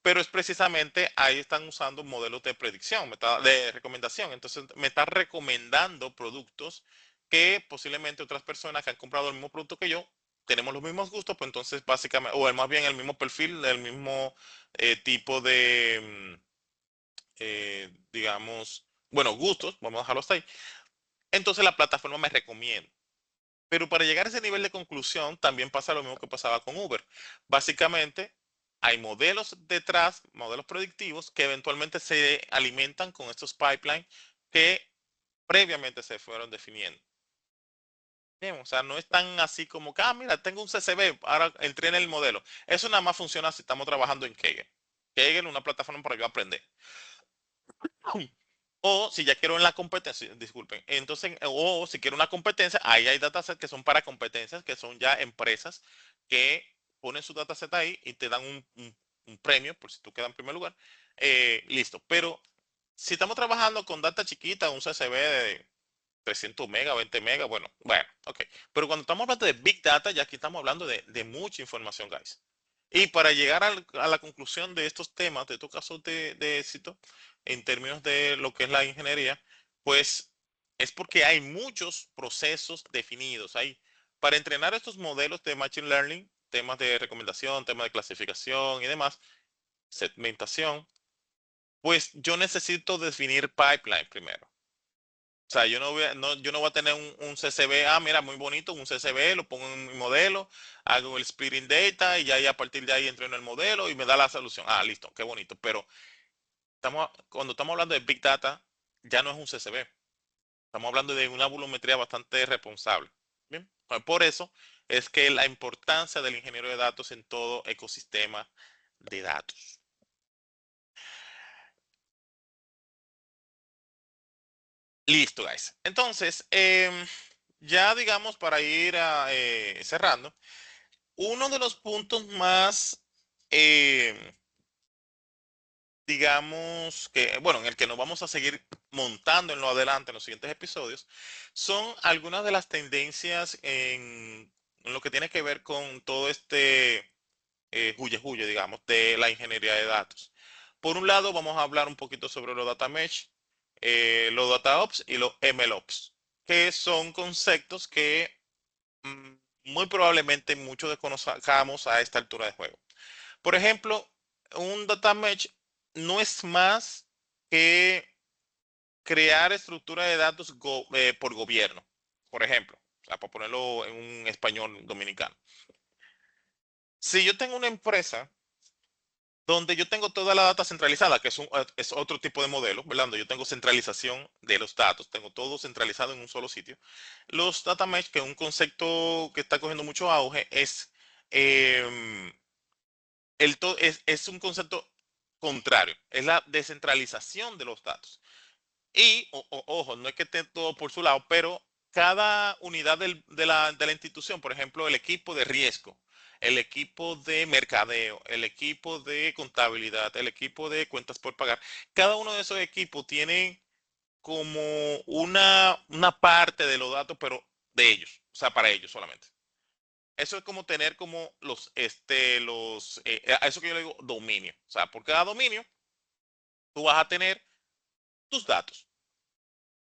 Pero es precisamente ahí están usando modelos de predicción, de recomendación. Entonces me está recomendando productos que posiblemente otras personas que han comprado el mismo producto que yo, tenemos los mismos gustos, pues entonces básicamente, o más bien el mismo perfil, el mismo tipo de, digamos, bueno, gustos, vamos a dejarlo hasta ahí. Entonces la plataforma me recomienda. Pero para llegar a ese nivel de conclusión, también pasa lo mismo que pasaba con Uber. Básicamente, hay modelos detrás, modelos predictivos, que eventualmente se alimentan con estos pipelines que previamente se fueron definiendo. Bien, o sea, no es tan así como que, mira, tengo un CCB, ahora entré en el modelo. Eso nada más funciona si estamos trabajando en Kaggle. Kaggle es una plataforma para yo aprender. O si ya quiero en la competencia, disculpen, entonces, o si quiero una competencia, ahí hay datasets que son para competencias, que son ya empresas que ponen su dataset ahí y te dan un premio por si tú quedas en primer lugar. Listo. Pero si estamos trabajando con data chiquita, un CSV de 300 megas, 20 megas, bueno, ok. Pero cuando estamos hablando de Big Data, ya aquí estamos hablando de mucha información, guys. Y para llegar a la conclusión de estos temas, de estos casos de éxito, en términos de lo que es la ingeniería, pues es porque hay muchos procesos definidos. Para entrenar estos modelos de Machine Learning, temas de recomendación, temas de clasificación y demás, segmentación, pues yo necesito definir pipeline primero. O sea, yo no voy a tener un CCB, mira, muy bonito, un CCB, lo pongo en mi modelo, hago el splitting data y ya ahí a partir de ahí entro en el modelo y me da la solución. Listo, qué bonito. Pero cuando estamos hablando de Big Data, ya no es un CCB. Estamos hablando de una volumetría bastante responsable. Bien, pues por eso es que la importancia del ingeniero de datos en todo ecosistema de datos. Listo, guys. Entonces, ya digamos para ir cerrando. Uno de los puntos más, eh, digamos que, bueno, en el que nos vamos a seguir montando en lo adelante, en los siguientes episodios, son algunas de las tendencias en lo que tiene que ver con todo este huye, digamos, de la ingeniería de datos. Por un lado, vamos a hablar un poquito sobre los data mesh, los data ops y los MLOps, que son conceptos que muy probablemente muchos desconozcamos a esta altura de juego. Por ejemplo, un data mesh no es más que crear estructura de datos por gobierno, por ejemplo, o sea, para ponerlo en un español dominicano. Si yo tengo una empresa donde yo tengo toda la data centralizada, que es otro tipo de modelo, ¿verdad? Donde yo tengo centralización de los datos, tengo todo centralizado en un solo sitio. Los data mesh, que es un concepto que está cogiendo mucho auge, em, es un concepto contrario, es la descentralización de los datos. Y, ojo, no es que esté todo por su lado, pero cada unidad de la institución, por ejemplo, el equipo de riesgo, el equipo de mercadeo, el equipo de contabilidad, el equipo de cuentas por pagar, cada uno de esos equipos tiene como una parte de los datos, pero de ellos, o sea, para ellos solamente. Eso es como tener como a eso que yo le digo dominio. O sea, por cada dominio, tú vas a tener tus datos.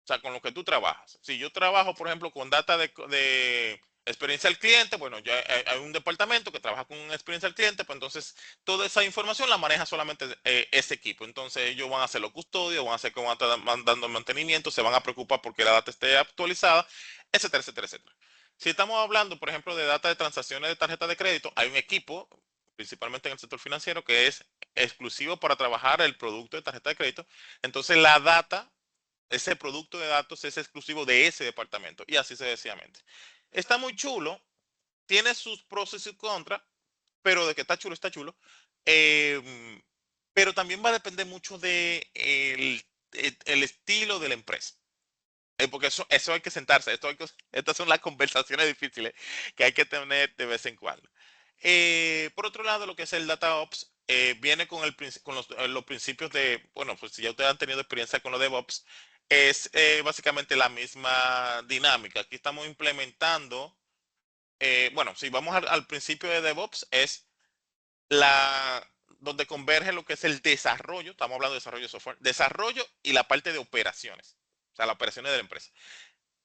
O sea, con lo que tú trabajas. Si yo trabajo, por ejemplo, con data de experiencia al cliente, bueno, ya hay un departamento que trabaja con experiencia al cliente, pues entonces toda esa información la maneja solamente ese equipo. Entonces ellos van a hacer los custodios, van a hacer que van a estar dando mantenimiento, se van a preocupar porque la data esté actualizada, etcétera, etcétera, etcétera. Si estamos hablando, por ejemplo, de data de transacciones de tarjeta de crédito, hay un equipo, principalmente en el sector financiero, que es exclusivo para trabajar el producto de tarjeta de crédito. Entonces la data, ese producto de datos es exclusivo de ese departamento y así sucesivamente. Está muy chulo, tiene sus pros y sus contras, pero de que está chulo, está chulo. Eh, pero también va a depender mucho de el estilo de la empresa. Porque eso hay que sentarse, estas son las conversaciones difíciles que hay que tener de vez en cuando. Por otro lado, lo que es el Data Ops viene con los principios de, bueno, pues si ya ustedes han tenido experiencia con los DevOps, es básicamente la misma dinámica. Aquí estamos implementando, bueno, si vamos al principio de DevOps, es la donde converge lo que es el desarrollo, estamos hablando de desarrollo de software, desarrollo y la parte de operaciones, o sea, las operaciones de la empresa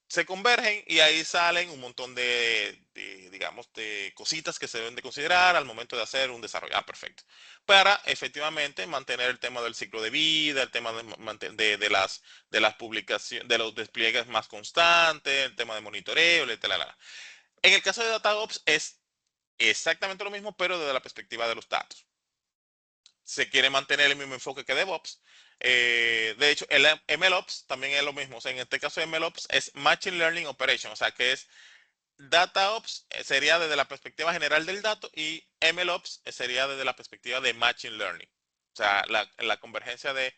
se convergen y ahí salen un montón digamos, de cositas que se deben de considerar al momento de hacer un desarrollo. Ah, perfecto. Para efectivamente mantener el tema del ciclo de vida, el tema de las publicaciones, de los despliegues más constantes, el tema de monitoreo, etc. En el caso de DataOps es exactamente lo mismo, pero desde la perspectiva de los datos. Se quiere mantener el mismo enfoque que DevOps. De hecho, el MLOps también es lo mismo. O sea, en este caso de MLOps es Machine Learning Operation, o sea, que es DataOps sería desde la perspectiva general del dato y MLOps sería desde la perspectiva de Machine Learning. O sea, la convergencia de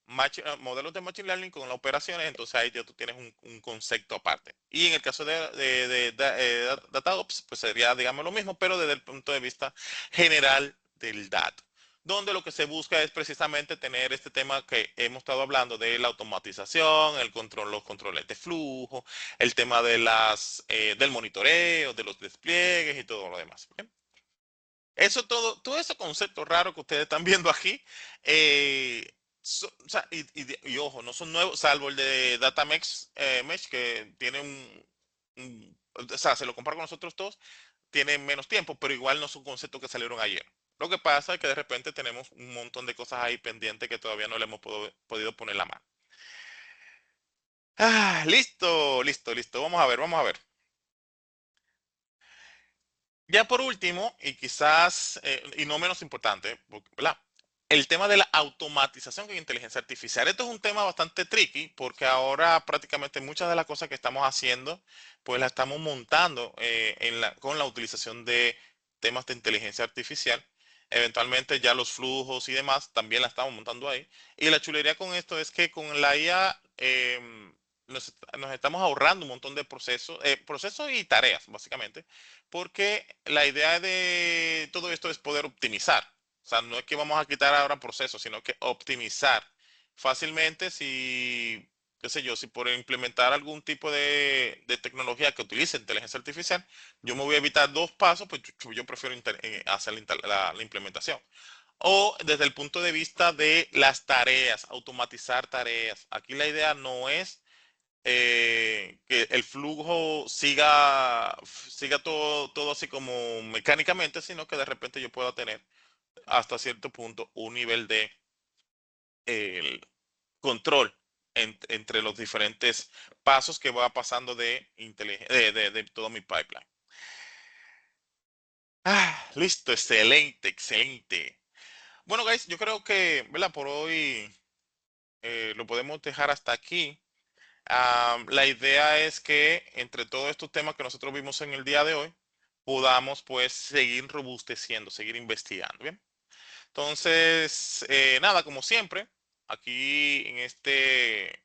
modelos de Machine Learning con las operaciones, entonces ahí ya tú tienes un concepto aparte. Y en el caso de DataOps, pues sería, digamos, lo mismo, pero desde el punto de vista general del dato donde lo que se busca es precisamente tener este tema que hemos estado hablando de la automatización, los controles de flujo, el tema del monitoreo, de los despliegues y todo lo demás. ¿Ok? Eso todo ese concepto raro que ustedes están viendo aquí, o sea, y ojo, no son nuevos, salvo el de Mesh, que tiene o sea, se lo comparo con nosotros todos, tiene menos tiempo, pero igual no son conceptos que salieron ayer. Lo que pasa es que de repente tenemos un montón de cosas ahí pendientes que todavía no le hemos podido poner la mano. Ah, listo, listo, listo. Vamos a ver, vamos a ver. Ya por último, y quizás, y no menos importante, ¿verdad? El tema de la automatización con inteligencia artificial. Esto es un tema bastante tricky porque ahora prácticamente muchas de las cosas que estamos haciendo, pues las estamos montando con la utilización de temas de inteligencia artificial. Eventualmente ya los flujos y demás también la estamos montando ahí. Y la chulería con esto es que con la IA nos estamos ahorrando un montón de procesos y tareas, básicamente porque la idea de todo esto es poder optimizar. O sea, no es que vamos a quitar ahora procesos, sino que optimizar fácilmente si, qué sé yo, si por implementar algún tipo de tecnología que utilice inteligencia artificial, yo me voy a evitar dos pasos, pues yo prefiero hacer la implementación. O desde el punto de vista de las tareas, automatizar tareas. Aquí la idea no es que el flujo siga todo así como mecánicamente, sino que de repente yo pueda tener hasta cierto punto un nivel de el control entre los diferentes pasos que va pasando de todo mi pipeline. Listo, excelente, excelente. Bueno, guys, yo creo que, ¿verdad? Por hoy lo podemos dejar hasta aquí. La idea es que entre todos estos temas que nosotros vimos en el día de hoy, podamos pues seguir robusteciendo, seguir investigando, ¿bien? Entonces, nada, como siempre, aquí en este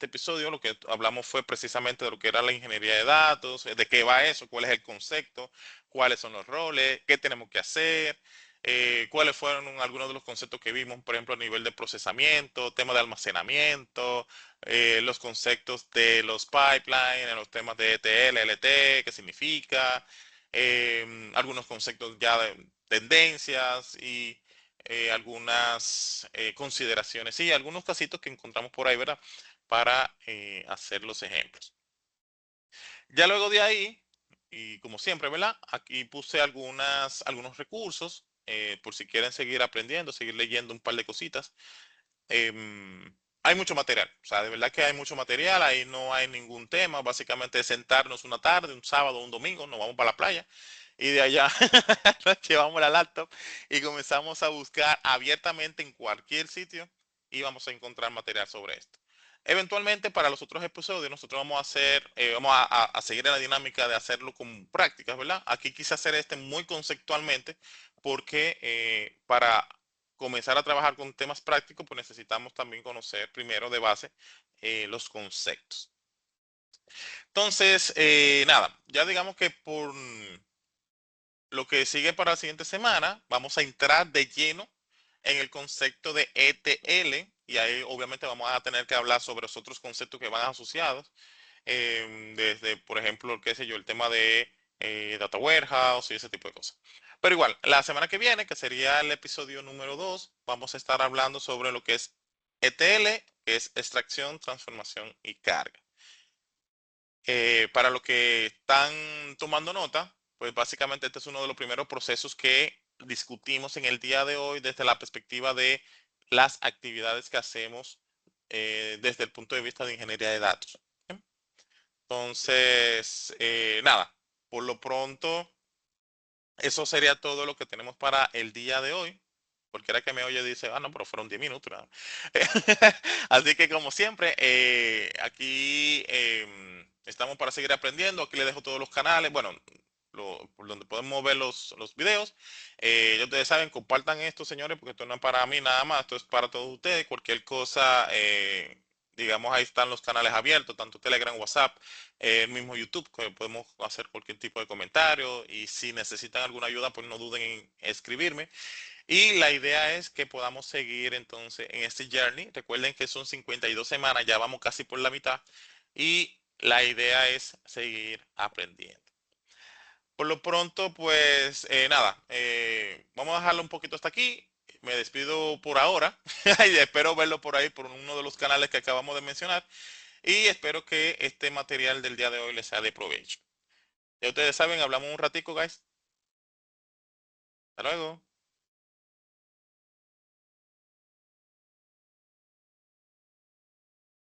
episodio lo que hablamos fue precisamente de lo que era la ingeniería de datos, de qué va eso, cuál es el concepto, cuáles son los roles, qué tenemos que hacer, cuáles fueron algunos de los conceptos que vimos, por ejemplo, a nivel de procesamiento, tema de almacenamiento, los conceptos de los pipelines, los temas de ETL, LT, qué significa, algunos conceptos ya de tendencias y algunas consideraciones y algunos casitos que encontramos por ahí, ¿verdad? Para hacer los ejemplos. Ya luego de ahí, y como siempre, ¿verdad? Aquí puse algunos recursos por si quieren seguir aprendiendo, seguir leyendo un par de cositas. Hay mucho material, o sea, de verdad que hay mucho material, ahí no hay ningún tema, básicamente es sentarnos una tarde, un sábado, un domingo, nos vamos para la playa y de allá nos llevamos la laptop y comenzamos a buscar abiertamente en cualquier sitio y vamos a encontrar material sobre esto. Eventualmente para los otros episodios nosotros vamos a hacer, vamos a seguir en la dinámica de hacerlo con prácticas, ¿verdad? Aquí quise hacer este muy conceptualmente porque para comenzar a trabajar con temas prácticos, pues necesitamos también conocer primero de base los conceptos. Entonces, nada, ya digamos que por lo que sigue para la siguiente semana, vamos a entrar de lleno en el concepto de ETL y ahí obviamente vamos a tener que hablar sobre los otros conceptos que van asociados, desde, por ejemplo, qué sé yo, el tema de Data Warehouse y ese tipo de cosas. Pero igual, la semana que viene, que sería el episodio número 2, vamos a estar hablando sobre lo que es ETL, que es extracción, transformación y carga. Para los que están tomando nota, pues básicamente este es uno de los primeros procesos que discutimos en el día de hoy desde la perspectiva de las actividades que hacemos desde el punto de vista de ingeniería de datos. ¿Bien? Entonces, nada, por lo pronto, eso sería todo lo que tenemos para el día de hoy. Cualquiera que me oye dice, no, pero fueron 10 minutos. ¿No? Así que como siempre, aquí estamos para seguir aprendiendo. Aquí les dejo todos los canales, bueno, por donde podemos ver los videos. Ya ustedes saben, compartan esto, señores, porque esto no es para mí nada más, esto es para todos ustedes. Cualquier cosa, digamos, ahí están los canales abiertos, tanto Telegram, WhatsApp, el mismo YouTube, que podemos hacer cualquier tipo de comentario. Y si necesitan alguna ayuda, pues no duden en escribirme. Y la idea es que podamos seguir entonces en este journey. Recuerden que son 52 semanas, ya vamos casi por la mitad. Y la idea es seguir aprendiendo. Por lo pronto, pues nada, vamos a dejarlo un poquito hasta aquí. Me despido por ahora y espero verlo por ahí por uno de los canales que acabamos de mencionar. Y espero que este material del día de hoy les sea de provecho. Ya ustedes saben, hablamos un ratico, guys. Hasta luego.